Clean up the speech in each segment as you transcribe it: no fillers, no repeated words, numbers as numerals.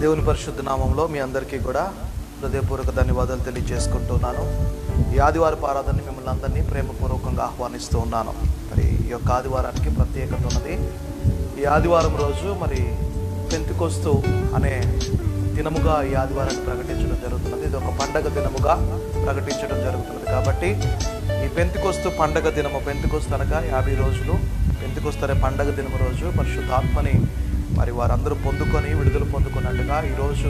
దేవుని పరిశుద్ధ నామంలో మీ అందరికీ కూడా హృదయపూర్వక ధన్యవాదాలు తెలియజేసుకుంటున్నాను. ఈ ఆదివారపు ఆరాధనని మిమ్మల్ని అందరినీ ప్రేమపూర్వకంగా ఆహ్వానిస్తూ ఉన్నాను. మరి ఈ యొక్క ఆదివారానికి ప్రత్యేకత ఉన్నది. ఈ ఆదివారం రోజు మరి పెంతెకొస్తు అనే దినముగా ఈ ఆదివారాన్ని ప్రకటించడం జరుగుతున్నది. ఇది ఒక పండగ దినముగా ప్రకటించడం జరుగుతున్నది. కాబట్టి ఈ పెంతెకొస్తు పండగ దినము, పెంతెకొస్తు అనగా 50 రోజులు, పెంతెకొస్తు అనే పండగ దినము రోజు పరిశుద్ధాత్మని మరి వారందరూ పొందుకొని విడుదల పొందుకున్నట్టుగా ఈరోజు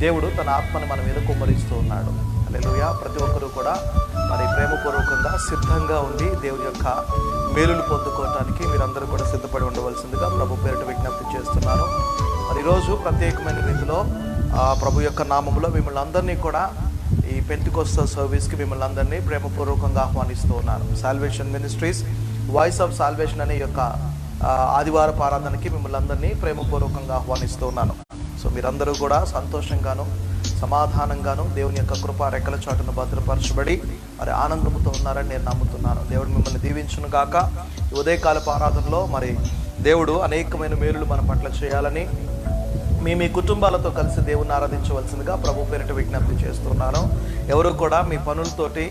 దేవుడు తన ఆత్మని మన మీద కుమ్మరిస్తూ ఉన్నాడు. హల్లెలూయా. ప్రతి ఒక్కరూ కూడా మరి ప్రేమపూర్వకంగా సిద్ధంగా ఉండి దేవుని యొక్క మేలులు పొందుకోవటానికి మీరందరూ కూడా సిద్ధపడి ఉండవలసిందిగా ప్రభు పేరిట విజ్ఞప్తి చేస్తున్నాను. మరి ఈరోజు ప్రత్యేకమైన రీతిలో ప్రభు యొక్క నామములో మిమ్మల్ని అందరినీ కూడా ఈ పెంతెకొస్తు సర్వీస్కి మిమ్మల్ని అందరినీ ప్రేమపూర్వకంగా ఆహ్వానిస్తూ ఉన్నాను. Salvation ministries voice of salvation అనే యొక్క ఆదివారపు ఆరాధనకి మిమ్మల్ని అందరినీ ప్రేమపూర్వకంగా ఆహ్వానిస్తూ ఉన్నాను. సో మీరందరూ కూడా సంతోషంగాను సమాధానంగాను దేవుని యొక్క కృపా రెక్కల చాటును భద్రపరచబడి మరి ఆనందంతో ఉన్నారని నేను నమ్ముతున్నాను. దేవుడు మిమ్మల్ని దీవించును గాక. ఈ ఉదయకాలపు ఆరాధనలో మరి దేవుడు అనేకమైన మేలులు మన పట్ల చేయాలని మీ కుటుంబాలతో కలిసి దేవుని ఆరాధించవలసిందిగా ప్రభు పేరిట విజ్ఞప్తి చేస్తున్నాను. ఎవరు కూడా మీ పనులతోటి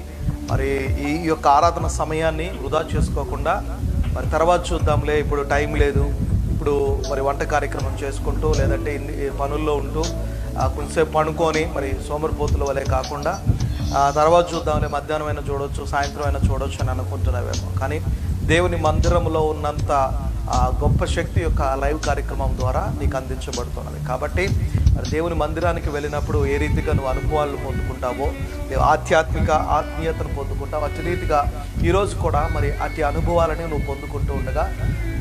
మరి ఈ యొక్క ఆరాధన సమయాన్ని వృధా చేసుకోకుండా మరి తర్వాత చూద్దాంలే, ఇప్పుడు టైం లేదు, ఇప్పుడు మరి వంట కార్యక్రమం చేసుకుంటూ లేదంటే పనుల్లో ఉంటూ కొంచెంసేపు పడుకొని మరి సోమరిపోతుల వలె కాకుండా తర్వాత చూద్దాంలే, మధ్యాహ్నం అయినా చూడవచ్చు, సాయంత్రం అయినా చూడవచ్చు అని అనుకుంటున్నావేమో. కానీ దేవుని మందిరంలో ఉన్నంత గొప్ప శక్తి యొక్క లైవ్ కార్యక్రమం ద్వారా నీకు అందించబడుతున్నది. కాబట్టి మరి దేవుని మందిరానికి వెళ్ళినప్పుడు ఏ రీతిగా నువ్వు అనుభవాలను పొందుకుంటావో, ఆత్మీయతను పొందుకుంటావు, అతి రీతిగా ఈరోజు కూడా మరి అతి అనుభవాలని నువ్వు పొందుకుంటూ ఉండగా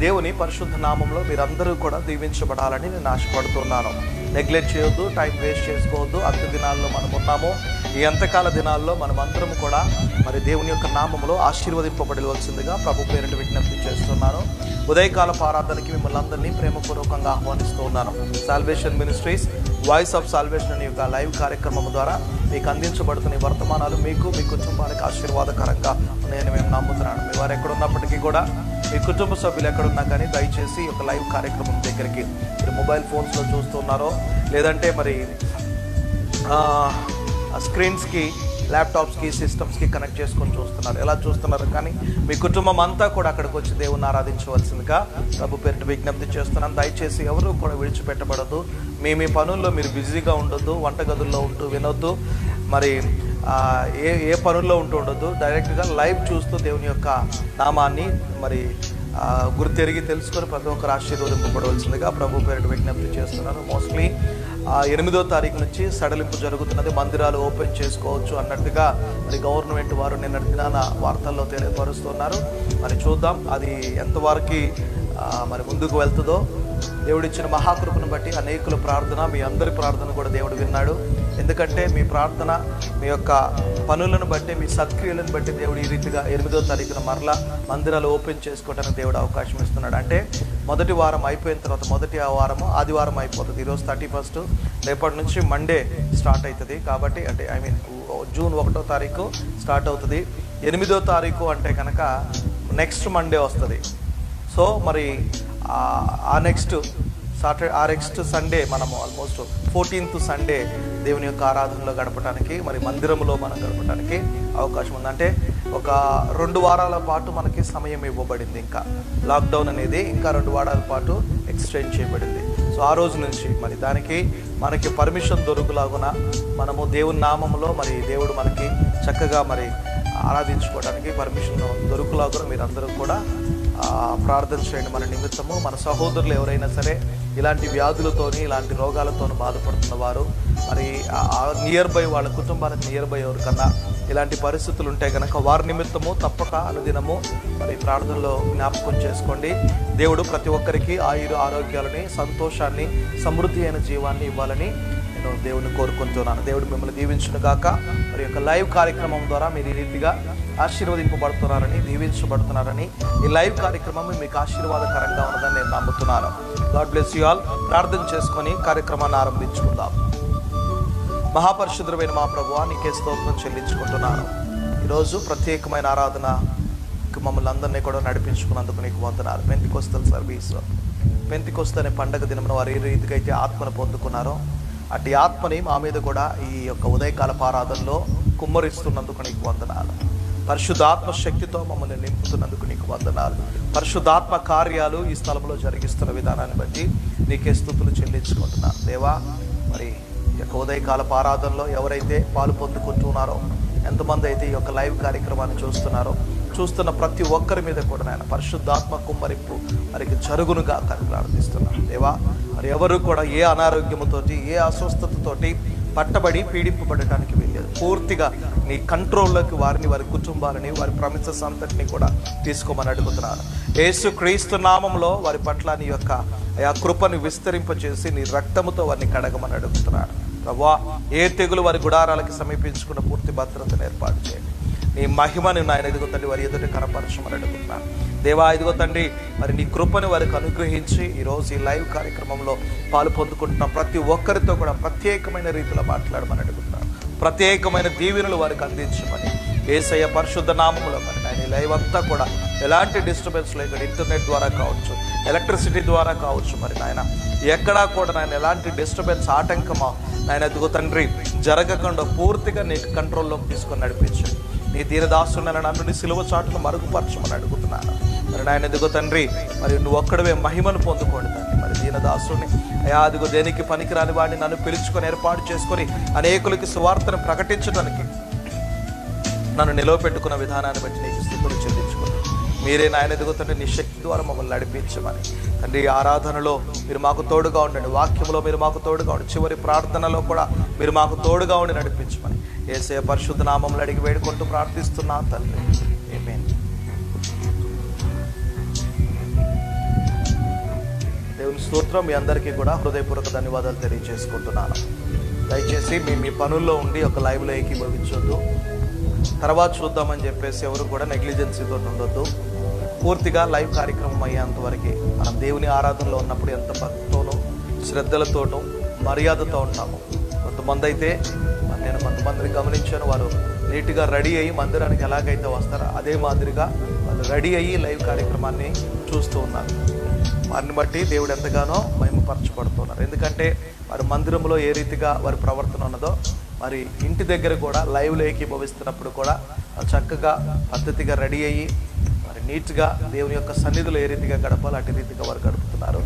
దేవుని పరిశుద్ధ నామంలో మీరందరూ కూడా దీవించబడాలని నేను ఆశపడుతున్నాను. నెగ్లెక్ట్ చేయొద్దు, టైం వేస్ట్ చేసుకోవద్దు. అంత్య దినాల్లో మనం ఉన్నాము. ఈ అంతకాల దినాల్లో మనం అందరం కూడా మరి దేవుని యొక్క నామంలో ఆశీర్వదింపబడవలసిందిగా ప్రభు పేరిట విజ్ఞప్తి చేస్తున్నాను. ఉదయకాల ఆరాధనకి మిమ్మల్ని అందరినీ ప్రేమపూర్వకంగా ఆహ్వానిస్తూ ఉన్నాను. Salvation ministries voice of salvation అనే యొక్క లైవ్ కార్యక్రమం ద్వారా మీకు అందించబడుతున్న వర్తమానాలు మీకు మీ కుటుంబానికి ఆశీర్వాదకరంగా ఉన్నాయని మేము నమ్ముతున్నాను. మీ వారు ఎక్కడున్నప్పటికీ కూడా మీ కుటుంబ సభ్యులు ఎక్కడున్నా కానీ దయచేసి ఒక లైవ్ కార్యక్రమం దగ్గరికి మీరు మొబైల్ ఫోన్స్లో చూస్తున్నారో లేదంటే మరి స్క్రీన్స్కి, ల్యాప్టాప్స్కి, సిస్టమ్స్కి కనెక్ట్ చేసుకొని చూస్తున్నారు. ఎలా చూస్తున్నారు కానీ మీ కుటుంబం అంతా కూడా అక్కడికి వచ్చి దేవుని ఆరాధించవలసిందిగా ప్రభు పేరిట విజ్ఞప్తి చేస్తున్నాను. దయచేసి ఎవరు కూడా విడిచిపెట్టబడద్దు. మీ పనుల్లో మీరు బిజీగా ఉండొద్దు, వంటగదుల్లో ఉంటూ వినొద్దు, మరి ఏ పనుల్లో ఉంటూ ఉండొద్దు. డైరెక్ట్గా లైవ్ చూస్తూ దేవుని యొక్క నామాన్ని మరి గుర్తెరిగి తెలుసుకొని ప్రతి ఒక్కరు ఆశీర్వదింపబడవలసిందిగా ప్రభు పేరిట విజ్ఞప్తి చేస్తున్నాను. మోస్ట్లీ 8వ తారీఖు నుంచి సడలింపు జరుగుతున్నది. మందిరాలు ఓపెన్ చేసుకోవచ్చు అన్నట్టుగా మరి గవర్నమెంట్ వారు నిన్నటి దినాన వార్తల్లో తెలియపరుస్తున్నారు. మరి చూద్దాం అది ఎంతవరకు మరి ముందుకు వెళ్తుందో. దేవుడిచ్చిన మహాకృపను బట్టి అనేకుల ప్రార్థన, మీ అందరి ప్రార్థన కూడా దేవుడు విన్నాడు. ఎందుకంటే మీ ప్రార్థన, మీ యొక్క పనులను బట్టి, మీ సత్క్రియలను బట్టి దేవుడు ఈ రీతిగా 8వ తారీఖున మరలా మందిరాలు ఓపెన్ చేసుకోవడానికి దేవుడు అవకాశం ఇస్తున్నాడు. అంటే మొదటి వారం అయిపోయిన తర్వాత మొదటి వారము ఆదివారం అయిపోతుంది. ఈరోజు 31, రేపటి నుంచి మండే స్టార్ట్ అవుతుంది. కాబట్టి అంటే జూన్ 1వ తారీఖు స్టార్ట్ అవుతుంది. 8వ తారీఖు అంటే కనుక నెక్స్ట్ మండే వస్తుంది. సో మరి ఆ నెక్స్ట్ సండే మనము ఆల్మోస్ట్ 14th సండే దేవుని యొక్క ఆరాధనలో గడపడానికి, మరి మందిరంలో మనం గడపడానికి అవకాశం ఉంది. అంటే ఒక 2 వారాల పాటు మనకి సమయం ఇవ్వబడింది. ఇంకా లాక్డౌన్ అనేది ఇంకా 2 వారాల పాటు ఎక్స్టెండ్ చేయబడింది. సో ఆ రోజు నుంచి మరి దానికి మనకి పర్మిషన్ దొరుకులాగున మనము దేవుని నామంలో మరి దేవుడు మనకి చక్కగా మరి ఆరాధించుకోవడానికి పర్మిషన్ దొరుకులాగున మీరందరూ కూడా ప్రార్థన చేయండి. మన నిమిత్తము మన సహోదరులు ఎవరైనా సరే ఇలాంటి వ్యాధులతోని, ఇలాంటి రోగాలతోని బాధపడుతున్న వారు, మరి నియర్ బై వాళ్ళ కుటుంబానికి నియర్ బై ఎవరికన్నా ఇలాంటి పరిస్థితులు ఉంటే కనుక వారి నిమిత్తము తప్పక అనుదినము మరి ప్రార్థనలో జ్ఞాపకం చేసుకోండి. దేవుడు ప్రతి ఒక్కరికి ఆరోగ్యాలని, సంతోషాన్ని, సమృద్ధి అయిన జీవాన్ని ఇవ్వాలని నేను దేవుని కోరుకుంటున్నాను. దేవుడు మిమ్మల్ని దీవించును గాక. మరి యొక్క లైవ్ కార్యక్రమం ద్వారా మీరు ఈ రీతిగా ఆశీర్వదింపబడుతున్నారని, దీవించబడుతున్నారని, ఈ లైవ్ కార్యక్రమం మీకు ఆశీర్వాదకరంగా ఉన్నదని నేను నమ్ముతున్నాను. God bless you all. ప్రార్థన చేసుకొని కార్యక్రమాన్ని ఆరంభించుకుందాం. మహాపరిశుద్ధుడైన మా ప్రభువా, నీకే స్తోత్రం చెల్లించుకుంటున్నాను. ఈరోజు ప్రత్యేకమైన ఆరాధన మమ్మల్ని అందరినీ కూడా నడిపించుకున్నందుకు నీకు వందనాలు. పెంతెకొస్తు సర్వీస్, పెంతెకొస్తు అనే పండగ దినమున వారు ఏ రీతిగా అయితే ఆత్మను పొందుకున్నారో అటు ఆత్మని మా మీద కూడా ఈ యొక్క ఉదయకాలపు ఆరాధనలో కుమ్మరిస్తున్నందుకు నీకు వందనాలు. పరిశుద్ధాత్మ శక్తితో మమ్మల్ని నింపుతున్నందుకు నీకు వందనాలు. పరిశుద్ధాత్మ కార్యాలు ఈ స్థలంలో జరిగిస్తున్న విధానాన్ని బట్టి నీకే స్తుతులు చెల్లించుకుంటున్నాను దేవా. మరి ఈ యొక్క ఉదయకాలపు ఆరాధనలో ఎవరైతే పాలు పొందుకుంటున్నారో, ఎంతమంది అయితే ఈ యొక్క లైవ్ కార్యక్రమాన్ని చూస్తున్న ప్రతి ఒక్కరి మీద కూడా నాయన పరిశుద్ధాత్మ కుమ్మరింపు మరికి జరుగునుగా ప్రార్థిస్తున్నాను దేవా. మరి ఎవరు కూడా ఏ అనారోగ్యముతోటి, ఏ అస్వస్థతతోటి పట్టబడి పీడింపబడటానికి వీల్లేదు. పూర్తిగా నీ కంట్రోల్లోకి వారిని, వారి కుటుంబాలని, వారి ప్రమిసెస్ అంతటిని కూడా తీసుకోమని అడుగుతున్నాను. యేసు క్రీస్తు నామంలో వారి పట్ల నీ యొక్క ఆ కృపను విస్తరింపచేసి నీ రక్తముతో వారిని కడగమని అడుగుతున్నాను ప్రభువా. ఏ తెగులు వారి గుడారాలకి సమీపించుకున్న పూర్తి భద్రతను ఏర్పాటు చేయండి. నీ మహిమను నాయన ఇదిగో తండ్రి వారి ఎదుట కనపరచమని అడుగుతున్నాను దేవా. ఇదిగో తండ్రి మరి నీ కృపను వారికి అనుగ్రహించి ఈరోజు ఈ లైవ్ కార్యక్రమంలో పాలు పొందుకుంటున్న ప్రతి ఒక్కరితో కూడా ప్రత్యేకమైన రీతిలో మాట్లాడమని అడుగుతున్నాను. ప్రత్యేకమైన దీవెనలు వారికి అందించమని యేసయ్య పరిశుద్ధ నామములో మరి నాయన లైవ్ అంతా కూడా ఎలాంటి డిస్టర్బెన్స్ లేకుండా ఇంటర్నెట్ ద్వారా కావచ్చు, ఎలక్ట్రిసిటీ ద్వారా కావచ్చు, మరి నాయన ఎక్కడా కూడా నాయన ఎలాంటి డిస్టర్బెన్స్ ఆటంకమా నాయన ఇదిగో తండ్రి జరగకుండా పూర్తిగా నీకు కంట్రోల్లోకి తీసుకొని నడిపించండి. నీ దీనదాసుని నన్ను నీ సిలువ చాటును మరుగుపరచమని అడుగుతున్నాను మరి నాయన ఇదిగో తండ్రి. మరి నువ్వు ఒక్కడవే మహిమను పొందుకోండి తండ్రి. మరి దీనదాసుని అయా అదిగో దేనికి పనికిరాని వాడిని నన్ను పిలుచుకొని ఏర్పాటు చేసుకొని అనేకులకి సువార్తను ప్రకటించడానికి నన్ను నిలవపెట్టుకున్న విధానాన్ని బట్టి నీకు స్తుతులు చెల్లించుకుని మీరే నాయన ఎదుగు తండ్రి నీ శక్తి ద్వారా మమ్మల్ని నడిపించమని తండ్రి. ఆరాధనలో మీరు మాకు తోడుగా ఉండండి, వాక్యంలో మీరు మాకు తోడుగా ఉండి, చివరి ప్రార్థనలో కూడా మీరు మాకు తోడుగా ఉండి నడిపించమని యేసయ్య పరిశుద్ధ నామములో అడిగి వేడుకుంటూ ప్రార్థిస్తున్నాను తండ్రి. ఆమేన్. దేవుని స్తోత్రం. మీ అందరికీ కూడా హృదయపూర్వక ధన్యవాదాలు తెలియజేసుకుంటున్నాను. దయచేసి మీ పనుల్లో ఉండి ఒక లైవ్లో ఏకీభవించొద్దు. తర్వాత చూద్దామని చెప్పేసి ఎవరు కూడా నెగ్లిజెన్సీతో ఉండొద్దు. పూర్తిగా లైవ్ కార్యక్రమం అయ్యేంత వరకు మనం దేవుని ఆరాధనలో ఉన్నప్పుడు ఎంత భక్తితోనూ శ్రద్ధలతోనూ మర్యాదతో ఉంటాము. కొంతమంది అయితే నేను కొంతమందిని గమనించాను, వారు నీట్గా రెడీ అయ్యి మందిరానికి ఎలాగైతే వస్తారో అదే మాదిరిగా వాళ్ళు రెడీ అయ్యి లైవ్ కార్యక్రమాన్ని చూస్తూ ఉన్నారు. వారిని బట్టి దేవుడు ఎంతగానో మహిమపరచబడుతున్నారు. ఎందుకంటే వారి మందిరంలో ఏ రీతిగా వారి ప్రవర్తన ఉన్నదో మరి ఇంటి దగ్గర కూడా లైవ్లో ఏకీభవిస్తున్నప్పుడు కూడా చక్కగా పద్ధతిగా రెడీ అయ్యి మరి నీట్గా దేవుని యొక్క సన్నిధిలో ఏ రీతిగా గడపాలో అటు రీతిగా వారు గడుపుతున్నారు.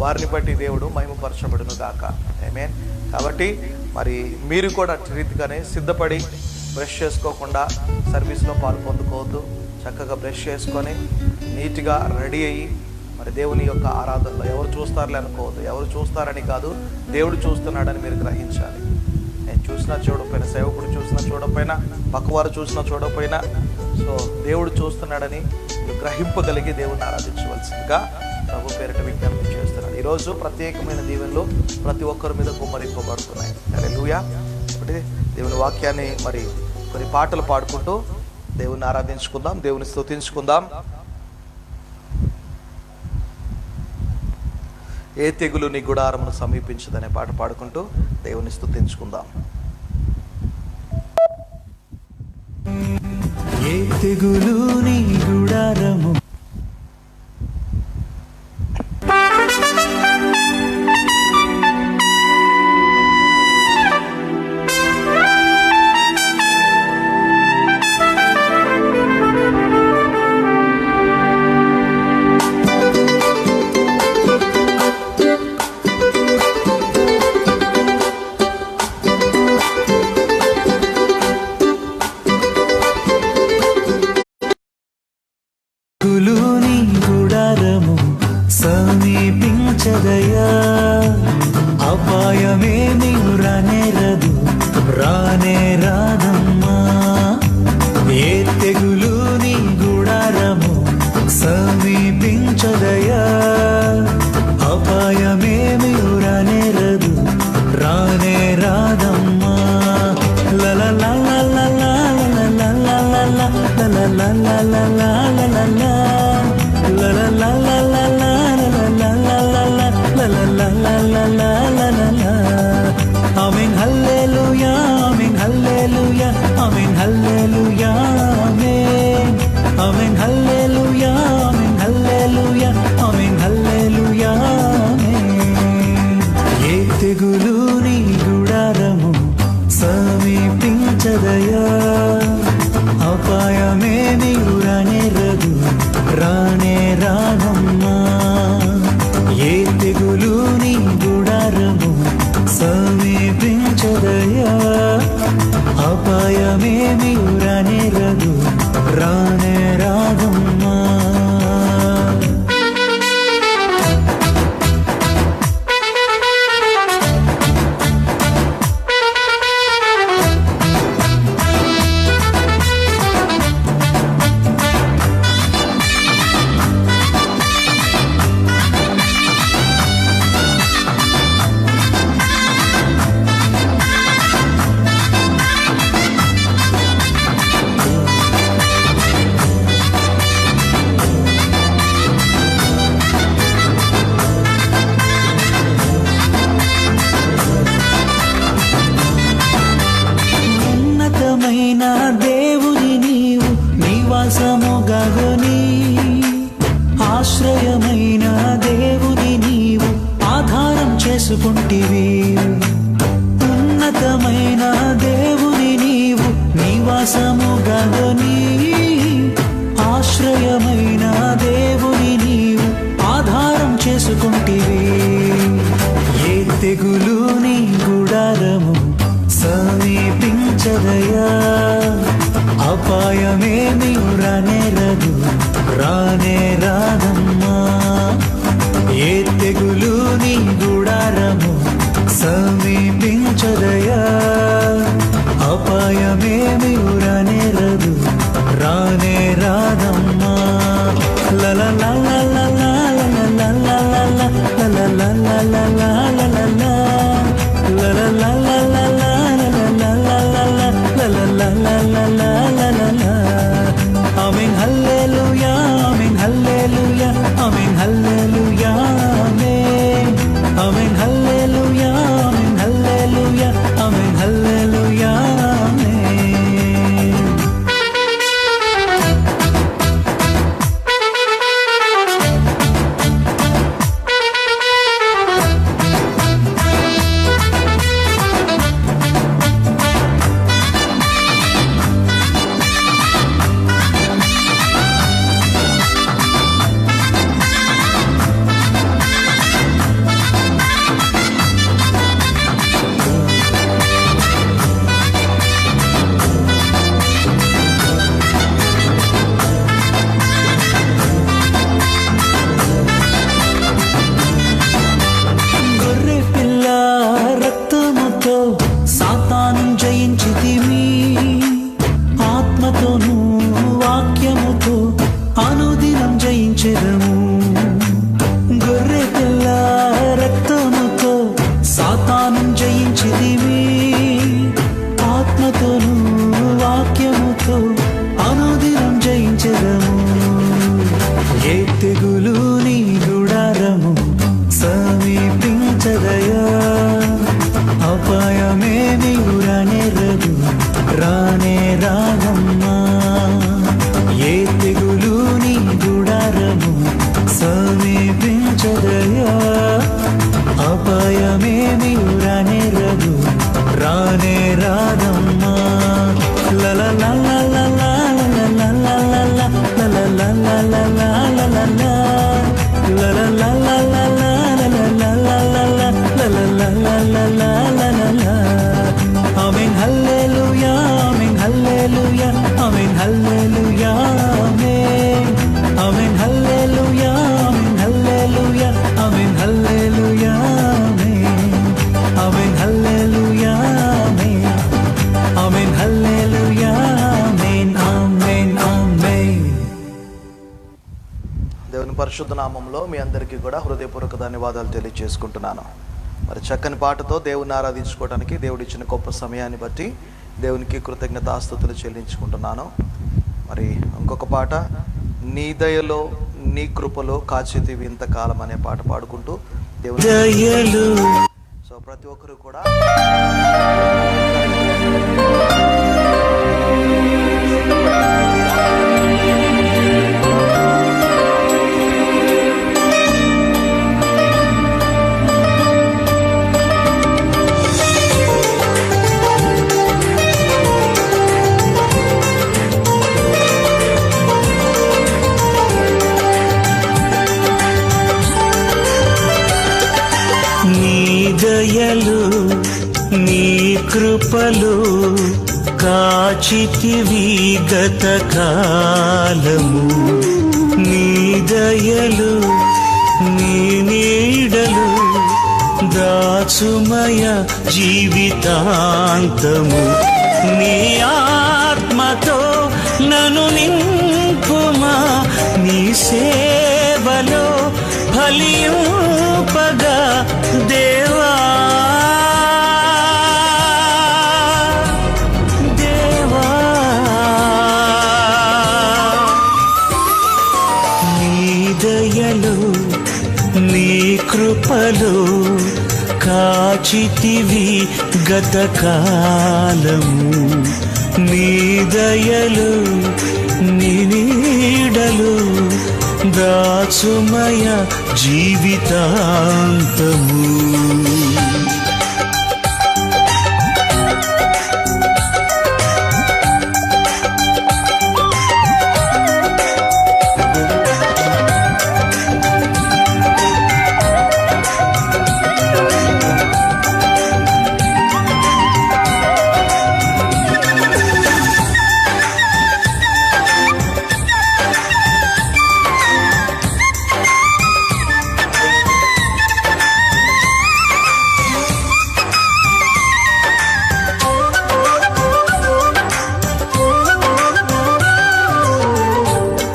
వారిని బట్టి దేవుడు మహిమపరచబడును గాక. ఆమేన్. కాబట్టి మరి మీరు కూడా అటు రీతిగానే సిద్ధపడి బ్రష్ చేసుకోకుండా సర్వీస్లో పాలు పొందుకోవద్దు. చక్కగా బ్రష్ చేసుకొని నీట్గా రెడీ అయ్యి మరి దేవుని యొక్క ఆరాధనలో ఎవరు చూస్తారులే అనుకోవద్దు. ఎవరు చూస్తారని కాదు, దేవుడు చూస్తున్నాడని మీరు గ్రహించాలి. నేను చూసినా చూడకపోయినా, సేవకుడు చూసినా చూడకపోయినా, పక్కవారు చూసినా చూడకపోయినా, సో దేవుడు చూస్తున్నాడని గ్రహింపగలిగి దేవుని ఆరాధించవలసిందిగా ప్రభు పేరిట విజ్ఞప్తి చేస్తున్నాడు. ఈరోజు ప్రత్యేకమైన దీవెనలు ప్రతి ఒక్కరి మీద కుమ్మరింపబడుతున్నాయి. హల్లెలూయా. కాబట్టి దేవుని వాక్యాన్ని మరి కొన్ని పాటలు పాడుకుంటూ దేవుని ఆరాధించుకుందాం, దేవుని స్తుతించుకుందాం. ఏ తెగులు నీ గుడారమును సమీపించదనే పాట పాడుకుంటూ దేవుని స్తుతించుకుందాం. ఏ తెగులు నీ గుడారము తెగులు నీ గుడారము సమీపించదయా, అపాయమేమి రానేరదు రానే రానమ్మా. ఏ తెగులు నీ గుడారము సమీపించదయా, అపాయమేమి రానేరదు రానే రానమ్మా. దేవుని నీవు నివాసముగని, ఆశ్రయమైన దేవుని నీవు ఆధారం చేసుకుంటివి. ఉన్నతమైన దేవుని నీవు నివాసముగని, ఆశ్రయమైన దేవుని నీవు ఆధారం చేసుకుంటివి. ఏ తెగులు నీ గుడారము సమీపించదయా, అపాయమేమి రానేరదు రానే రాదమ్మా. ఏ తెగులు నీ గుడారము సమీపించదయా, అపాయమేమి రానేరదు రానే రాదమ్మా. Amen, hallelujah, amen, hallelujah, amen, hallelujah, amen. Amen, hallelujah, amen, hallelujah, amen, hallelujah, amen. సాతాను జయించితివి, ఆత్మతోను వాక్యముతో అనుదినం జయించెదము. గొర్రె పిల్ల రక్తముతో సాతాను జయించితివి, ఆత్మతోను వాక్యముతో అనుదినం జయించెదము. ఏ తెగులు నీ గుడారము సమీపించదయా, అపాయమేమి రానేరదు రానే రాగమ్మా. ఏ తెగులు నీ గుడారము సమీపించదయా, అపాయమేమి రానేరదు రానే రాగమ్మా. Amen, hallelujah, amen, hallelujah, amen, hallelujah, amen. Amen, hallelujah, amen, hallelujah, amen, hallelujah, amen. Amen, hallelujah, amen. Amen, hallelujah, amen, amen, amen. దేవుని పరిశుద్ధ నామంలో మీ అందరికీ కూడా హృదయపూర్వక ధన్యవాదాలు తెలియజేసుకుంటున్నాను. మరి చక్కని పాటతో దేవుని ఆరాధించుకోవడానికి దేవుడిచ్చిన గొప్ప సమయాన్ని బట్టి దేవునికి కృతజ్ఞతాస్తుతులు చెల్లించుకుంటున్నాను. మరి ఇంకొక పాట, నీ దయలో నీ కృపలో కాచితివి ఇంతకాలం అనే పాట పాడుకుంటూ దేవుని సో ప్రతి ఒక్కరు కూడా దయలు నీ కృపలు కాచితివి గత కాలము. నీ దయలు నీ నీడలు దాచుమయ జీవితాంతము. నీ ఆత్మతో నన్ను నింపుమా, నీ సేవలో ఫలింపగా దేవా. దేవా నీ దయలు నీ కృపలు కాచితివి గత కాలము. నీ దయలు నీ నీడలు దాచుమయ జీవితాంతము.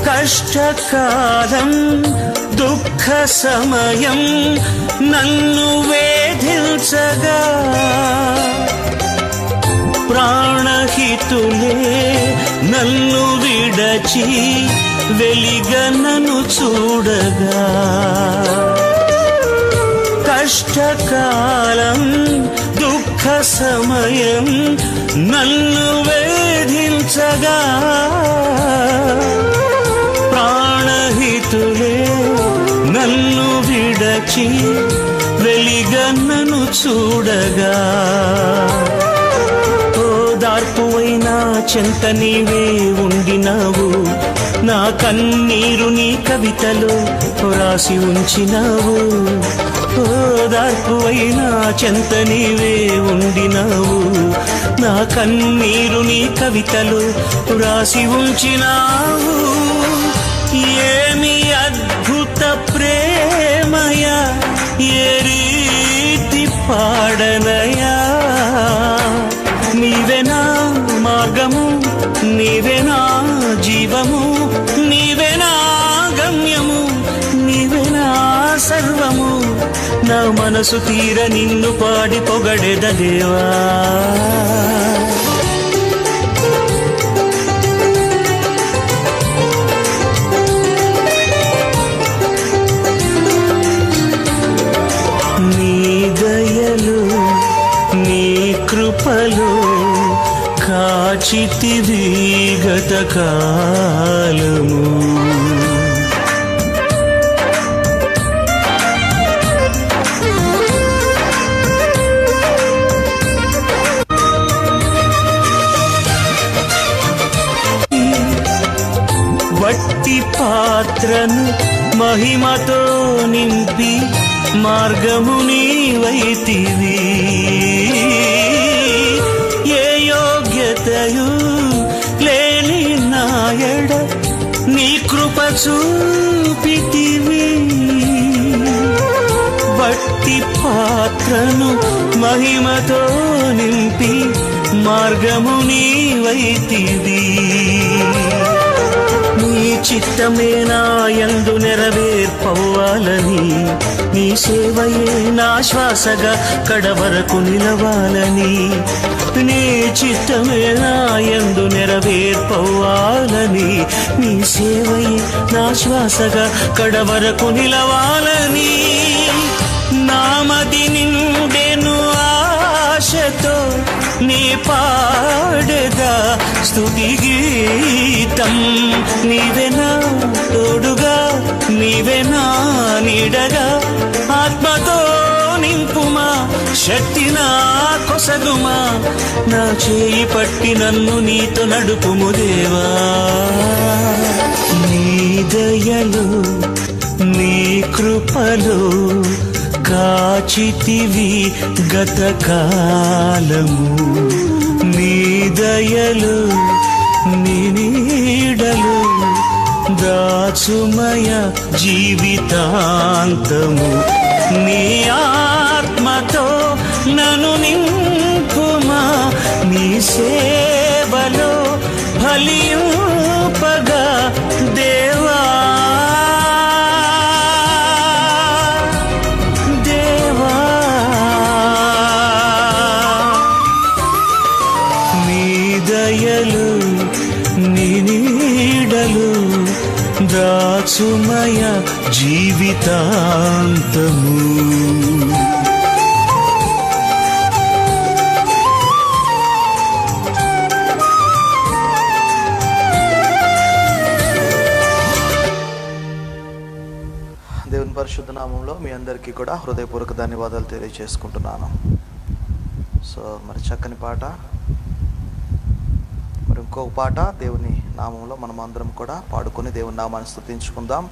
కష్టకాలం దుఃఖ సమయం నన్ను వేధించగా ప్రాణహితులే నన్ను విడచి వెలిగనను చూడగా. కష్టకాలం దుఃఖ సమయం నన్ను వేధించగా ప్రాణహితులే నన్ను విడచి వెలిగన్నను చూడగా. ఓదార్పువైనా చెంత నీవే ఉండినావు, నా కన్నీరు నీ కవితలో రాసి ఉంచినావు. ఓదార్పువైనా చెంత నీవే ఉండినావు, నా కన్నీరు నీ కవితలో రాసి ఉంచినావు. ఏమి అద్భుత ప్రేమయా, ఏ రీతి పాడనయా. నీవేనా మార్గము, నీవేనా జీవము, నీవేనా గమ్యము, నీవేనా సర్వము. నా మనసు తీర నిన్ను పాడి పొగడెద దేవా. నీ దయలు నీ కృపలు కాచితివి గత కాలము. వట్టి పాత్రను మహిమతో నింపి మార్గము నీవైతివి. ఏ యోగ్యతయు లేని నాయడ నీ కృప చూపితివి. వట్టి పాత్రను మహిమతో నింపి మార్గము నీవైతివి. నీ చిత్తమే నా యందు నెరవేర్పవ్వాలని, నీ సేవయే నా శ్వాసగా కడవరకు నిలవాలని. నీ చిత్తమే నా యందు నెరవేర్పవ్వాలని, నీ సేవయే నా శ్వాసగా కడవరకు నిలవాలని. నామది నిండెను ఆశతో నీ పాడెదా స్తుతి గీతం. నీవెనా తోడుగా, నీవెనా నీడగా, ఆత్మతో నింపుమా, శక్తి నా కొసగుమా. నా చేయి పట్టి నన్ను నీతో నడుపుము దేవా. నీ దయలు నీ కృపలు కాచితివి గతకాలము, నీ దయలు నీ నీడలు దాచుమయ జీవితాంతము. నీ ఆత్మతో నన్ను నింపుమా, నీ సేవలో ఫలింపగా దేవా. దేవా నీ దయలు నీ నీడలు దాచుమయ జీవితాంతము. దేవుని పరిశుద్ధ నామంలో మీ అందరికీ కూడా హృదయపూర్వక ధన్యవాదాలు తెలియజేసుకుంటున్నాను. సో మరి చక్కని పాట, మరి ఇంకొక పాట దేవుని నామంలో మనం అందరం కూడా పాడుకొని దేవుని నామాన్ని స్తుతించుకుందాం.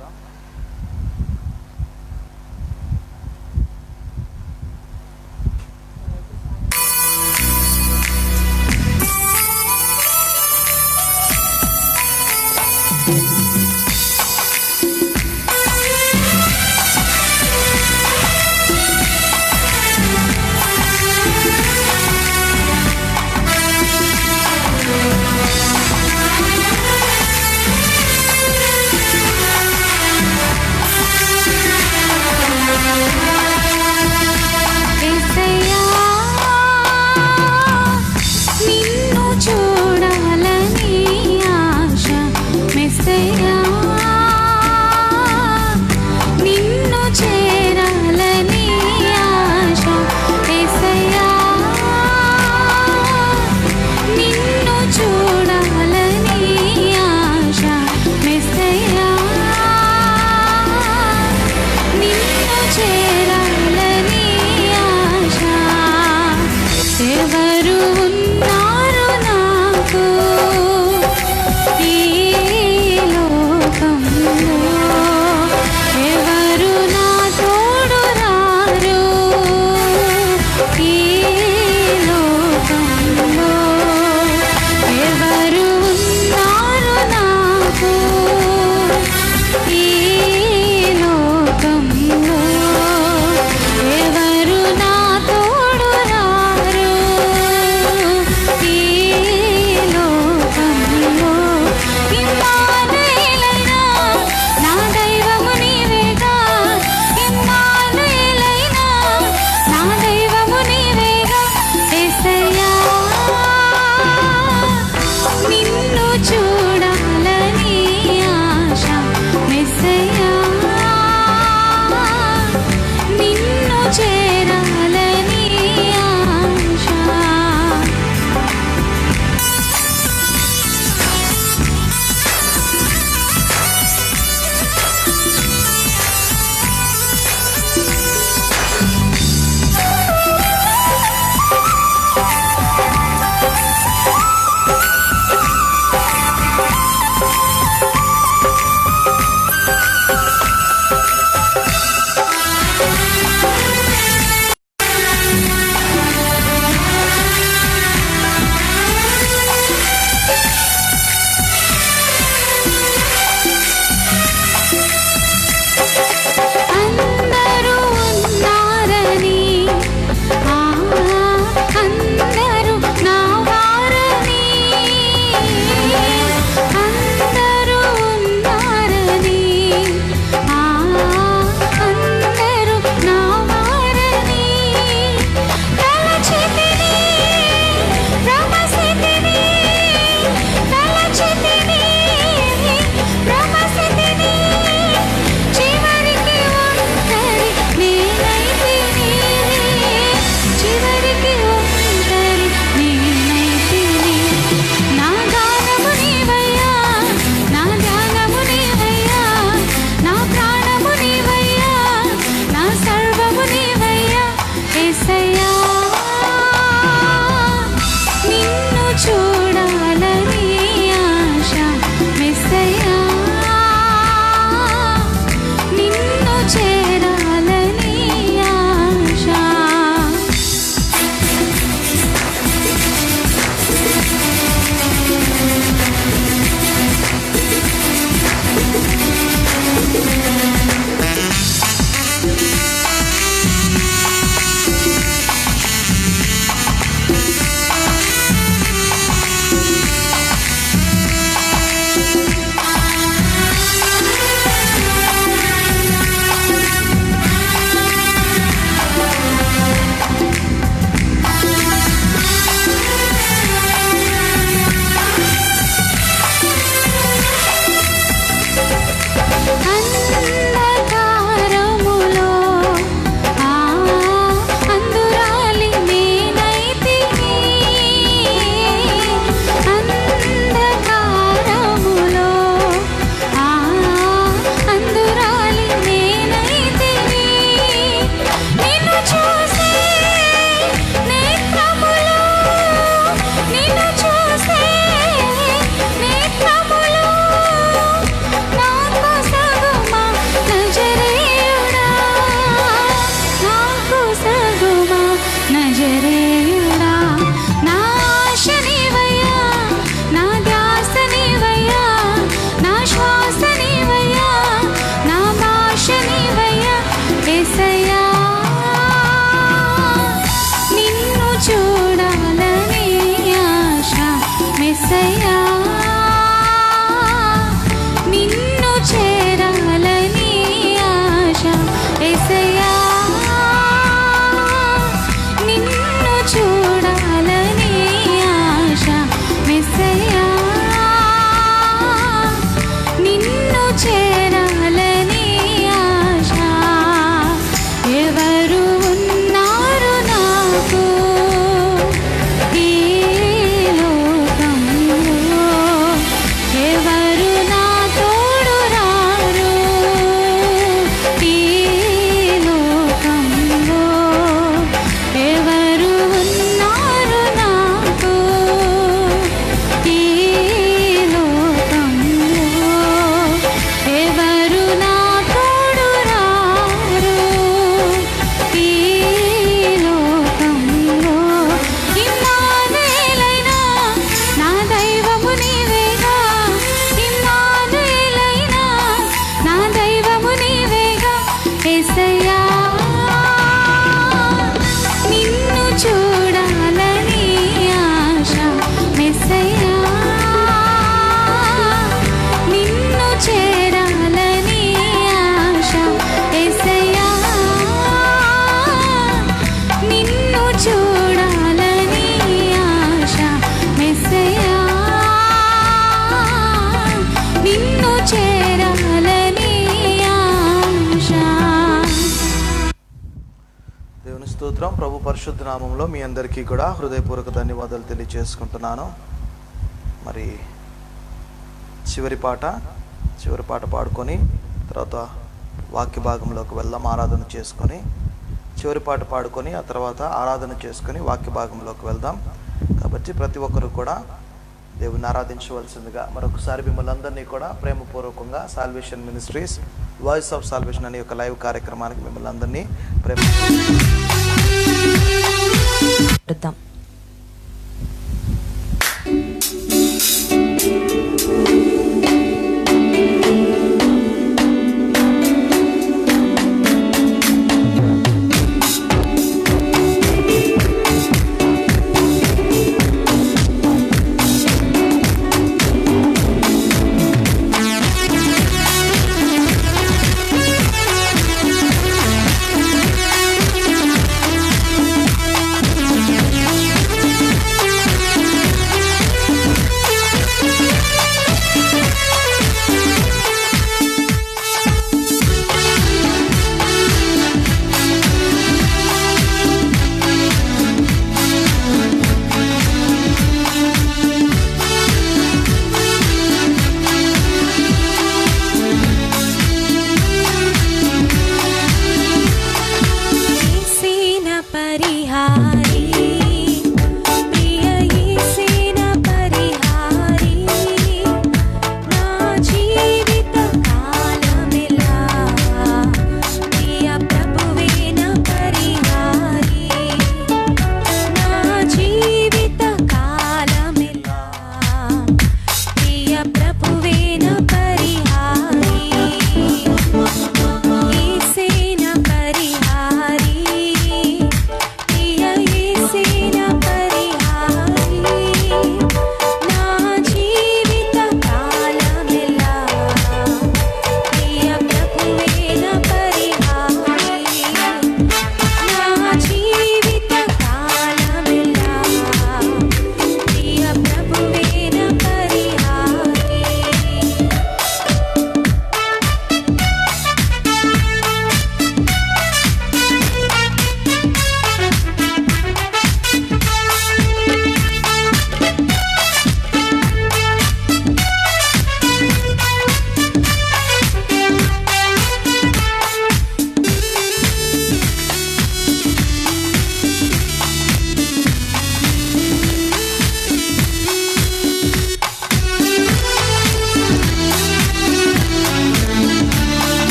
పరిశుద్ధ నామంలో మీ అందరికీ కూడా హృదయపూర్వక ధన్యవాదాలు తెలియజేసుకుంటున్నాను. మరి చివరి పాట పాడుకొని తర్వాత వాక్య భాగంలోకి వెళ్దాం. ఆరాధన చేసుకొని చివరి పాట పాడుకొని ఆ తర్వాత ఆరాధన చేసుకొని వాక్య భాగంలోకి వెళ్దాం. కాబట్టి ప్రతి ఒక్కరు కూడా దేవుని ఆరాధించవలసిందిగా మరొకసారి మిమ్మల్ని అందరినీ కూడా ప్రేమపూర్వకంగా salvation ministries voice of salvation అనే ఒక లైవ్ కార్యక్రమానికి మిమ్మల్ని అందరినీ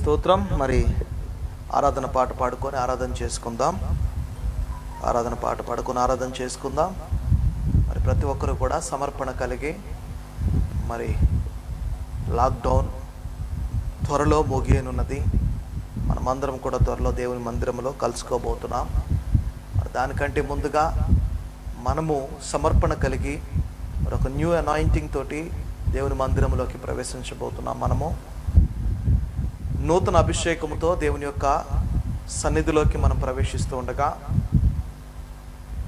స్తోత్రం. మరి ఆరాధన పాట పాడుకొని ఆరాధన చేసుకుందాం. మరి ప్రతి ఒక్కరు కూడా సమర్పణ కలిగి, మరి లాక్డౌన్ త్వరలో ముగియనున్నది. మనమందరం కూడా త్వరలో దేవుని మందిరంలో కలుసుకోబోతున్నాం. మరి దానికంటే ముందుగా మనము సమర్పణ కలిగి మరి ఒక న్యూ అనాయింటింగ్ తోటి దేవుని మందిరంలోకి ప్రవేశించబోతున్నాం. మనము నూతన అభిషేకముతో దేవుని యొక్క సన్నిధిలోకి మనం ప్రవేశిస్తూ ఉండగా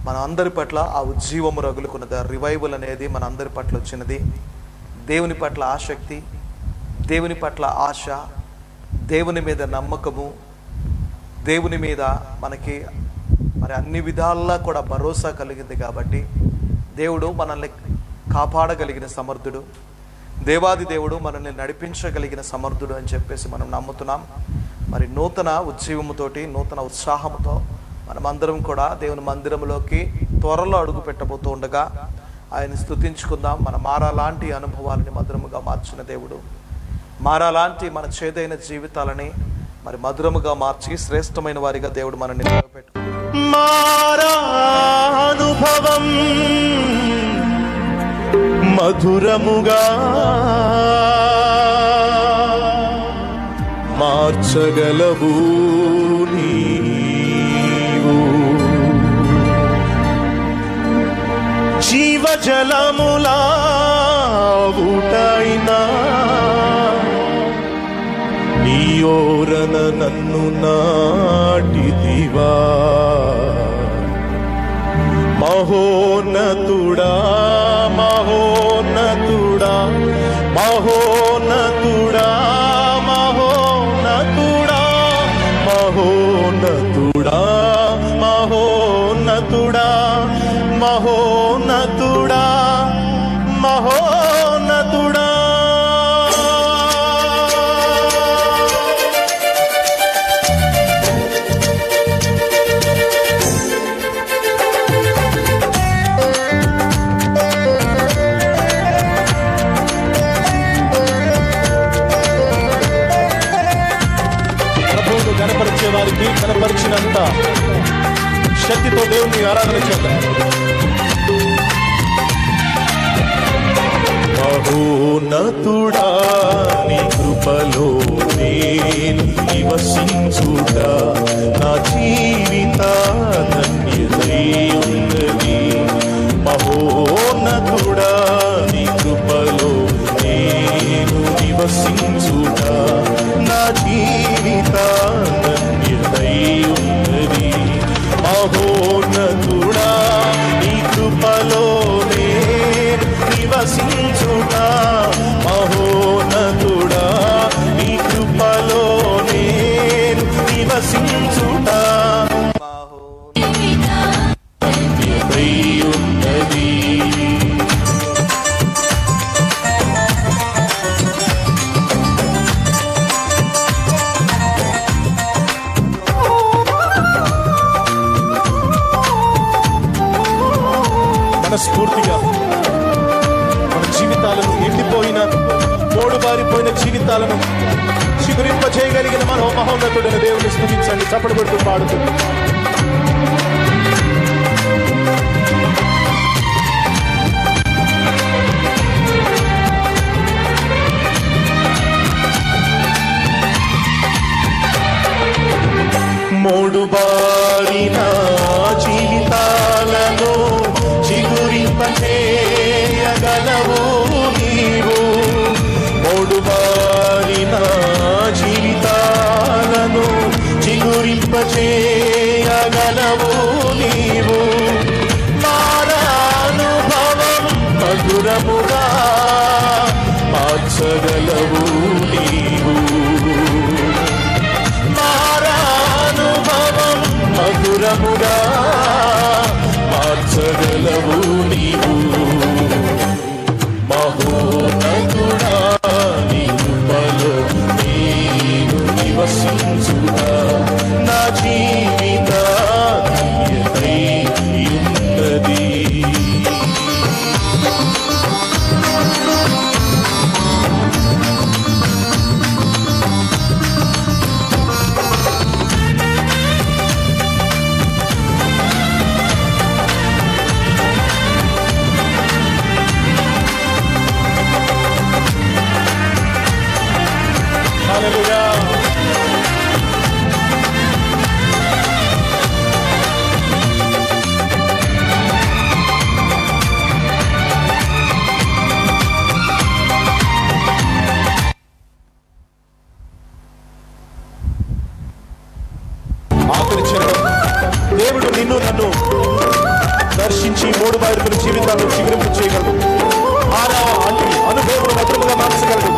మన అందరి పట్ల ఆ ఉజ్జీవము రగులుకున్నది. రివైవల్ అనేది మన అందరి పట్ల వచ్చినది. దేవుని పట్ల ఆసక్తి, దేవుని పట్ల ఆశ, దేవుని మీద నమ్మకము, దేవుని మీద మనకి మరి అన్ని విధాలా కూడా భరోసా కలిగింది. కాబట్టి దేవుడు మనల్ని కాపాడగలిగిన సమర్థుడు, దేవాది దేవుడు మనల్ని నడిపించగలిగిన సమర్థుడు అని చెప్పేసి మనం నమ్ముతున్నాం. మరి నూతన ఉజ్జీవముతోటి, నూతన ఉత్సాహంతో మనమందరం కూడా దేవుని మందిరంలోకి త్వరలో అడుగు పెట్టబోతూ ఉండగా ఆయన స్తుతించుకుందాం. మన మారాలాంటి అనుభవాలని మధురముగా మార్చిన దేవుడు, మారాలాంటి మన చేదైన జీవితాలని మరి మధురముగా మార్చి శ్రేష్టమైన వారిగా దేవుడు మనల్ని నిలబెట్టుకుంటాడు. మారా అనుభవం మధురముగా మార్చగలవు నీవు. జీవజలములా ఊటైనా నీయోరన నన్ను నాటిదివా. మహోన్నతుడా మహోన్నతుడా మహోన్నతుడా మహోన్నతుడా మహోన్నతుడా మహోన్నతుడా మహోన్నతుడా మహోన్నతుడా. కనపరిచే వారికి కనపరిచినంత శక్తితో దేవుని ఆరాధన చేద్దాం. మహోన్నతుడా నీ కృపలో నేను నివసించుట నా జీవిత ధన్యతై ఉన్నది. మహోన్నతుడా నీ కృపలో నేను నివసించుట నా జీవిత ధన్యతై ఉన్నది. మహోన్నతుడా నీ కృపలో నేను నివసించుట. మహోన్నతుడా నీ కృపలో నేను నివసించుట ధన్యతై ఉన్నది. మనస్ఫూర్తిగా మన జీవితాలను, ఎండిపోయిన మోడుబారిపోయిన జీవితాలను చిగురింపజేయగలిగిన మన మహోన్నతుడైన దేవుని స్తుతించండి. చప్పట్లు కొడుతూ పాడుతూ మోడుబారిన జీవితాలను చిగురింపజేయగలవు నీవు. మోడుబారిన జీవితాలను చిగురింపజేయగలవు నీవు. మారానుభవం మధురముగా మార్చగలవు నీవు. మారానుభవం మధురముగా మార్చగలవు నీవు. మహోన్నతుడా నీ కృపలో నేను నివసించుట నా జీవిత ధన్యతై ఉన్నది. తెరిచారు. దేవుడు నిన్ను నన్ను దర్శించి 3 బారికల జీవితాల్లో చిగురింపు చేయగలడు. ఆరా అనుభవం మధురముగా మార్చగలడు.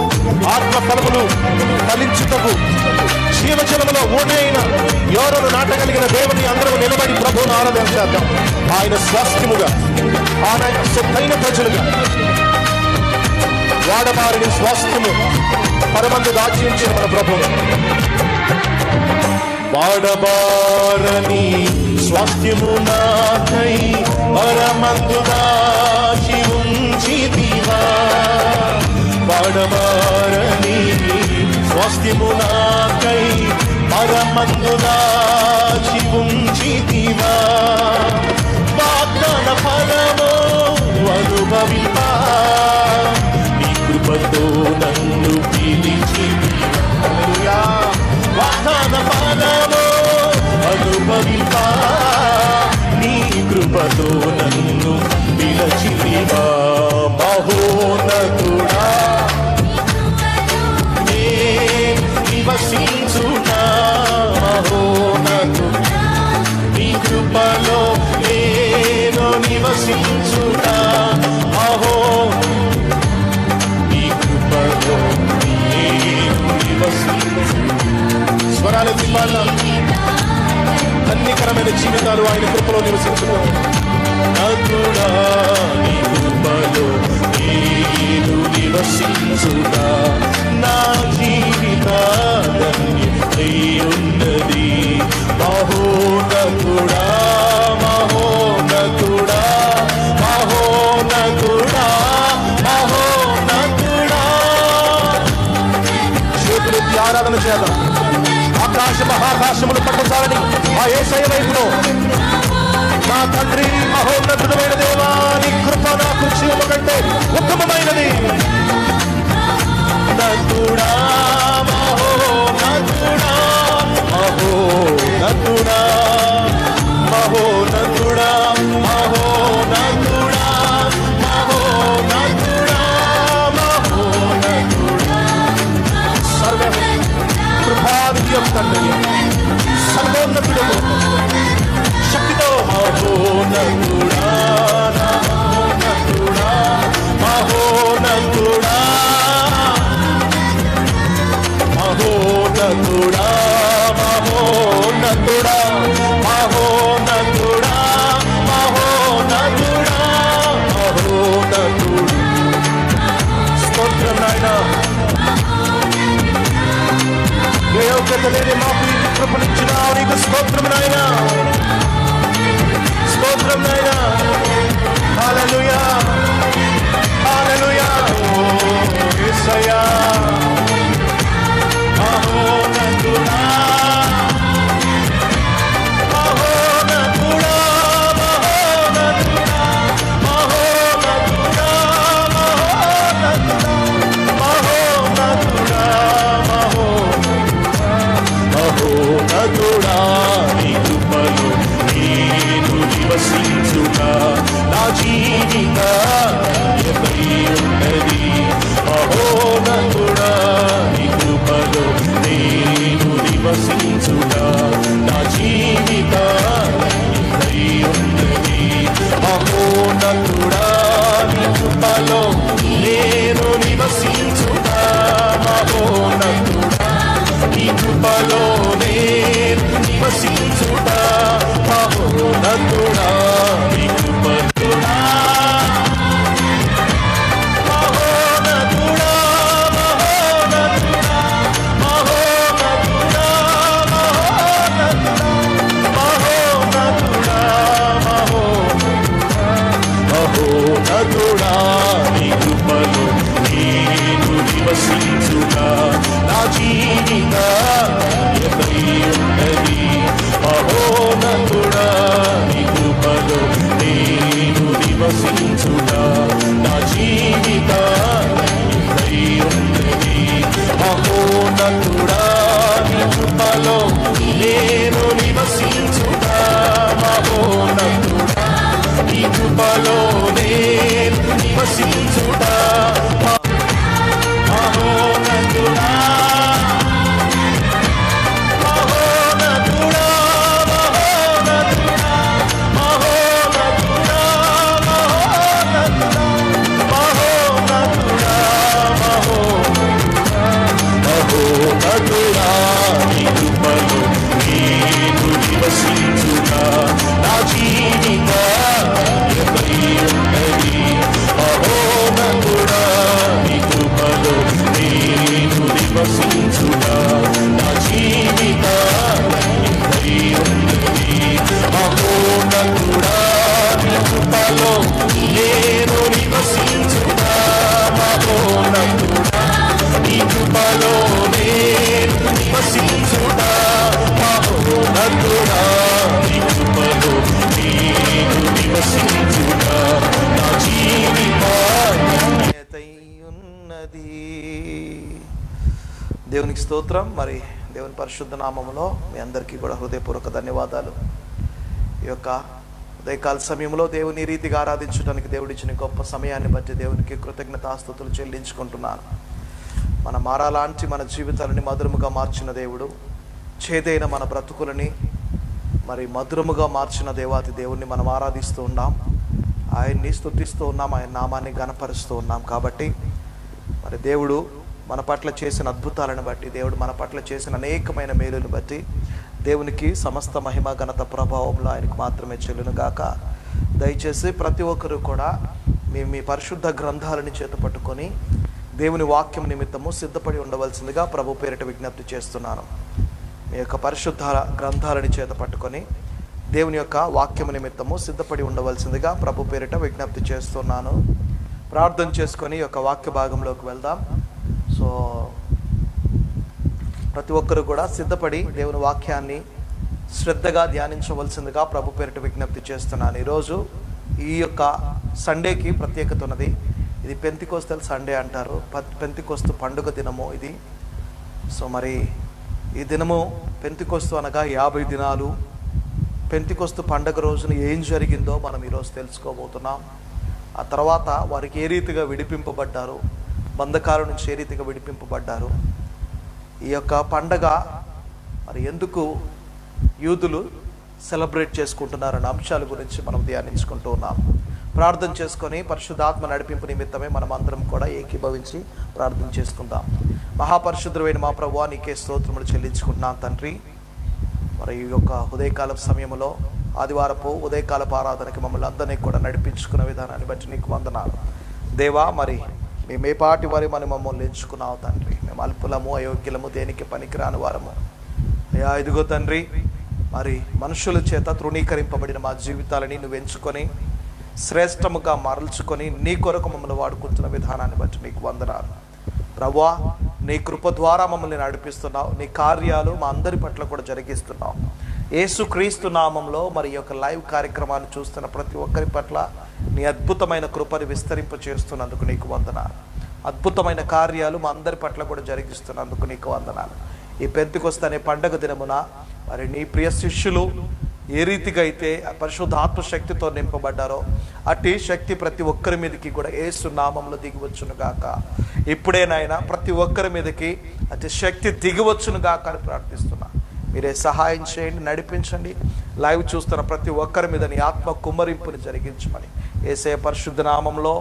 ఆత్మ ఫలములు ఫలించుటకు జీవజలములో ఓడైన ఎవరు నాటగలిగిన దేవుని అందరూ నిలబడి ప్రభువును ఆరాధించేద్దాం. ఆయన స్వాస్థ్యముగా, ఆయన సొత్తైన ప్రజలుగా వాడబారిని స్వాస్థ్యము పరమందు దాచించిన మన ప్రభువు. వాడబారని స్వాస్థ్యము నాకై పరమందు దాచి ఉంచితివా. వాడబారని స్వాస్థ్యము నాకై పరమందు దాచి ఉంచితివా. వాగ్దాన ఫలము అనుభవింపా నీ కృపతో నన్ను పిలిచితివా. వాగ్దాన ఫలము అనుభవింపా నీ కృపతో నన్ను పిలిచితివా. మహోన్నతుడా నివసించునా. మహోన్నతుడా నీ కృపలో నేను నివసించునా. మహో నీ కృపలో నేను నివసించునా. స్వరాలు తిప్పాల. ధన్యకరమైన జీవితాలు ఆయన కృపలో నివసించును. నతుడా నీ కృపలో నేను నివసించునా. నా జీవిత ధన్యమై ఉన్నది. మహోన్నతుడా మహోన్నతుడా మహోన్నతుడా మహోన్నతుడా. చేతులెత్తి ఆరాధన చేద్దాం. ఆకాశ మహాకాశములు పట్టసాలని ఆ యేసయ్య వైపులో, నా తండ్రి మహోన్నతుడమైన దేవా నీ కృప నాకు జీవము కంటే ఉత్తమమైనది. నతుడా మహోన్నతుడా మహోన్నతుడా మహోన్నతుడా మహోన్నతుడా మహోన్నతుడా మహోన్నతుడా. సర్వ కృపాదిత్యం తండ్రి సర్వోన్నతుడు శక్తితో మహోన్నతుడా మహోన్నతుడా మహోన్నతుడా మహోన్నతుడా మహోన్నతుడా మహోన్నతుడా మహోన్నతుడా మహోన్నతుడా. స్తోత్రం నాయనా. ఏ యోగ్యత లేని మాకు ఈ కృపనిచ్చినావు. నీకు స్తోత్రం నాయనా. స్తోత్రం నాయనా. హల్లెలూయా హల్లెలూయా. యేసయ్యా మహోన్నతుడా మహోన్నతుడా మహోన్నతుడా మహోన్నతుడా మహోన్నతుడా మహోన్నతుడా. నీ కృపలో నేను నివసించునా. నా జీవిత ధన్యమై ఉన్నది. మహోన్నతుడా నీ కృపలో నేను నివసించునా. నా జీవిత ధన్యమై ఉన్నది. మహోన్నతుడా నీ కృపలో నేను నివసించునా. మహోన్నతుడా నీ కృపలో నేను నివసించునా. మహోన్నతుడా నీ కృపతుడా మహోన్నతుడా మహోన్నతుడా మహోన్నతుడా మహోన్నతుడా మహోన్నతుడా నీ కృపలో నేను నివసించునా. నా జీవిత ధన్యమై ఉన్నది. మహోన్నతుడా నీ కృపలో నేను నివసించునా. నా జీవిత ధన్యమై ఉన్నది. మహోన్నతుడా నీ కృపలో నేను నివసించునా. మహోన్నతుడా నీ కృపలో నేను నివసించునా. మహోన్నతుడా మహోన్నతుడా స్తోత్రం. మరి దేవుని పరిశుద్ధ నామములో మీ అందరికీ కూడా హృదయపూర్వక ధన్యవాదాలు. ఈ యొక్క ఉదయకాల సమయంలో దేవుని రీతిగా ఆరాధించడానికి దేవుడిచ్చిన గొప్ప సమయాన్ని బట్టి దేవునికి కృతజ్ఞతాస్తుతులు చెల్లించుకుంటున్నాను. మన మారాలాంటి మన జీవితాలని మధురముగా మార్చిన దేవుడు, చేదైన మన బ్రతుకులని మరి మధురముగా మార్చిన దేవాతి దేవుణ్ణి మనం ఆరాధిస్తూ ఉన్నాం, ఆయన్ని స్తుతిస్తూ ఉన్నాం, ఆయన నామాన్ని గణపరుస్తూ ఉన్నాం. కాబట్టి మరి దేవుడు మన పట్ల చేసిన అద్భుతాలను బట్టి, దేవుడు మన పట్ల చేసిన అనేకమైన మేలును బట్టి దేవునికి సమస్త మహిమ ఘనత ప్రభావంలో ఆయనకు మాత్రమే చెల్లును గాక. దయచేసి ప్రతి ఒక్కరూ కూడా మీ పరిశుద్ధ గ్రంథాలని చేత పట్టుకొని దేవుని వాక్యం నిమిత్తము సిద్ధపడి ఉండవలసిందిగా ప్రభు పేరిట విజ్ఞప్తి చేస్తున్నాను. మీ యొక్క పరిశుద్ధ గ్రంథాలని చేత పట్టుకొని దేవుని యొక్క వాక్యం నిమిత్తము సిద్ధపడి ఉండవలసిందిగా ప్రభు పేరిట విజ్ఞప్తి చేస్తున్నాను. ప్రార్థన చేసుకొని ఈ యొక్క వాక్య భాగంలోకి వెళ్దాం. సో ప్రతి ఒక్కరు కూడా సిద్ధపడి దేవుని వాక్యాన్ని శ్రద్ధగా ధ్యానించవలసిందిగా ప్రభు పేరిట విజ్ఞప్తి చేస్తున్నాను. ఈరోజు ఈ యొక్క సండేకి ప్రత్యేకత ఉన్నది. ఇది పెంతికోస్తల్ సండే అంటారు, పెంతికోస్తు పండుగ దినము ఇది. సో మరి ఈ దినము పెంతికోస్తు అనగా 50 దినాలు. పెంతికోస్తు పండుగ రోజున ఏం జరిగిందో మనం ఈరోజు తెలుసుకోబోతున్నాం. ఆ తర్వాత వారికి ఏ రీతిగా విడిపింపబడ్డారు, బంధకాల నుంచి ఏ రీతిగా విడిపింపబడ్డారు, ఈ యొక్క పండగ మరి ఎందుకు యూదులు సెలబ్రేట్ చేసుకుంటున్నారన్న అంశాల గురించి మనం ధ్యానించుకుంటూ ఉన్నాం. ప్రార్థన చేసుకొని పరిశుద్ధాత్మ నడిపింపు నిమిత్తమే మనం అందరం కూడా ఏకీభవించి ప్రార్థన చేసుకుందాం. మహాపరిశుద్ధుడైన మా ప్రభువా, నీకే స్తోత్రములు చెల్లించుకుంటున్నాం తండ్రి. మరి ఈ యొక్క ఉదయకాల సమయంలో ఆదివారపు ఉదయకాలపు ఆరాధనకి మమ్మల్ని అందరినీ కూడా నడిపించుకున్న విధానాన్ని బట్టి నీకు వందనాలు దేవా. మరి మేము ఏ పాటి వారి మమ్మల్ని ఎంచుకున్నావు తండ్రి. మేము అల్పులము, అయోగ్యులము, దేనికి పనికిరాని వారము అయ్యా. ఇదిగో తండ్రి, మరి మనుషుల చేత తృణీకరింపబడిన మా జీవితాలని నువ్వు ఎంచుకొని శ్రేష్టముగా మరల్చుకొని నీ కొరకు మమ్మల్ని వాడుకుంటున్న విధానాన్ని బట్టి నీకు వందనాలు ప్రభువా. నీ కృప ద్వారా మమ్మల్ని నడిపిస్తున్నావు, నీ కార్యాలు మా అందరి పట్ల కూడా జరిగిస్తున్నావు. యేసుక్రీస్తు నామంలో మరి ఈ యొక్క లైవ్ కార్యక్రమాన్ని చూస్తున్న ప్రతి ఒక్కరి పట్ల నీ అద్భుతమైన కృపని విస్తరింప చేస్తున్నందుకు నీకు వందనాలు. అద్భుతమైన కార్యాలు మా అందరి పట్ల కూడా జరిగిస్తున్నందుకు నీకు వందనాలు. ఈ పెంతికొస్తు అనే పండగ దినమున మరి నీ ప్రియ శిష్యులు ఏ రీతిగా అయితే పరిశుద్ధాత్మ శక్తితో నింపబడ్డారో అట్టి శక్తి ప్రతి ఒక్కరి మీదకి కూడా యేసు నామంలో దిగివచ్చును గాక. ఇప్పుడే నాయన ప్రతి ఒక్కరి మీదకి అట్టి శక్తి దిగివచ్చును గాక అని ప్రార్థిస్తున్నా. మీరే సహాయం చేయండి, నడిపించండి. లైవ్ చూస్తున్న ప్రతి ఒక్కరి మీద నీ ఆత్మ కుమ్మరింపుని జరిగించమని యేసయ్య పరిశుద్ధ నామంలో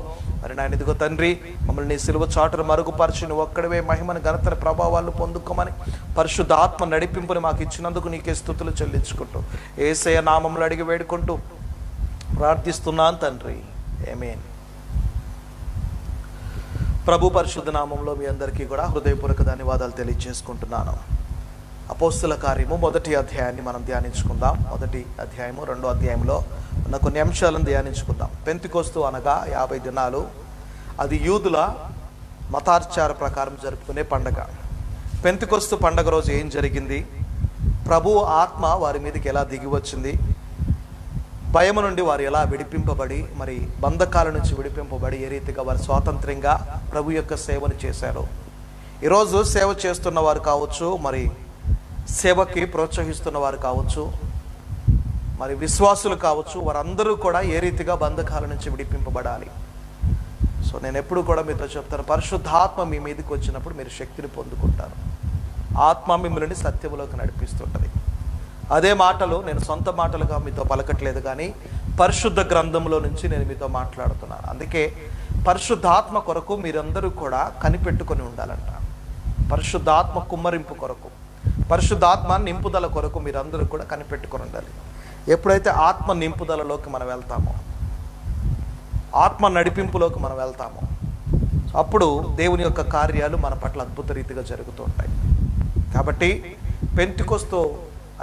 మరి నాయన ఇదిగో తండ్రి, మమ్మల్ని నీ సిలువ చాటును మరుగుపరిచి నువ్వు ఒక్కడివే మహిమను ఘనతను ప్రభావాలను పొందుకోమని పరిశుద్ధ ఆత్మ నడిపింపుని మాకు ఇచ్చినందుకు నీకే స్తుతులు చెల్లించుకుంటూ యేసయ్య నామంలో అడిగి వేడుకుంటూ ప్రార్థిస్తున్నాను తండ్రి, ఆమేన్. ప్రభు పరిశుద్ధ నామంలో మీ అందరికీ కూడా హృదయపూర్వక ధన్యవాదాలు తెలియజేసుకుంటున్నాను. అపోస్తుల కార్యము 1వ అధ్యాయాన్ని మనం ధ్యానించుకుందాం. 1వ అధ్యాయము 2వ అధ్యాయంలో ఉన్న కొన్ని అంశాలను ధ్యానించుకుందాం. పెంతికోస్తు అనగా 50 దినాలు. అది యూదుల మతాచార ప్రకారం జరుపుకునే పండగ. పెంతికోస్తు పండగ రోజు ఏం జరిగింది, ప్రభు ఆత్మ వారి మీదకి ఎలా దిగి వచ్చింది, భయము నుండి వారు ఎలా విడిపింపబడి మరి బంధకాల నుంచి విడిపింపబడి ఏ రీతిగా వారు స్వాతంత్ర్యంగా ప్రభు యొక్క సేవను చేశారు. ఈరోజు సేవ చేస్తున్న వారు కావచ్చు, మరి సేవకి ప్రోత్సహిస్తున్న వారు కావచ్చు, మరి విశ్వాసులు కావచ్చు, వారందరూ కూడా ఏ రీతిగా బంధకాల నుంచి విడిపింపబడాలి. సో నేను ఎప్పుడు కూడా మీతో చెప్తాను, పరిశుద్ధాత్మ మీ మీదకి వచ్చినప్పుడు మీరు శక్తిని పొందుకుంటారు. ఆత్మ మిమ్మల్ని సత్యములోకి నడిపిస్తుంటుంది. అదే మాటలు నేను సొంత మాటలుగా మీతో పలకట్లేదు, కానీ పరిశుద్ధ గ్రంథంలో నుంచి నేను మీతో మాట్లాడుతున్నాను. అందుకే పరిశుద్ధాత్మ కొరకు మీరందరూ కూడా కనిపెట్టుకొని ఉండాలంట. పరిశుద్ధాత్మ కుమ్మరింపు కొరకు, పరిశుద్ధాత్మ నింపుదల కొరకు మీరందరూ కూడా కనిపెట్టుకొని ఉండాలి. ఎప్పుడైతే ఆత్మ నింపుదలలోకి మనం వెళ్తామో, ఆత్మ నడిపింపులోకి మనం వెళ్తామో, అప్పుడు దేవుని యొక్క కార్యాలు మన పట్ల అద్భుత రీతిగా జరుగుతూ ఉంటాయి. కాబట్టి పెంతికొస్తు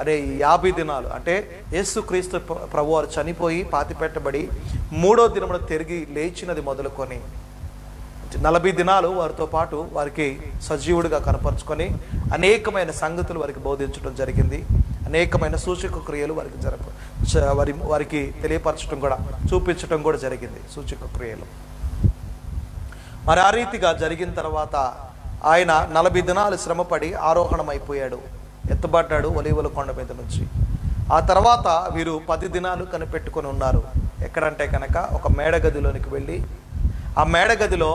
అనే 50 దినాలు అంటే యేసుక్రీస్తు ప్రభు వారు చనిపోయి పాతిపెట్టబడి 3వ దినమున తిరిగి లేచినది మొదలుకొని 40 దినాలు వారితో పాటు వారికి సజీవుడిగా కనపరుచుకొని అనేకమైన సంగతులు వారికి బోధించడం జరిగింది. అనేకమైన సూచక క్రియలు వారికి తెలియపరచడం కూడా, చూపించడం కూడా జరిగింది, సూచక క్రియలు. మరి ఆ రీతిగా జరిగిన తర్వాత ఆయన 40 దినాలు శ్రమపడి ఆరోహణమైపోయాడు, ఎత్తబడ్డాడు ఒలీవల కొండ మీద నుంచి. ఆ తర్వాత వీరు 10 దినాలు కనిపెట్టుకొని ఉన్నారు. ఎక్కడంటే కనుక ఒక మేడగదిలోనికి వెళ్ళి ఆ మేడగదిలో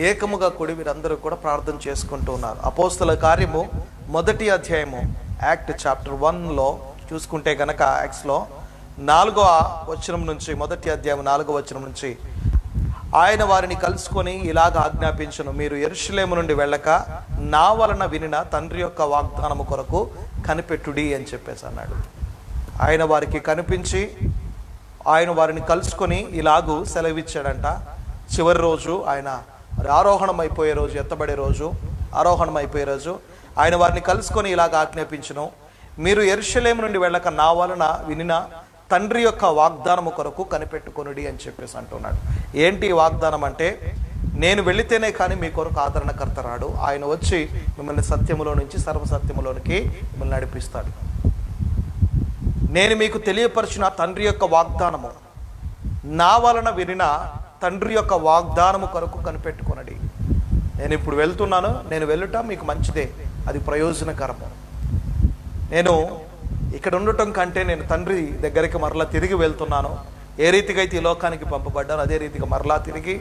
ఏకముగా కూడి వీరందరూ కూడా ప్రార్థన చేసుకుంటూ ఉన్నారు. అపోస్తల కార్యము 1వ అధ్యాయము యాక్ట్ చాప్టర్ 1లో చూసుకుంటే కనుక యాక్ట్స్లో 4వ వచనం నుంచి 1వ అధ్యాయం 4వ వచనం నుంచి ఆయన వారిని కలుసుకొని ఇలాగ ఆజ్ఞాపించును, మీరు యెరూషలేము నుండి వెళ్ళక నా వలన వినిన తండ్రి యొక్క వాగ్దానము కొరకు కనిపెట్టుడి అని చెప్పేసి అన్నాడు. ఆయన వారికి కనిపించి ఆయన వారిని కలుసుకొని ఇలాగూ సెలవిచ్చాడంట. చివరి రోజు ఆయన ఆరోహణం అయిపోయే రోజు, ఎత్తబడే రోజు, ఆరోహణం అయిపోయే రోజు ఆయన వారిని కలుసుకొని ఇలాగ ఆజ్ఞాపించును, మీరు యెరూషలేము నుండి వెళ్ళక నా వలన వినిన తండ్రి యొక్క వాగ్దానము కొరకు కనిపెట్టుకొనుడి అని చెప్పేసి అంటున్నాడు. ఏంటి వాగ్దానం అంటే, నేను వెళితేనే కానీ మీ కొరకు ఆదరణకర్త రాడు, ఆయన వచ్చి మిమ్మల్ని సత్యములో నుంచి సర్వసత్యములోనికి మిమ్మల్ని నడిపిస్తాడు. నేను మీకు తెలియపరిచిన తండ్రి యొక్క వాగ్దానము, నా వలన వినిన తండ్రి యొక్క వాగ్దానము కొరకు కనిపెట్టుకొనడి. నేను ఇప్పుడు వెళ్తున్నాను, నేను వెళ్ళుట మీకు మంచిదే, అది ప్రయోజనకరము. నేను ఇక్కడ ఉండటం కంటే నేను తండ్రి దగ్గరికి మరలా తిరిగి వెళ్తున్నాను. ఏ రీతిగా అయితే ఈ లోకానికి పంపబడ్డాను అదే రీతిగా మరలా తిరిగి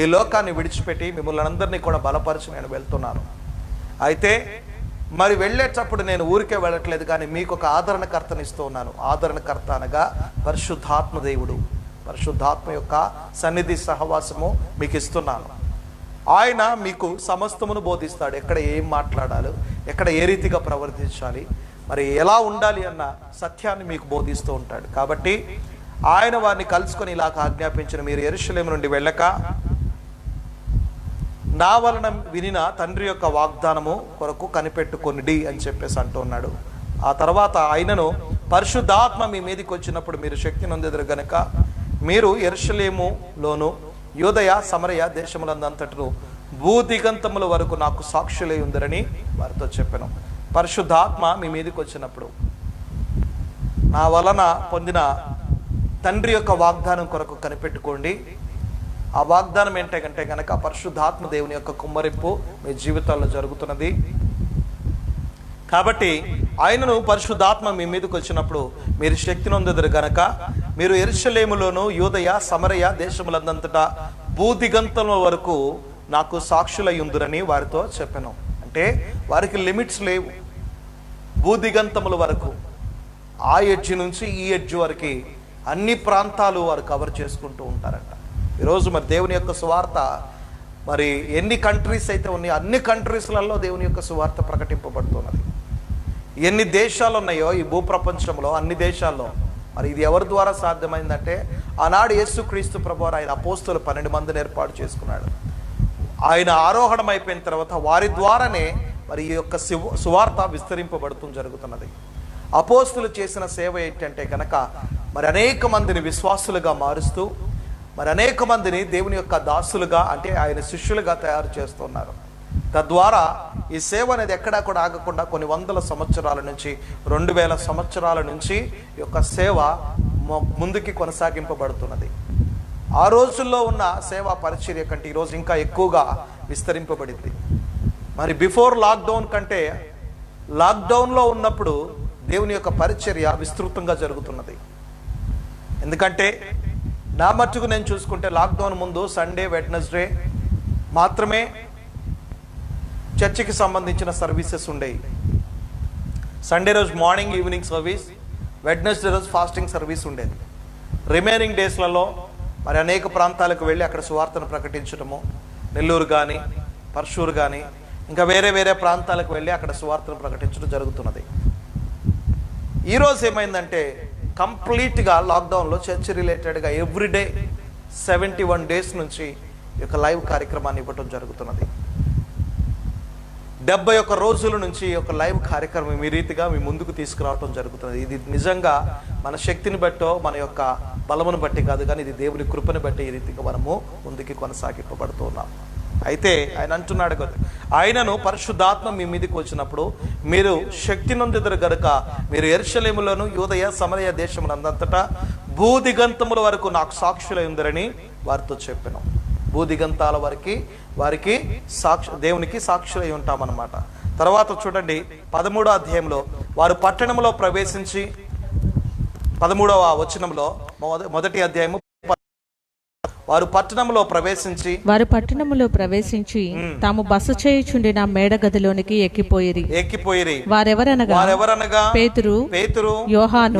ఈ లోకాన్ని విడిచిపెట్టి మిమ్మల్ని అందరినీ కూడా బలపరిచి నేను వెళ్తున్నాను. అయితే మరి వెళ్ళేటప్పుడు నేను ఊరికే వెళ్ళట్లేదు, కానీ మీకు ఒక ఆదరణకర్తని ఇస్తూ ఉన్నాను. ఆదరణకర్త అనగా పరిశుద్ధాత్మ దేవుడు, పరిశుద్ధాత్మ యొక్క సన్నిధి సహవాసము మీకు ఇస్తున్నాను. ఆయన మీకు సమస్తమును బోధిస్తాడు. ఎక్కడ ఏం మాట్లాడాలి, ఎక్కడ ఏ రీతిగా ప్రవర్తించాలి, మరి ఎలా ఉండాలి అన్న సత్యాన్ని మీకు బోధిస్తూ ఉంటాడు. కాబట్టి ఆయన వారిని కలుసుకొని ఇలా ఆజ్ఞాపించిన, మీరు యెరూషలేము నుండి వెళ్ళక నా వలన వినిన తండ్రి యొక్క వాగ్దానము కొరకు కనిపెట్టుకొనిడి అని చెప్పేసి అంటున్నాడు. ఆ తర్వాత ఆయనను పరిశుద్ధాత్మ మీ మీదకి వచ్చినప్పుడు మీరు శక్తి నొందెదరు గనుక మీరు యెరూషలేములోను యూదయ సమరయ దేశములందంతటను భూదిగంతముల వరకు నాకు సాక్షులై ఉందరని వారితో చెప్పాను. పరిశుద్ధాత్మ మీ మీదకి వచ్చినప్పుడు నా వలన పొందిన తండ్రి యొక్క వాగ్దానం కొరకు కనిపెట్టుకోండి. ఆ వాగ్దానం ఏంటంటే కనుక పరిశుద్ధాత్మ దేవుని యొక్క కుమ్మరింపు మీ జీవితాల్లో జరుగుతున్నది. కాబట్టి ఆయనను పరిశుద్ధాత్మ మీ మీదకి వచ్చినప్పుడు మీరు శక్తి నొందెదరు గనక మీరు యెరూషలేములోను యూదయ సమరయ దేశములందంతటా భూదిగంతముల వరకు నాకు సాక్షులై ఉందురని వారితో చెప్పాను. అంటే వారికి లిమిట్స్ లేవు. భూదిగంతముల వరకు, ఆ ఎడ్జ్ నుంచి ఈ ఎడ్జ్ వరకు అన్ని ప్రాంతాలు వారు కవర్ చేసుకుంటూ ఉంటారంట. ఈరోజు మరి దేవుని యొక్క సువార్త మరి ఎన్ని కంట్రీస్ అయితే ఉన్నాయో అన్ని కంట్రీస్లలో దేవుని యొక్క సువార్త ప్రకటింపబడుతున్నది. ఎన్ని దేశాలు ఉన్నాయో ఈ భూప్రపంచంలో అన్ని దేశాల్లో మరి ఇది ఎవరి ద్వారా సాధ్యమైందంటే ఆనాడు యేసుక్రీస్తు ప్రభువారు ఆయన అపోస్తలు 12 మందిని ఏర్పాటు చేసుకున్నాడు. ఆయన ఆరోహణం అయిపోయిన తర్వాత వారి ద్వారానే మరి ఈ యొక్క సువార్త విస్తరింపబడుతూ జరుగుతున్నది. అపోస్తలు చేసిన సేవ ఏంటంటే కనుక మరి అనేక మందిని విశ్వాసులుగా మారుస్తూ మరి అనేక మందిని దేవుని యొక్క దాసులుగా అంటే ఆయన శిష్యులుగా తయారు చేస్తున్నారు. తద్వారా ఈ సేవ అనేది ఎక్కడా కూడా ఆగకుండా కొన్ని వందల సంవత్సరాల నుంచి 2000 సంవత్సరాల నుంచి ఈ యొక్క సేవ ముందుకి కొనసాగింపబడుతున్నది. ఆ రోజుల్లో ఉన్న సేవా పరిచర్య కంటే ఈరోజు ఇంకా ఎక్కువగా విస్తరింపబడింది. మరి బిఫోర్ లాక్డౌన్ కంటే లాక్డౌన్లో ఉన్నప్పుడు దేవుని యొక్క పరిచర్య విస్తృతంగా జరుగుతున్నది. ఎందుకంటే నా మట్టుకు నేను చూసుకుంటే లాక్డౌన్ ముందు సండే వెడ్నెస్డే మాత్రమే చర్చికి సంబంధించిన సర్వీసెస్ ఉండేవి. సండే రోజు మార్నింగ్ ఈవినింగ్ సర్వీస్, వెడ్నెస్డే రోజు ఫాస్టింగ్ సర్వీస్ ఉండేది. రిమైనింగ్ డేస్లలో మరి అనేక ప్రాంతాలకు వెళ్ళి అక్కడ సువార్తను ప్రకటించడము, నెల్లూరు కానీ పర్షూరు కానీ ఇంకా వేరే వేరే ప్రాంతాలకు వెళ్ళి అక్కడ సువార్తను ప్రకటించడం జరుగుతున్నది. ఈరోజు ఏమైందంటే కంప్లీట్గా లాక్డౌన్లో చర్చ్ రిలేటెడ్గా ఎవ్రీడే 71 డేస్ నుంచి ఈ యొక్క లైవ్ కార్యక్రమాన్ని ఇవ్వటం జరుగుతున్నది. 71 రోజుల నుంచి ఈ యొక్క లైవ్ కార్యక్రమం ఈ రీతిగా మీ ముందుకు తీసుకురావటం జరుగుతున్నది. ఇది నిజంగా మన శక్తిని బట్టో మన యొక్క బలమును బట్టి కాదు, కానీ ఇది దేవుని కృపను బట్టి ఈ రీతిగా మనము ముందుకి కొనసాగింపబడుతున్నాం. అయితే ఆయన అంటున్నాడు కదా, ఆయనను పరిశుద్ధాత్మ మీ మీదకి వచ్చినప్పుడు మీరు శక్తి నొందెదరు గనుక మీరు యెరూషలేములోను యూదయ సమరయ దేశములందంతటా భూదిగంతముల వరకు నాకు సాక్షులై ఉందరని వారితో చెప్పాను. భూదిగంతాల వారికి దేవునికి సాక్షులై ఉంటామన్నమాట. తర్వాత చూడండి 13వ అధ్యాయంలో వారు పట్టణంలో ప్రవేశించి 13వ వచనంలో మొదటి అధ్యాయము వారు పట్టణంలో ప్రవేశించి తాము బస చేయుచుండిన మేడగదిలోనికి ఎక్కిపోయిరి. వారెవరనగా పేతురు, యోహాను,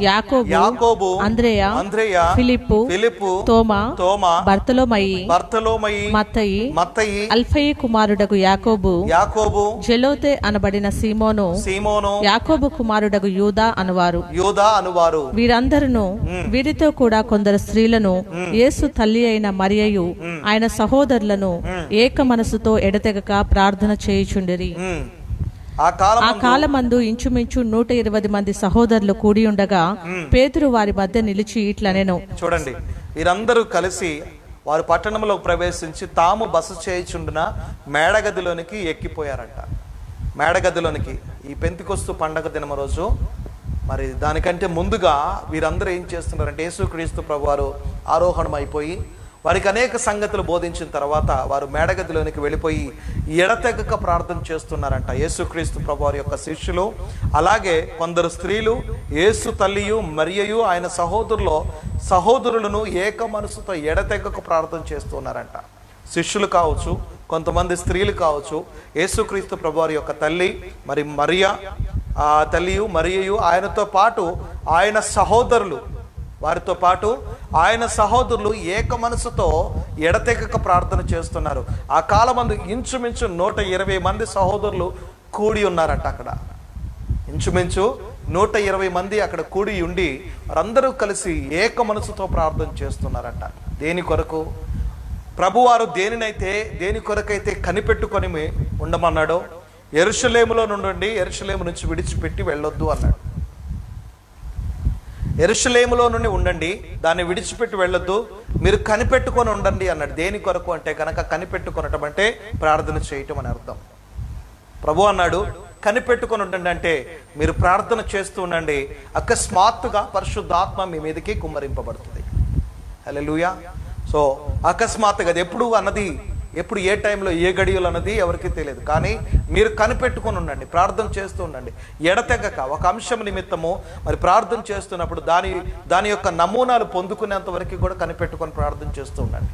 యాకోబు, అంద్రెయ, ఫిలిప్పు, తోమా, బర్తలోమయి, మత్తయి, అల్ఫయి కుమారుడగు యాకోబు, జెలోతే అనబడిన సీమోను, యాకోబు కుమారుడగు యూదా అనువారు. వీరితో కూడా కొందరు స్త్రీలను, యేసు తల్లి అయిన మరియయు ఆయన సహోదరులను ఏక మనసుతో ఎడతెగక ప్రార్థన చేయుచుండిరి. ఆ కాలమందు ఇంచుమించు 120 మంది సహోదరులు కూడి ఉండగా పేతురు వారి మధ్య నిలిచి ఇట్లనెను. చూడండి, వీరందరూ కలిసి వారు పట్టణంలో ప్రవేశించి తాము బస చేయుచుండిన మేడగదిలోనికి ఎక్కిపోయారంట. మేడగదిలోనికి ఈ పెంతెకొస్తు పండగ దినం రోజు, మరి దానికంటే ముందుగా వీరందరూ ఏం చేస్తున్నారంటే యేసుక్రీస్తు ప్రభువారు ఆరోహణం అయిపోయి వారికి అనేక సంగతులు బోధించిన తర్వాత వారు మేడగదిలోనికి వెళ్ళిపోయి ఎడతెగక ప్రార్థన చేస్తున్నారంట. యేసుక్రీస్తు ప్రభువారి యొక్క శిష్యులు, అలాగే కొందరు స్త్రీలు, యేసు తల్లియు మరియయు ఆయన సహోదరులను ఏక మనసుతో ఎడతెగక ప్రార్థన చేస్తున్నారంట. శిష్యులు కావచ్చు, కొంతమంది స్త్రీలు కావచ్చు, యేసుక్రీస్తు ప్రభువారి యొక్క తల్లి మరి మరియా ఆ తల్లియు మరియయు ఆయనతో పాటు ఆయన సహోదరులు, వారితో పాటు ఆయన సహోదరులు ఏక మనసుతో ఎడతెగక ప్రార్థన చేస్తున్నారు. ఆ కాలమందు ఇంచుమించు 120 మంది సహోదరులు కూడి ఉన్నారట. అక్కడ ఇంచుమించు 120 మంది అక్కడ కూడి ఉండి వారందరూ కలిసి ఏక మనసుతో ప్రార్థన చేస్తున్నారట. దేని కొరకు? ప్రభువారు దేని కొరకైతే కనిపెట్టుకొని ఉండమన్నాడో, యెరూషలేములో నుండి యెరూషలేము నుంచి విడిచిపెట్టి వెళ్ళొద్దు అన్నాడు. యెరూషలేములో నుండి ఉండండి, దాన్ని విడిచిపెట్టి వెళ్ళొద్దు, మీరు కనిపెట్టుకొని ఉండండి అన్నాడు. దేని కొరకు అంటే కనుక కనిపెట్టుకొనటం అంటే ప్రార్థన చేయటం అని అర్థం. ప్రభు అన్నాడు కనిపెట్టుకొని ఉండండి అంటే మీరు ప్రార్థన చేస్తూ ఉండండి, అకస్మాత్తుగా పరిశుద్ధాత్మ మీ మీదకి కుమ్మరింపబడుతుంది. హల్లెలూయా. సో అకస్మాత్తుగా, అది ఎప్పుడు అన్నది, ఎప్పుడు ఏ టైంలో ఏ గడియలు అన్నది ఎవరికి తెలియదు. కానీ మీరు కనిపెట్టుకొని ఉండండి, ప్రార్థన చేస్తూ ఉండండి ఎడతెగక. ఒక అంశం నిమిత్తము మరి ప్రార్థన చేస్తున్నప్పుడు దాని యొక్క నమూనాలు పొందుకునేంత వరకు కూడా కనిపెట్టుకొని ప్రార్థన చేస్తూ ఉండండి.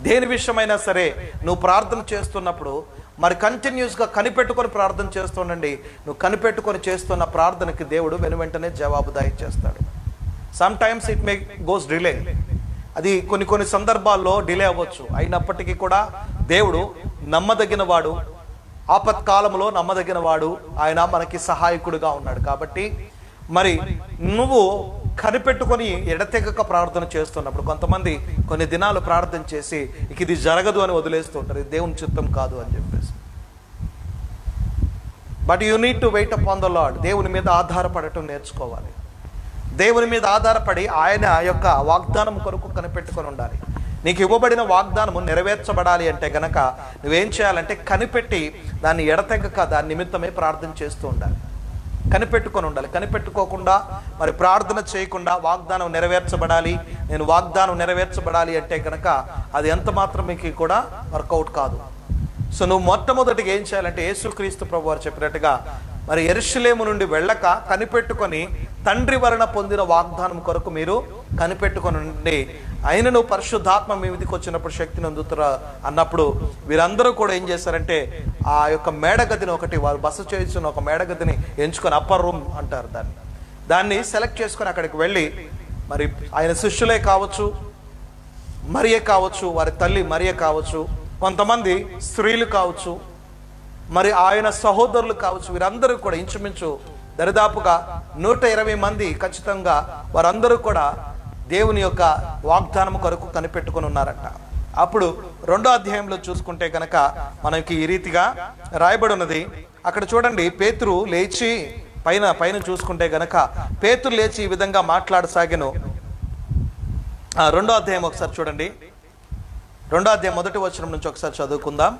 దేని విషయమైనా సరే నువ్వు ప్రార్థన చేస్తున్నప్పుడు మరి కంటిన్యూస్గా కనిపెట్టుకొని ప్రార్థన చేస్తూ ఉండండి. నువ్వు కనిపెట్టుకొని చేస్తున్న ప్రార్థనకి దేవుడు వెనువెంటనే జవాబుదాయి చేస్తాడు. Some times it may goes delay, అది కొన్ని సందర్భాల్లో డిలే అవ్వచ్చు. అయినప్పటికీ కూడా దేవుడు నమ్మదగిన వాడు, ఆపత్కాలంలో నమ్మదగిన వాడు, ఆయన మనకి సహాయకుడుగా ఉన్నాడు. కాబట్టి మరి నువ్వు కనిపెట్టుకొని ఎడతెగక ప్రార్థన చేస్తున్నప్పుడు, కొంతమంది కొన్ని దినాలు ప్రార్థన చేసి ఇక ఇది జరగదు అని వదిలేస్తూ ఉంటారు, ఇది దేవుని చిత్తం కాదు అని చెప్పేసి. But you need to wait upon the Lord. దేవుని మీద ఆధారపడటం నేర్చుకోవాలి. దేవుని మీద ఆధారపడి ఆయన యొక్క వాగ్దానం కొరకు కనిపెట్టుకొని ఉండాలి. నీకు ఇవ్వబడిన వాగ్దానము నెరవేర్చబడాలి అంటే గనక నువ్వేం చేయాలంటే కనిపెట్టి దాన్ని ఎడతెగక దాని నిమిత్తమే ప్రార్థన చేస్తూ ఉండాలి. కనిపెట్టుకొని ఉండాలి. కనిపెట్టుకోకుండా మరి ప్రార్థన చేయకుండా వాగ్దానం నెరవేర్చబడాలి అంటే కనుక అది ఎంత మాత్రం మీకు కూడా వర్కౌట్ కాదు. సో నువ్వు మొట్టమొదటిగా ఏం చేయాలంటే యేసుక్రీస్తు ప్రభు వారు చెప్పినట్టుగా మరి యెరూషలేము నుండి వెళ్ళక కనిపెట్టుకొని తండ్రి వలన పొందిన వాగ్దానం కొరకు మీరు కనిపెట్టుకొని ఉండి, ఆయనను పరిశుద్ధాత్మ మీ మీదకి వచ్చినప్పుడు శక్తిని అందుతురా అన్నప్పుడు వీరందరూ కూడా ఏం చేశారంటే ఆ యొక్క మేడగదిని, ఒకటి వారు బస చేస్తున్న ఒక మేడగదిని ఎంచుకొని, అప్పర్ రూమ్ అంటారు దాన్ని సెలెక్ట్ చేసుకొని అక్కడికి వెళ్ళి మరి ఆయన శిష్యులే కావచ్చు, మరియే కావచ్చు, వారి తల్లి మరియే కావచ్చు, కొంతమంది స్త్రీలు కావచ్చు, మరి ఆయన సహోదరులు కావచ్చు, వీరందరూ కూడా ఇంచుమించు దరిదాపుగా 120 మంది ఖచ్చితంగా వారందరూ కూడా దేవుని యొక్క వాగ్దానం కొరకు కనిపెట్టుకొని ఉన్నారంట. అప్పుడు 2వ అధ్యాయంలో చూసుకుంటే కనుక మనకి ఈ రీతిగా రాయబడి ఉన్నది. అక్కడ చూడండి, పేతురు లేచి పైన చూసుకుంటే గనక పేతురు లేచి ఈ విధంగా మాట్లాడసాగెను. 2వ అధ్యాయం ఒకసారి చూడండి, 2వ అధ్యాయం 1వ వచనం నుంచి ఒకసారి చదువుకుందాం.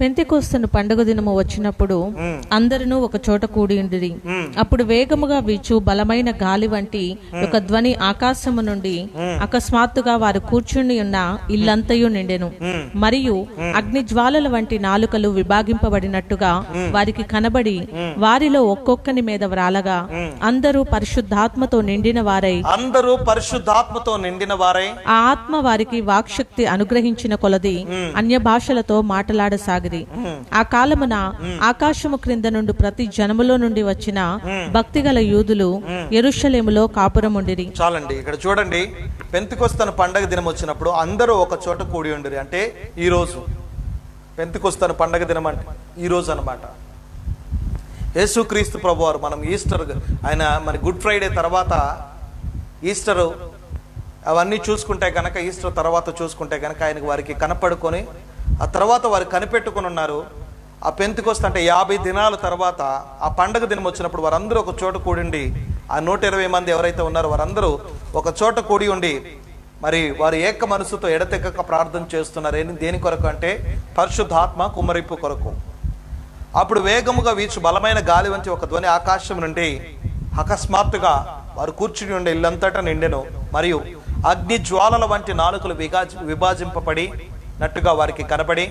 పెంతెకొస్తు పండుగ దినము వచ్చినప్పుడు అందరూ ఒక చోట కూడి ఉండిరి. అప్పుడు వేగముగా వీచు బలమైన గాలి వంటి ఒక ధ్వని ఆకాశము నుండి అకస్మాత్తుగా వారు కూర్చుని ఉన్న ఇల్లంతయు నిండెను. మరియు అగ్ని జ్వాలల వంటి నాలుకలు విభాగింపబడినట్టుగా వారికి కనబడి వారిలో ఒక్కొక్కని మీద వ్రాలగా అందరూ పరిశుద్ధాత్మతో నిండిన వారై ఆ ఆత్మ వారికి వాక్శక్తి అనుగ్రహించిన కొలది అన్య భాషలతో మాట్లాడసాగిరి. ఆ కాలమున ఆకాశము క్రింద నుండి ప్రతి జనములో నుండి వచ్చిన భక్తిగల యూదులు యెరూషలేములో కాపురముండిరి. చాలండి, ఇక్కడ చూడండి, పెంతెకొస్తు పండగ దినం వచ్చినప్పుడు అందరూ ఒక చోట కూడి ఉండిరి. అంటే ఈ రోజు పెంతెకొస్తు పండగ దినం అంటే ఈ రోజు అన్నమాట. యేసుక్రీస్తు ప్రభువారు, మనం ఈస్టర్, ఆయన మరి గుడ్ ఫ్రైడే తర్వాత ఈస్టర్ అవన్నీ చూసుకుంటే కనుక, ఈస్టర్ తర్వాత చూసుకుంటే కనుక ఆయనకు వారికి కనపడుకొని ఆ తర్వాత వారు కనిపెట్టుకుని ఉన్నారు. ఆ పెంతెకొస్తు అంటే 50 దినాల తర్వాత ఆ పండగ దినం వచ్చినప్పుడు వారందరూ ఒక చోట కూడి, ఆ 120 మంది ఎవరైతే ఉన్నారో వారందరూ ఒక చోట కూడి ఉండి మరి వారు ఏక మనసుతో ఎడతెగక ప్రార్థన చేస్తున్నారు. దేని కొరకు అంటే పరిశుద్ధాత్మ కుమ్మరింపు కొరకు. అప్పుడు వేగముగా వీచు బలమైన గాలి వంటి ఒక ధ్వని ఆకాశం నుండి అకస్మాత్తుగా వారు కూర్చుని ఉండే ఇల్లంతటా నిండెను. మరియు అగ్ని జ్వాలల వంటి నాలుకలు విభాజింపబడినట్టుగా వారికి కనబడి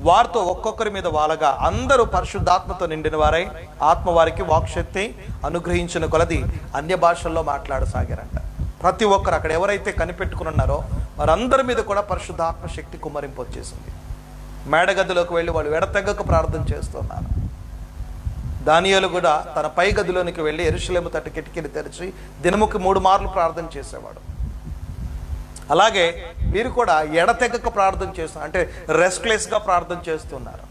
వారితో ఒక్కొక్కరి మీద వాలగా అందరూ పరిశుద్ధాత్మతో నిండిన వారై ఆత్మ వారికి వాక్శక్తి అనుగ్రహించిన కొలది అన్య భాషల్లో మాట్లాడసాగారంట. ప్రతి ఒక్కరు అక్కడ ఎవరైతే కనిపెట్టుకుని ఉన్నారో వారందరి మీద కూడా పరిశుద్ధాత్మ శక్తి కుమ్మరింపు వచ్చేసింది. మేడగదిలోకి వెళ్ళి వాళ్ళు ఎడతెగక ప్రార్థన చేస్తున్నారు. దానియేలు కూడా తన పై గదిలోనికి వెళ్ళి యెరూషలేము తట్టు కిటికీలు తెరిచి దినముకి 3 మార్లు ప్రార్థన చేసేవాడు. అలాగే వీరు కూడా ఎడతెగక ప్రార్థన చేస్తున్నారు, అంటే రెస్ట్లెస్గా ప్రార్థన చేస్తున్నారు.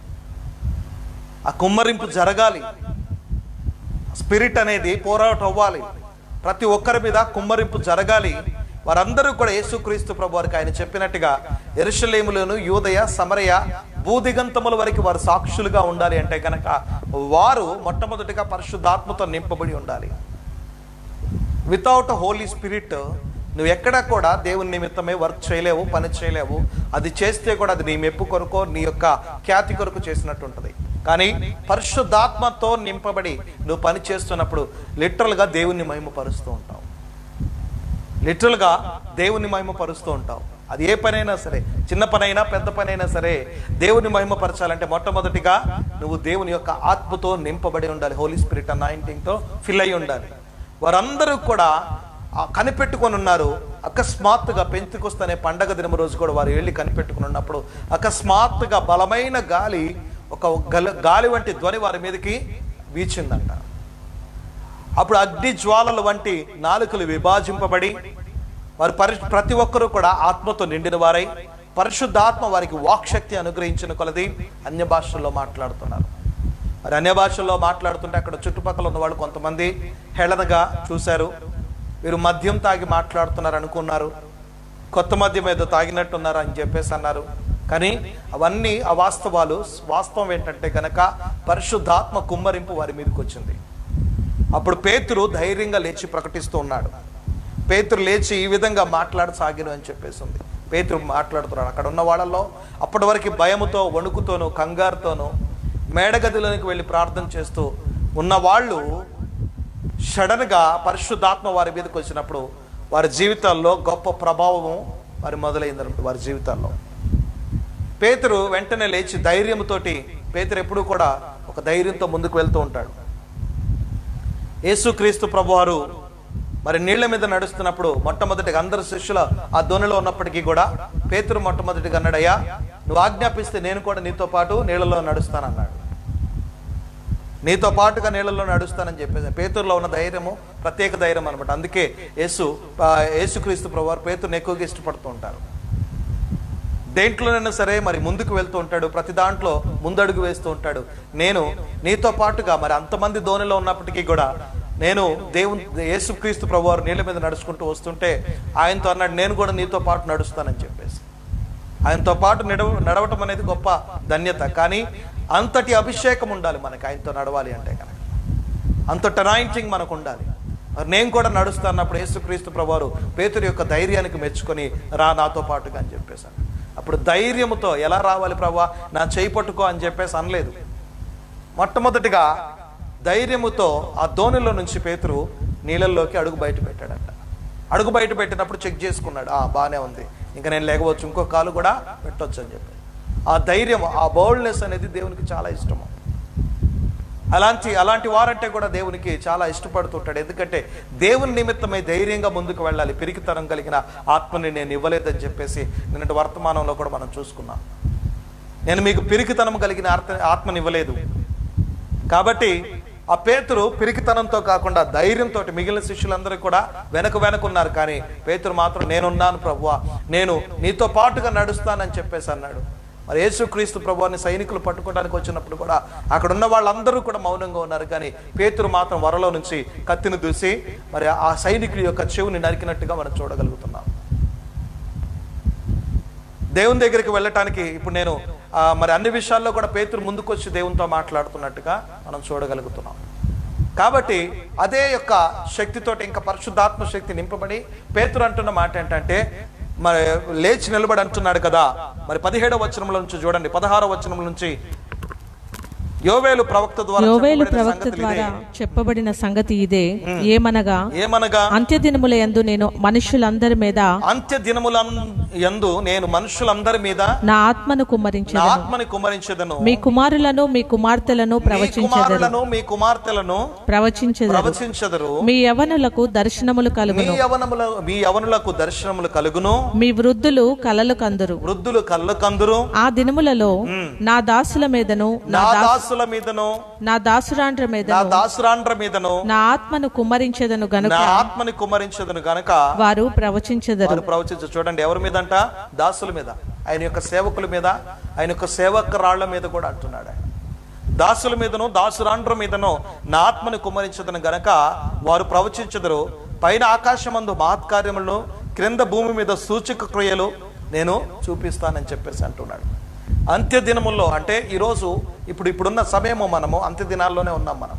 ఆ కుమ్మరింపు జరగాలి, స్పిరిట్ అనేది పోరాటం అవ్వాలి, ప్రతి ఒక్కరి మీద కుమ్మరింపు జరగాలి. వారందరూ కూడా యేసుక్రీస్తు ప్రభు వారికి ఆయన చెప్పినట్టుగా యెరూషలేములోను యూదయ సమరయ భూదిగంతముల వరకు వారు సాక్షులుగా ఉండాలి. అంటే కనుక వారు మొట్టమొదటిగా పరిశుద్ధాత్మతో నింపబడి ఉండాలి. వితౌట్ హోలీ స్పిరిట్ నువ్వు ఎక్కడా కూడా దేవుని నిమిత్తమే వర్క్ చేయలేవు, పని చేయలేవు. అది చేస్తే కూడా అది నీ మెప్పు కొరకు, నీ యొక్క ఖ్యాతి కొరకు చేసినట్టు ఉంటుంది. కానీ పరిశుద్ధాత్మతో నింపబడి నువ్వు పని చేస్తున్నప్పుడు లిటరల్గా దేవుణ్ణి మహిమపరుస్తూ ఉంటావు. లిటరల్గా దేవుని మహిమపరుస్తూ ఉంటావు. అది ఏ పనైనా సరే, చిన్న పనైనా పెద్ద పనైనా సరే, దేవుని మహిమపరచాలంటే మొట్టమొదటిగా నువ్వు దేవుని యొక్క ఆత్మతో నింపబడి ఉండాలి. హోలీ స్పిరిట్ అనాయింటింగ్తో ఫిల్ అయి ఉండాలి. వారందరూ కూడా కనిపెట్టుకొని ఉన్నారు. అకస్మాత్తుగా పెంతెకొస్తు అనే పండగ దినం రోజు కూడా వారు వెళ్ళి కనిపెట్టుకుని ఉన్నప్పుడు అకస్మాత్తుగా బలమైన గాలి, ఒక గాలి వంటి ధ్వని వారి మీదకి వీచిందంట. అప్పుడు అగ్ని జ్వాలల వంటి నాలుకలు విభాజింపబడి వారు ప్రతి ఒక్కరూ కూడా ఆత్మతో నిండిన వారై పరిశుద్ధాత్మ వారికి వాక్శక్తి అనుగ్రహించిన కొలది అన్య భాషల్లో మాట్లాడుతున్నారు. మరి అన్య భాషల్లో మాట్లాడుతుంటే అక్కడ చుట్టుపక్కల ఉన్న వాళ్ళు కొంతమంది హేళనగా చూశారు. వీరు మద్యం తాగి మాట్లాడుతున్నారు అనుకున్నారు, కొత్త మద్యం ఏదో తాగినట్టున్నారు అని చెప్పేసి అన్నారు. కానీ అవన్నీ అవాస్తవాలు. వాస్తవం ఏంటంటే కనుక పరిశుద్ధాత్మ కుమ్మరింపు వారి మీదకి వచ్చింది. అప్పుడు పేతురు ధైర్యంగా లేచి ప్రకటిస్తూ ఉన్నాడు. పేతురు లేచి ఈ విధంగా మాట్లాడసాగిను అని చెప్పేసి ఉంది. పేతురు మాట్లాడుతున్నాడు. అక్కడ ఉన్న వాళ్ళల్లో అప్పటి వరకు భయముతో, వణుకుతోనూ, కంగారుతోనూ మేడగదిలోనికి వెళ్ళి ప్రార్థన చేస్తూ ఉన్న వాళ్ళు సడన్గా పరిశుద్ధాత్మ వారి మీదకి వచ్చినప్పుడు వారి జీవితాల్లో గొప్ప ప్రభావము వారి మొదలైందన్నమాట. వారి జీవితాల్లో పేతురు వెంటనే లేచి ధైర్యంతోటి, పేతురు ఎప్పుడూ కూడా ఒక ధైర్యంతో ముందుకు వెళ్తూ ఉంటాడు. యేసుక్రీస్తు ప్రభువారు మరి నీళ్ల మీద నడుస్తున్నప్పుడు మొట్టమొదటిగా అందరు శిష్యుల ఆ ధోనిలో ఉన్నప్పటికీ కూడా పేతురు మొట్టమొదటిగా అన్నాడు, అయ్యా నువ్వు ఆజ్ఞాపిస్తే నేను కూడా నీతో పాటు నీళ్లలో నడుస్తానన్నాడు. నీతో పాటుగా నీళ్ళలో నడుస్తానని చెప్పేసి పేతురులో ఉన్న ధైర్యము ప్రత్యేక ధైర్యం అనమాట. అందుకే యేసుక్రీస్తు ప్రభువారు పేతురుని ఎక్కువగా ఇష్టపడుతూ ఉంటారు. దేంట్లోనైనా సరే మరి ముందుకు వెళ్తూ ఉంటాడు, ప్రతి దాంట్లో ముందడుగు వేస్తూ ఉంటాడు. నేను నీతో పాటుగా మరి అంతమంది ధోనిలో ఉన్నప్పటికీ కూడా నేను యేసుక్రీస్తు ప్రభువారు నీళ్ళ మీద నడుచుకుంటూ వస్తుంటే ఆయనతో అన్నాడు, నేను కూడా నీతో పాటు నడుస్తానని చెప్పేసి. ఆయనతో పాటు నడవటం అనేది గొప్ప ధన్యత. కానీ అంతటి అభిషేకం ఉండాలి మనకి ఆయనతో నడవాలి అంటే కనుక, అంతటి అనాయింటింగ్ మనకు ఉండాలి. మరి నేను కూడా నడుస్తానప్పుడు యేసుక్రీస్తు ప్రభువారు పేతురు యొక్క ధైర్యానికి మెచ్చుకొని రా నాతో పాటుగా అని చెప్పేశాను. అప్పుడు ధైర్యముతో ఎలా రావాలి ప్రభువా, నా చేయి పట్టుకో అని చెప్పేసి అనలేదు. మొట్టమొదటిగా ధైర్యముతో ఆ దోణిలో నుంచి పేతురు నీళ్ళల్లోకి అడుగు బయట పెట్టాడంట. అడుగు బయట పెట్టినప్పుడు చెక్ చేసుకున్నాడు, బాగానే ఉంది, ఇంకా నేను లేకపోవచ్చు, ఇంకో కాలు కూడా పెట్టవచ్చు అని చెప్పి. ఆ ధైర్యం, ఆ బౌల్డ్నెస్ అనేది దేవునికి చాలా ఇష్టము. అలాంటి వారంటే కూడా దేవునికి చాలా ఇష్టపడుతుంటాడు. ఎందుకంటే దేవుని నిమిత్తమై ధైర్యంగా ముందుకు వెళ్ళాలి. పిరికితనం కలిగిన ఆత్మని నేను ఇవ్వలేదని చెప్పేసి నిన్నటి వర్తమానంలో కూడా మనం చూసుకున్నాం. నేను మీకు పిరికితనం కలిగిన ఆత్మని ఇవ్వలేదు. కాబట్టి ఆ పేతురు పిరికితనంతో కాకుండా ధైర్యంతో, మిగిలిన శిష్యులందరూ కూడా వెనకున్నారు. కానీ పేతురు మాత్రం నేనున్నాను ప్రభువా, నేను నీతో పాటుగా నడుస్తానని చెప్పేసి అన్నాడు. మరి యేసుక్రీస్తు ప్రభువాన్ని సైనికులు పట్టుకోవడానికి వచ్చినప్పుడు కూడా అక్కడ ఉన్న వాళ్ళందరూ కూడా మౌనంగా ఉన్నారు. కానీ పేతురు మాత్రం వరలో నుంచి కత్తిని దూసి మరి ఆ సైనికుడి యొక్క చెవుని నరికినట్టుగా మనం చూడగలుగుతున్నాం. దేవుని దగ్గరికి వెళ్ళటానికి ఇప్పుడు నేను మరి అన్ని విషయాల్లో కూడా పేతురు ముందుకొచ్చి దేవునితో మాట్లాడుతున్నట్టుగా మనం చూడగలుగుతున్నాం. కాబట్టి అదే యొక్క శక్తితోటి ఇంకా పరిశుద్ధాత్మ శక్తి నింపబడి పేతురు అంటున్న మాట ఏంటంటే, మరి లేచి నిలబడి అంటున్నాడు కదా. మరి 17వ వచనంలో నుంచి చూడండి, 16వ వచనం నుంచి యోవేలు ప్రవక్త ద్వారా చెప్పబడిన సంగతి ఇదే, ఏమనగా అంత్యదినముల యందు నేను మనుషులందరి మీద నా ఆత్మను కుమ్మరించెదను, మీ కుమారులను మీ కుమార్తెలను ప్రవచించెదరు, మీ యవనులకు దర్శనములు కలుగును, మీ వృద్ధులు కలలు కందురు. ఆ దినములలో నా దాసుల మీదను నా దాసురాండ్ర మీదను నా ఆత్మను కుమ్మరించెదను గనుక వారు ప్రవచించెదరు. చూడండి, ఎవరి మీద అంట? దాసుల మీద, ఆయన యొక్క సేవకుల మీద, ఆయన యొక్క సేవకురాళ్ల మీద కూడా అంటున్నాడు. ఆయన దాసుల మీదను దాసురాండ్ర మీదను నా ఆత్మను కుమ్మరించెదను గనక వారు ప్రవచించెదరు. పైన ఆకాశమందు మహత్కార్యములను, క్రింద భూమి మీద సూచక క్రియలు నేను చూపిస్తానని చెప్పేసి అంటున్నాడు. అంత్య దినముల్లో అంటే ఈరోజు ఇప్పుడున్న సమయము మనము అంత్య దినాల్లోనే ఉన్నాం. మనం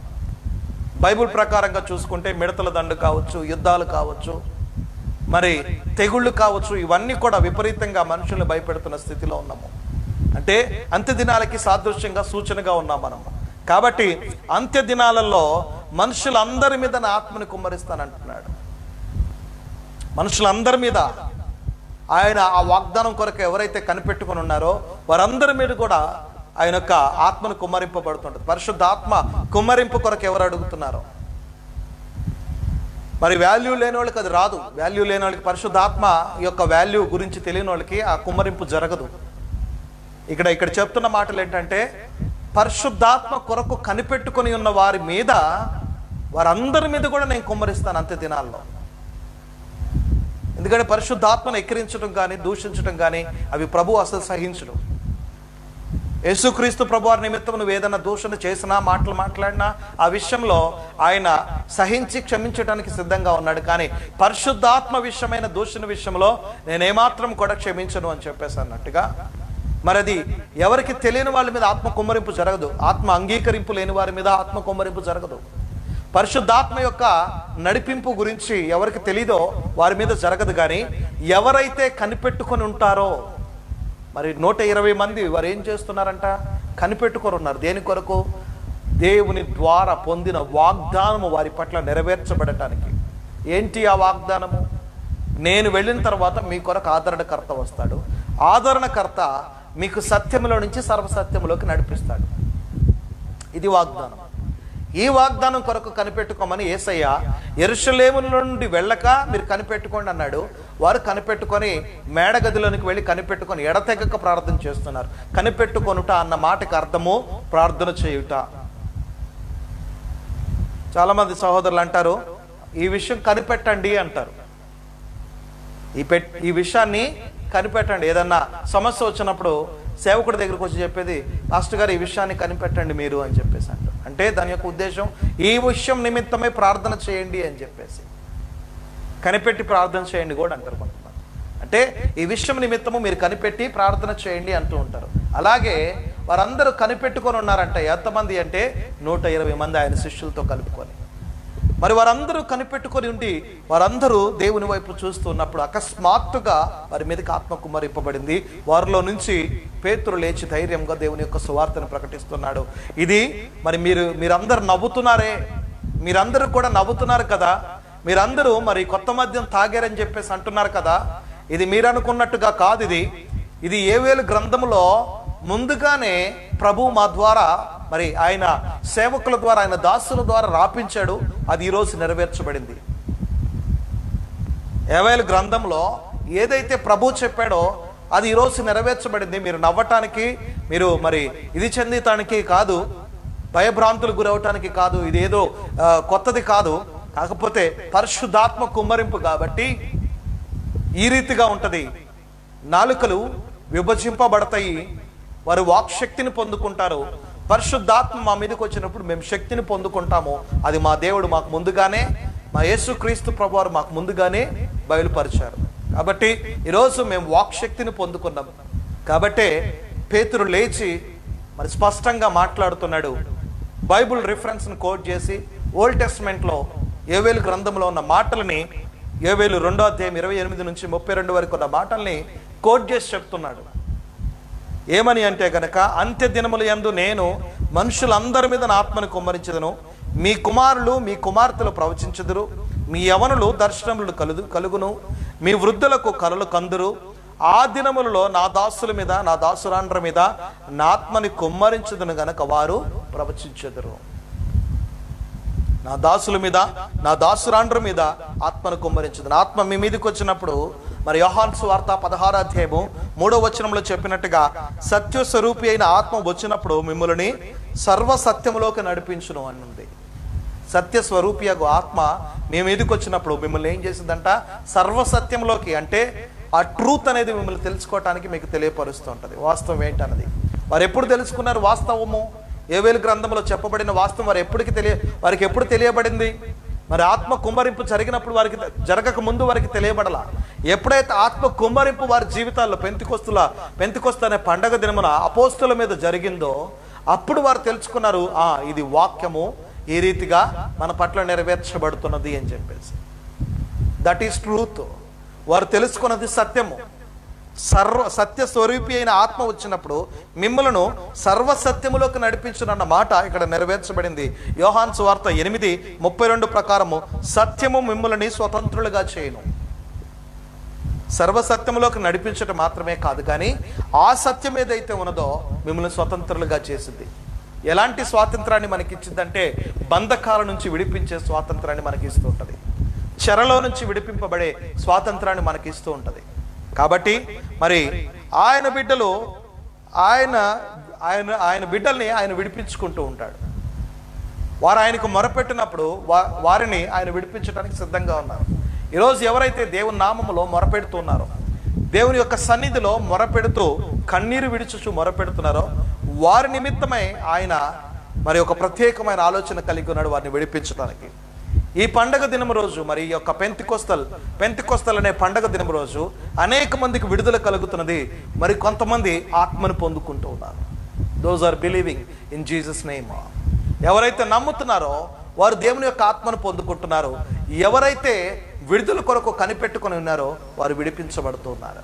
బైబిల్ ప్రకారంగా చూసుకుంటే మిడతల దండు కావచ్చు, యుద్ధాలు కావచ్చు, మరి తెగుళ్ళు కావచ్చు, ఇవన్నీ కూడా విపరీతంగా మనుషుల్ని భయపెడుతున్న స్థితిలో ఉన్నాము. అంటే అంత్య దినాలకి సాదృశ్యంగా సూచనగా ఉన్నాం మనము. కాబట్టి అంత్య దినాలలో మనుషులందరి మీద నా ఆత్మని కుమ్మరిస్తానంటున్నాడు. మనుషులందరి మీద ఆయన ఆ వాగ్దానం కొరకు ఎవరైతే కనిపెట్టుకుని ఉన్నారో వారందరి మీద కూడా ఆయన యొక్క ఆత్మను కుమ్మరింపబడుతుంటుంది. పరిశుద్ధ ఆత్మ కుమ్మరింపు కొరకు ఎవరు అడుగుతున్నారో, మరి వాల్యూ లేని వాళ్ళకి అది రాదు. వాల్యూ లేని వాళ్ళకి, పరిశుద్ధ ఆత్మ యొక్క వాల్యూ గురించి తెలియని వాళ్ళకి ఆ కుమ్మరింపు జరగదు. ఇక్కడ చెప్తున్న మాటలు ఏంటంటే, పరిశుద్ధాత్మ కొరకు కనిపెట్టుకుని ఉన్న వారి మీద, వారందరి మీద కూడా నేను కుమ్మరిస్తాను అంత్య దినాల్లో. ఎందుకంటే పరిశుద్ధాత్మను ఎక్కిరించడం కానీ దూషించడం కానీ అవి ప్రభు అసలు సహించడం. యేసుక్రీస్తు ప్రభు వారి నిమిత్తం నువ్వు ఏదైనా దూషణ చేసినా, మాటలు మాట్లాడినా ఆ విషయంలో ఆయన సహించి క్షమించడానికి సిద్ధంగా ఉన్నాడు. కానీ పరిశుద్ధాత్మ విషయమైన దూషణ విషయంలో నేనేమాత్రం కూడా క్షమించను అని చెప్పేసి అన్నట్టుగా, మరి అది ఎవరికి తెలియని వాళ్ళ మీద ఆత్మ కుమ్మరింపు జరగదు. ఆత్మ అంగీకరింపు లేని వారి మీద ఆత్మ కుమ్మరింపు జరగదు. పరిశుద్ధాత్మ యొక్క నడిపింపు గురించి ఎవరికి తెలీదో వారి మీద జరగదు. కానీ ఎవరైతే కనిపెట్టుకొని ఉంటారో, మరి 120 మంది వారు ఏం చేస్తున్నారంట? కనిపెట్టుకొని ఉన్నారు. దేని కొరకు? దేవుని ద్వారా పొందిన వాగ్దానము వారి పట్ల నెరవేర్చబడటానికి. ఏంటి ఆ వాగ్దానము? నేను వెళ్ళిన తర్వాత మీ కొరకు ఆదరణకర్త వస్తాడు. ఆదరణకర్త మీకు సత్యములో నుంచి సర్వసత్యములోకి నడిపిస్తాడు. ఇది వాగ్దానం. ఈ వాగ్దానం కొరకు కనిపెట్టుకోమని యేసయ్య యెరూషలేము నుండి వెళ్ళక మీరు కనిపెట్టుకోండి అన్నాడు. వారు కనిపెట్టుకొని మేడగదిలోనికి వెళ్ళి కనిపెట్టుకొని ఎడతెగక ప్రార్థన చేస్తున్నారు. కనిపెట్టుకొనుట అన్న మాటకి అర్థము ప్రార్థన చేయుట. చాలా మంది సహోదరులు అంటారు, ఈ విషయం కనిపెట్టండి అంటారు. ఈ విషయాన్ని కనిపెట్టండి. ఏదన్నా సమస్య వచ్చినప్పుడు సేవకుడి దగ్గరకు వచ్చి చెప్పేది, పాస్టర్ గారు ఈ విషయాన్ని కనిపెట్టండి మీరు అని చెప్పేసి అంటారు. అంటే దాని యొక్క ఉద్దేశం ఈ విషయం నిమిత్తమే ప్రార్థన చేయండి అని చెప్పేసి, కనిపెట్టి ప్రార్థన చేయండి కూడా అంటారు కొంతమంది. అంటే ఈ విషయం నిమిత్తము మీరు కనిపెట్టి ప్రార్థన చేయండి అంటూ ఉంటారు. అలాగే వారందరూ కనిపెట్టుకొని ఉన్నారంట. ఎంతమంది అంటే 120 మంది ఆయన శిష్యులతో కలుపుకొని. మరి వారందరూ కనిపెట్టుకొని ఉండి వారందరూ దేవుని వైపు చూస్తున్నప్పుడు అకస్మాత్తుగా వారి మీదకి ఆత్మ కుమ్మరింపబడింది. వారిలో నుంచి పేతురు లేచి ధైర్యంగా దేవుని యొక్క సువార్తను ప్రకటిస్తున్నాడు. ఇది మరి మీరందరూ నవ్వుతున్నారే, మీరందరూ కూడా నవ్వుతున్నారు కదా, మీరందరూ మరి కొత్త మద్యం తాగారని చెప్పేసి అంటున్నారు కదా, ఇది మీరు అనుకున్నట్టుగా కాదు. ఇది యోవేలు గ్రంథములో ముందుగానే ప్రభు మా ద్వారా మరి ఆయన సేవకుల ద్వారా, ఆయన దాసుల ద్వారా రాపించాడు. అది ఈరోజు నెరవేర్చబడింది. యోవేలు గ్రంథంలో ఏదైతే ప్రభు చెప్పాడో అది ఈరోజు నెరవేర్చబడింది. మీరు నవ్వటానికి, మీరు మరి ఇది చెందటానికి కాదు, భయభ్రాంతులు గురవటానికి కాదు, ఇదేదో కొత్తది కాదు. కాకపోతే పరిశుద్ధాత్మ కుమ్మరింపు కాబట్టి ఈ రీతిగా ఉంటది. నాలుకలు విభజింపబడతాయి, వారు వాక్శక్తిని పొందుకుంటారు. పరిశుద్ధాత్మ మా మీదకి వచ్చినప్పుడు మేము శక్తిని పొందుకుంటాము. అది మా దేవుడు మాకు ముందుగానే, మా యేసుక్రీస్తు ప్రభువారు మాకు ముందుగానే బయలుపరిచారు. కాబట్టి ఈరోజు మేము వాక్శక్తిని పొందుకున్నాం. కాబట్టే పేతురు లేచి మరి స్పష్టంగా మాట్లాడుతున్నాడు. బైబుల్ రిఫరెన్స్ని కోట్ చేసి ఓల్డ్ టెస్ట్మెంట్లో యోవేలు గ్రంథంలో ఉన్న మాటలని, యోవేలు 2వ అధ్యాయం 28 నుంచి 32 వరకు ఉన్న మాటల్ని కోట్ చేసి చెప్తున్నాడు. ఏమని అంటే గనక, అంత్య దినముల యందు నేను మనుషులందరి మీద నా ఆత్మను కుమ్మరించెదను, మీ కుమారులు మీ కుమార్తెలు ప్రవచించెదరు, మీ యవనులు దర్శనములు కలుగును, మీ వృద్ధులకు కలలు కందురు. ఆ దినములలో నా దాసుల మీద, నా దాసురాండ్ర మీద నా ఆత్మని కుమ్మరించెదను గనక వారు ప్రవచించెదరు. నా దాసుల మీద, నా దాసురాండ్ర మీద ఆత్మను కుమ్మరించెదను. ఆత్మ మీ మీదకి వచ్చినప్పుడు మరి యోహాను సువార్త 16వ అధ్యాయము 3వ వచనంలో చెప్పినట్టుగా సత్యస్వరూపి అయిన ఆత్మ వచ్చినప్పుడు మిమ్మల్ని సర్వసత్యములోకి నడిపించును అని ఉంది. సత్యస్వరూపి యొక్క ఆత్మ మీ మీదకి వచ్చినప్పుడు మిమ్మల్ని ఏం చేసిందంట? సర్వసత్యంలోకి, అంటే ఆ ట్రూత్ అనేది మిమ్మల్ని తెలుసుకోవటానికి మీకు తెలియపరుస్తూ ఉంటుంది. వాస్తవం ఏంటన్నది వారు ఎప్పుడు తెలుసుకున్నారు? వాస్తవము యోవేలు గ్రంథంలో చెప్పబడిన వాస్తవం వారికి ఎప్పుడు తెలియబడింది? మరి ఆత్మ కుమ్మరింపు జరిగినప్పుడు, వారికి జరగక ముందు వారికి తెలియబడలా. ఎప్పుడైతే ఆత్మ కుమ్మరింపు వారి జీవితాల్లో పెంతెకొస్తు అనే పండగ దినమున అపోస్తుల మీద జరిగిందో అప్పుడు వారు తెలుసుకున్నారు, ఇది వాక్యము ఈ రీతిగా మన పట్ల నెరవేర్చబడుతున్నది అని చెప్పేసి. That is truth. వారు తెలుసుకున్నది సత్యము. సత్య స్వరూపి అయిన ఆత్మ వచ్చినప్పుడు మిమ్మలను సర్వసత్యములోకి నడిపించునన్న మాట ఇక్కడ నెరవేర్చబడింది. యోహాను సువార్త 8:32 ప్రకారము సత్యము మిమ్మల్ని స్వతంత్రులుగా చేయను. సర్వసత్యములోకి నడిపించడం మాత్రమే కాదు, కానీ ఆ సత్యం ఏదైతే ఉన్నదో మిమ్మల్ని స్వతంత్రులుగా చేసింది. ఎలాంటి స్వాతంత్రాన్ని మనకిచ్చిందంటే బంధకాల నుంచి విడిపించే స్వాతంత్రాన్ని మనకి ఇస్తూ ఉంటుంది. చెరలో నుంచి విడిపింపబడే స్వాతంత్రాన్ని మనకి ఇస్తూ ఉంటుంది. కాబట్టి మరి ఆయన బిడ్డలు ఆయన బిడ్డల్ని ఆయన విడిపించుకుంటూ ఉంటాడు. వారు ఆయనకు మొరపెట్టినప్పుడు వారిని ఆయన విడిపించడానికి సిద్ధంగా ఉన్నారు. ఈరోజు ఎవరైతే దేవుని నామములో మొరపెడుతున్నారో, దేవుని యొక్క సన్నిధిలో మొరపెడుతూ కన్నీరు విడిచుచు మొరపెడుతున్నారో వారి నిమిత్తమై ఆయన మరి ఒక ప్రత్యేకమైన ఆలోచన కలిగి ఉన్నాడు వారిని విడిపించడానికి. ఈ పండగ దినం రోజు, మరి ఈ యొక్క పెంతెకొస్తల్ అనే పండగ దినం రోజు అనేక మందికి విడుదల కలుగుతున్నది. మరి కొంతమంది ఆత్మను పొందుకుంటూ ఉన్నారు. Those are believing in Jesus name. ఎవరైతే నమ్ముతున్నారో వారు దేవుని యొక్క ఆత్మను పొందుకుంటున్నారు. ఎవరైతే విడుదల కొరకు కనిపెట్టుకొని ఉన్నారో వారు విడిపించబడుతున్నారు.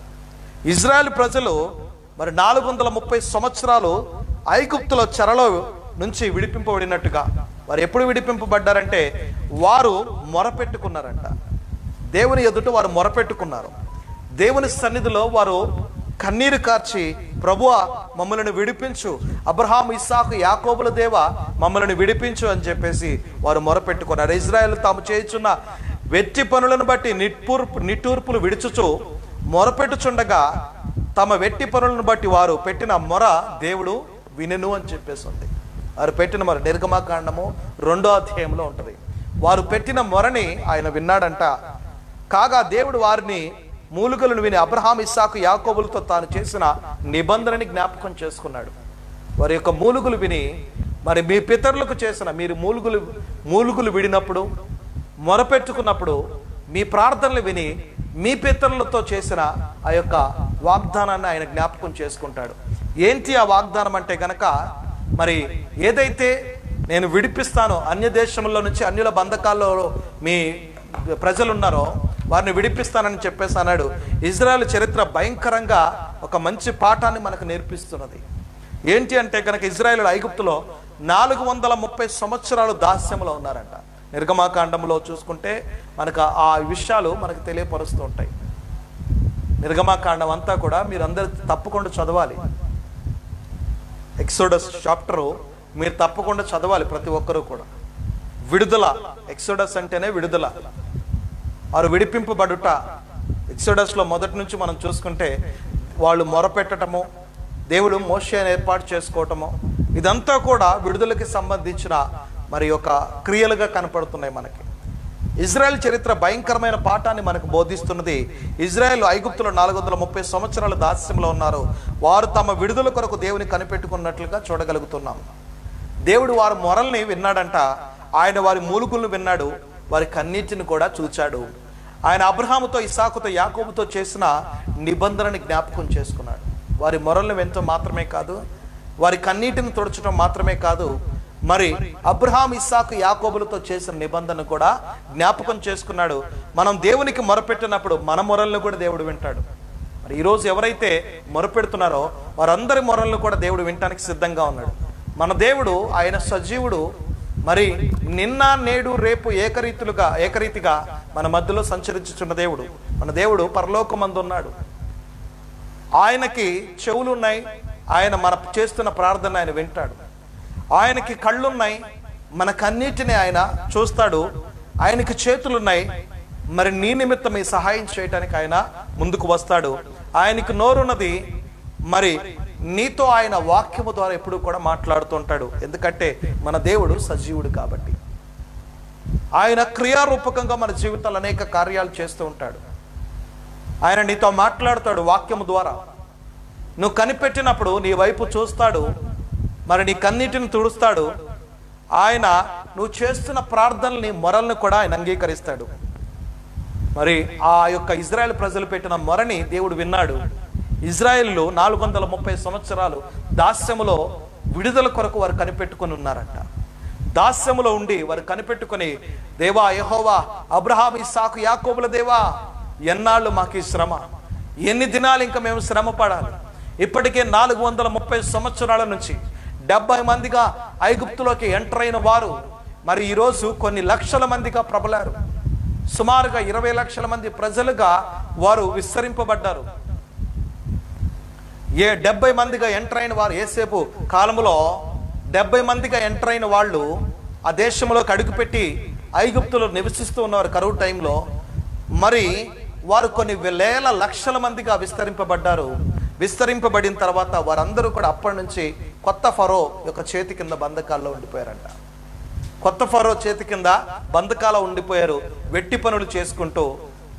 ఇజ్రాయెల్ ప్రజలు మరి 430 సంవత్సరాలు ఐగుప్తులో చెరలో నుంచి విడిపింపబడినట్టుగా వారు ఎప్పుడు విడిపింపబడ్డారంటే వారు మొరపెట్టుకున్నారంట. దేవుని ఎదుట వారు మొరపెట్టుకున్నారు. దేవుని సన్నిధిలో వారు కన్నీరు కార్చి, ప్రభువా మమ్మల్ని విడిపించు, అబ్రహాము ఇస్సాకు యాకోబుల దేవ మమ్మల్ని విడిపించు అని చెప్పేసి వారు మొరపెట్టుకున్నారు. ఇజ్రాయెల్ తాము చేయుచున్న వెట్టి పనులను బట్టి నిట్టూర్పులు విడుచుచు మొరపెట్టుచుండగా తమ వెట్టి పనులను బట్టి వారు పెట్టిన మొర దేవుడు వినెను అని చెప్పేసి ఉంది. వారు పెట్టిన మొర నిర్గమకాండము 2వ అధ్యాయంలో ఉంటుంది. వారు పెట్టిన మొరని ఆయన విన్నాడంట. కాగా దేవుడు వారిని మూలుగులను విని అబ్రహాము ఇస్సాకు యాకోబులతో తాను చేసిన నిబంధనని జ్ఞాపకం చేసుకున్నాడు. వారి యొక్క మూలుగులు విని, మరి మీ పితరులకు చేసిన మీరు మూలుగులు విడినప్పుడు, మొరపెట్టుకున్నప్పుడు మీ ప్రార్థనలు విని మీ పితరులతో చేసిన ఆ యొక్క వాగ్దానాన్ని ఆయన జ్ఞాపకం చేసుకుంటాడు. ఏంటి ఆ వాగ్దానం అంటే గనక, మరి ఏదైతే నేను విడిపిస్తాను, అన్య దేశంలో నుంచి అన్యుల బంధకాల్లో మీ ప్రజలు ఉన్నారో వారిని విడిపిస్తానని చెప్పేసి అన్నాడు. ఇజ్రాయెల్ చరిత్ర భయంకరంగా ఒక మంచి పాఠాన్ని మనకు నేర్పిస్తున్నది. ఏంటి అంటే కనుక ఇజ్రాయెల్ ఐగుప్తులో 430 సంవత్సరాలు దాస్యంలో ఉన్నారంట. నిర్గమాకాండంలో చూసుకుంటే మనకు ఆ విషయాలు మనకు తెలియపరుస్తూ ఉంటాయి. నిర్గమాకాండం అంతా కూడా మీరందరూ తప్పకుండా చదవాలి. ఎక్సోడస్ చాప్టరు మీరు తప్పకుండా చదవాలి, ప్రతి ఒక్కరూ కూడా. విడుదల, ఎక్సోడస్ అంటేనే విడుదల, వారు విడిపింపబడుట. ఎక్సోడస్లో మొదటి నుంచి మనం చూసుకుంటే వాళ్ళు మొరపెట్టడము, దేవుడు మోషేని ఏర్పాటు చేసుకోవటము, ఇదంతా కూడా విడుదలకి సంబంధించిన మరి యొక్క క్రియలుగా కనపడుతున్నాయి మనకి. ఇజ్రాయెల్ చరిత్ర భయంకరమైన పాఠాన్ని మనకు బోధిస్తున్నది. ఇజ్రాయెల్ ఐగుప్తులో 430 సంవత్సరాలు దాస్యంలో ఉన్నారు. వారు తమ విడుదల కొరకు దేవుని కనిపెట్టుకున్నట్లుగా చూడగలుగుతున్నాం. దేవుడు వారి మొరల్ని విన్నాడంట. ఆయన వారి మూలుగులను విన్నాడు, వారి కన్నీటిని కూడా చూచాడు. ఆయన అబ్రహాముతో, ఇస్సాకుతో, యాకోబుతో చేసిన నిబంధనని జ్ఞాపకం చేసుకున్నాడు. వారి మొరల్ని వినటం మాత్రమే కాదు, వారి కన్నీటిని తుడచడం మాత్రమే కాదు, మరి అబ్రహాం, ఇస్సాకు, యాకోబులతో చేసిన నిబంధన కూడా జ్ఞాపకం చేసుకున్నాడు. మనం దేవునికి మొరపెట్టినప్పుడు మన మొరల్ని కూడా దేవుడు వింటాడు. మరి ఈరోజు ఎవరైతే మొరపెడుతున్నారో వారందరి మొరల్ని కూడా దేవుడు వినటానికి సిద్ధంగా ఉన్నాడు. మన దేవుడు ఆయన సజీవుడు. మరి నిన్న, నేడు, రేపు ఏకరీతిగా మన మధ్యలో సంచరించుచున్న దేవుడు. మన దేవుడు పరలోకమందు ఉన్నాడు. ఆయనకి చెవులు ఉన్నాయి, ఆయన మన చేస్తున్న ప్రార్థన ఆయన వింటాడు. ఆయనకి కళ్ళున్నాయి, మన కన్నీటిని ఆయన చూస్తాడు. ఆయనకి చేతులున్నాయి, మరి నీ నిమిత్తం ఈ సహాయం చేయటానికి ఆయన ముందుకు వస్తాడు. ఆయనకి నోరున్నది, మరి నీతో ఆయన వాక్యము ద్వారా ఎప్పుడు కూడా మాట్లాడుతుంటాడు. ఎందుకంటే మన దేవుడు సజీవుడు కాబట్టి. ఆయన క్రియారూపకంగా మన జీవితాలు అనేక కార్యాలు చేస్తూ ఉంటాడు. ఆయన నీతో మాట్లాడతాడు వాక్యము ద్వారా. నువ్వు కనిపెట్టినప్పుడు నీ వైపు చూస్తాడు, మరి నీ కన్నీటిని తుడుస్తాడు. ఆయన నువ్వు చేస్తున్న ప్రార్థనల్ని, మొరల్ని కూడా ఆయన అంగీకరిస్తాడు. మరి ఆ యొక్క ఇజ్రాయెల్ ప్రజలు పెట్టిన మొరని దేవుడు విన్నాడు. ఇజ్రాయెల్లో 430 సంవత్సరాలు దాస్యములో విడుదల కొరకు వారు కనిపెట్టుకొని ఉన్నారంట. దాస్యములో ఉండి వారు కనిపెట్టుకొని, దేవా యెహోవా, అబ్రహాం, ఇస్సాకు, యాకోబుల దేవా, ఎన్నాళ్ళు మాకు ఈ శ్రమ, ఎన్ని దినాలు ఇంకా మేము శ్రమ పడాలి? ఇప్పటికే 430 సంవత్సరాల నుంచి 70 మందిగా ఐగుప్తులోకి ఎంటర్ అయిన వారు మరి ఈరోజు కొన్ని లక్షల మందిగా ప్రబలారు. సుమారుగా 20 లక్షల మంది ప్రజలుగా వారు విస్తరింపబడ్డారు. 70 మందిగా ఎంటర్ అయిన వారు, ఏసేపు కాలంలో 70 మందిగా ఎంటర్ అయిన వాళ్ళు ఆ దేశంలోకి అడుగుపెట్టి ఐగుప్తులో నివసిస్తూ ఉన్నారు కరువు టైంలో. మరి వారు కొన్ని వేల లక్షల మందిగా విస్తరింపబడ్డారు. విస్తరింపబడిన తర్వాత వారందరూ కూడా అప్పటి నుంచి కొత్త ఫరో యొక్క చేతి కింద బంధకాల్లో ఉండిపోయారంట. కొత్త ఫరో చేతి కింద బంధకాల్లో ఉండిపోయారు. వెట్టి పనులు చేసుకుంటూ,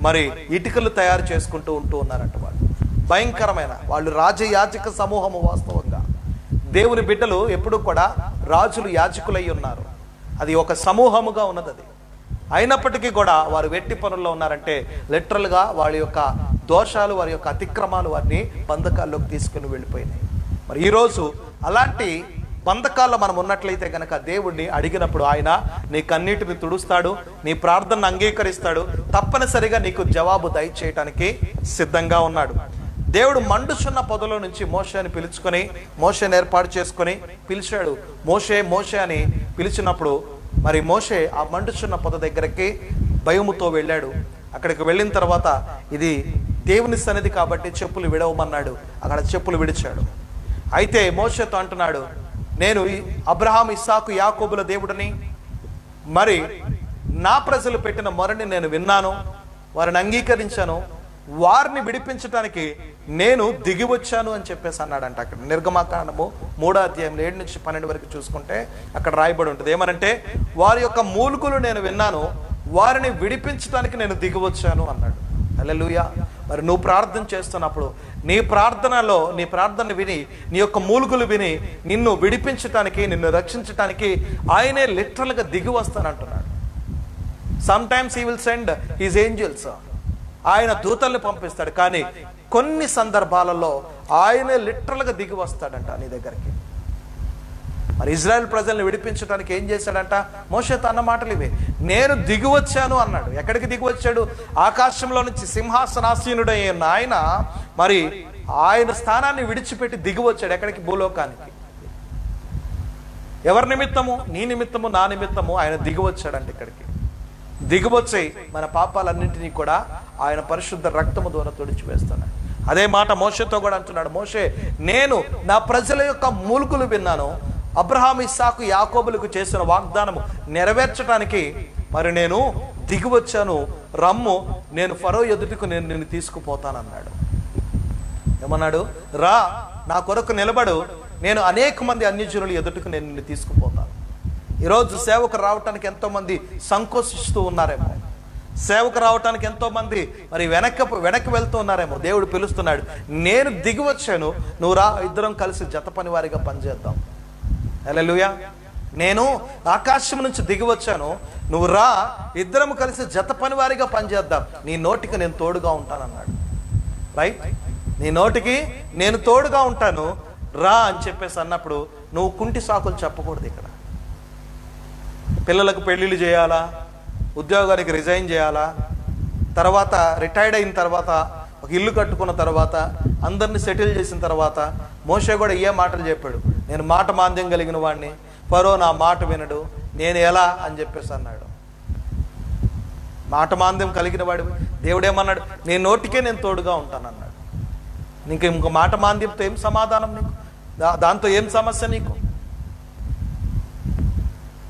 మరి ఇటుకలు తయారు చేసుకుంటూ ఉంటూ ఉన్నారంట. భయంకరమైన వాళ్ళు రాజయాజక సమూహము. వాస్తవంగా దేవుని బిడ్డలు ఎప్పుడు కూడా రాజులు, యాజకులై ఉన్నారు. అది ఒక సమూహముగా ఉన్నది. అది అయినప్పటికీ కూడా వారు వెట్టి పనుల్లో ఉన్నారంటే లిటరల్గా వాళ్ళ యొక్క దోషాలు, వారి యొక్క అతిక్రమాలు వారిని బంధకాల్లోకి తీసుకుని వెళ్ళిపోయినాయి. మరి ఈరోజు అలాంటి బంధకాల్లో మనం ఉన్నట్లయితే కనుక దేవుడిని అడిగినప్పుడు ఆయన నీ కన్నీటిని తుడుస్తాడు, నీ ప్రార్థనను అంగీకరిస్తాడు, తప్పనిసరిగా నీకు జవాబు దయచేయటానికి సిద్ధంగా ఉన్నాడు. దేవుడు మండుచున్న పొదలో నుంచి మోషేని పిలుచుకొని, మోషేని ఏర్పాటు చేసుకొని పిలిచాడు. మోషే మోషే అని పిలిచినప్పుడు మరి మోషే ఆ మండుచున్న పొద దగ్గరికి భయముతో వెళ్ళాడు. అక్కడికి వెళ్ళిన తర్వాత ఇది దేవుని సన్నిధి కాబట్టి చెప్పులు విడవమన్నాడు. అక్కడ చెప్పులు విడిచాడు. అయితే మోషేతో అంటున్నాడు, నేను అబ్రహాం, ఇస్సాకు, యాకోబుల దేవుడిని, మరి నా ప్రజలు పెట్టిన మొరని నేను విన్నాను, వారిని అంగీకరించాను, వారిని విడిపించడానికి నేను దిగి వచ్చాను అని చెప్పేసి అన్నాడంట. అక్కడ నిర్గమాకాండము 3వ అధ్యాయంలో 7 నుంచి 12 వరకు చూసుకుంటే అక్కడ రాయబడి ఉంటుంది. ఏమనంటే, వారి యొక్క మూలుగులు నేను విన్నాను, వారిని విడిపించడానికి నేను దిగి వచ్చాను అన్నాడు. హల్లెలూయా. మరి నువ్వు ప్రార్థన చేస్తున్నప్పుడు నీ ప్రార్థనలో, నీ ప్రార్థన విని, నీ యొక్క మూలుగులు విని నిన్ను విడిపించటానికి, నిన్ను రక్షించటానికి ఆయనే లిటరల్గా దిగి వస్తానంటున్నాడు. Sometimes he will send his angels, ఆయన దూతల్ని పంపిస్తాడు. కానీ కొన్ని సందర్భాలలో ఆయనే లిటరల్గా దిగి వస్తాడంట నీ దగ్గరికి. మరి ఇజ్రాయెల్ ప్రజల్ని విడిపించడానికి ఏం చేశాడంట? మోషేతో అన్న మాటలు ఇవే. నేను దిగి వచ్చాను అన్నాడు. ఎక్కడికి దిగి వచ్చాడు? ఆకాశంలో నుంచి సింహాసనాసీనుడైన ఆయన మరి ఆయన స్థానాన్ని విడిచిపెట్టి దిగి వచ్చాడు. ఎక్కడికి? భూలోకానికి. ఎవరి నిమిత్తము? నీ నిమిత్తము, నా నిమిత్తము ఆయన దిగి వచ్చాడంటే ఇక్కడికి. దిగివచ్చి మన పాపాలన్నింటినీ కూడా ఆయన పరిశుద్ధ రక్తము ద్వారా తుడిచివేస్తున్నాడు. అదే మాట మోషేతో కూడా అంటున్నాడు. మోషే, నేను నా ప్రజల యొక్క మూలుగులు విన్నాను. అబ్రహాం, ఇస్సాకు, యాకోబులకు చేసిన వాగ్దానము నెరవేర్చడానికి మరి నేను దిగి వచ్చాను. రమ్ము, నేను ఫరో ఎదుటికి నేను నిన్ను తీసుకుపోతానన్నాడు. ఏమన్నాడు? రా, నా కొరకు నిలబడు, నేను అనేక మంది అన్యజనులు ఎదుటికి నేను నిన్ను తీసుకుపోతాను. ఈరోజు సేవకు రావటానికి ఎంతో మంది సంకోచిస్తూ ఉన్నారేమో. సేవకు రావటానికి ఎంతో మంది మరి వెనక్కి వెళ్తూ ఉన్నారేమో. దేవుడు పిలుస్తున్నాడు, నేను దిగి వచ్చాను, నువ్వు రా, ఇద్దరం కలిసి జత పని వారిగా పనిచేద్దాం. హల్లెలూయా. నేను ఆకాశం నుంచి దిగి వచ్చాను, నువ్వు రా, ఇద్దరం కలిసి జత పని వారిగా పనిచేద్దాం. నీ నోటికి నేను తోడుగా ఉంటానన్నాడు. రైట్? నీ నోటికి నేను తోడుగా ఉంటాను, రా అని చెప్పేసి అన్నప్పుడు నువ్వు కుంటి సాకులు చెప్పకూడదు. ఇక్కడ పిల్లలకు పెళ్ళిళ్ళు చేయాలా, ఉద్యోగానికి రిజైన్ చేయాలా, తర్వాత రిటైర్డ్ అయిన తర్వాత ఒక ఇల్లు కట్టుకున్న తర్వాత అందరినీ సెటిల్ చేసిన తర్వాత మోషే కూడా ఏ మాటలు చెప్పాడు? నేను మాట మాంద్యం కలిగిన వాడిని, ఫరో నా మాట వినడు, నేను ఎలా అని చెప్పేసి అన్నాడు. మాట మాంద్యం కలిగిన వాడు దేవుడేమన్నాడు? నీ నోటికే నేను తోడుగా ఉంటానన్నాడు. ఇంకో మాట మాంద్యంతో ఏం సమాధానం నీకు? దాంతో ఏం సమస్య నీకు?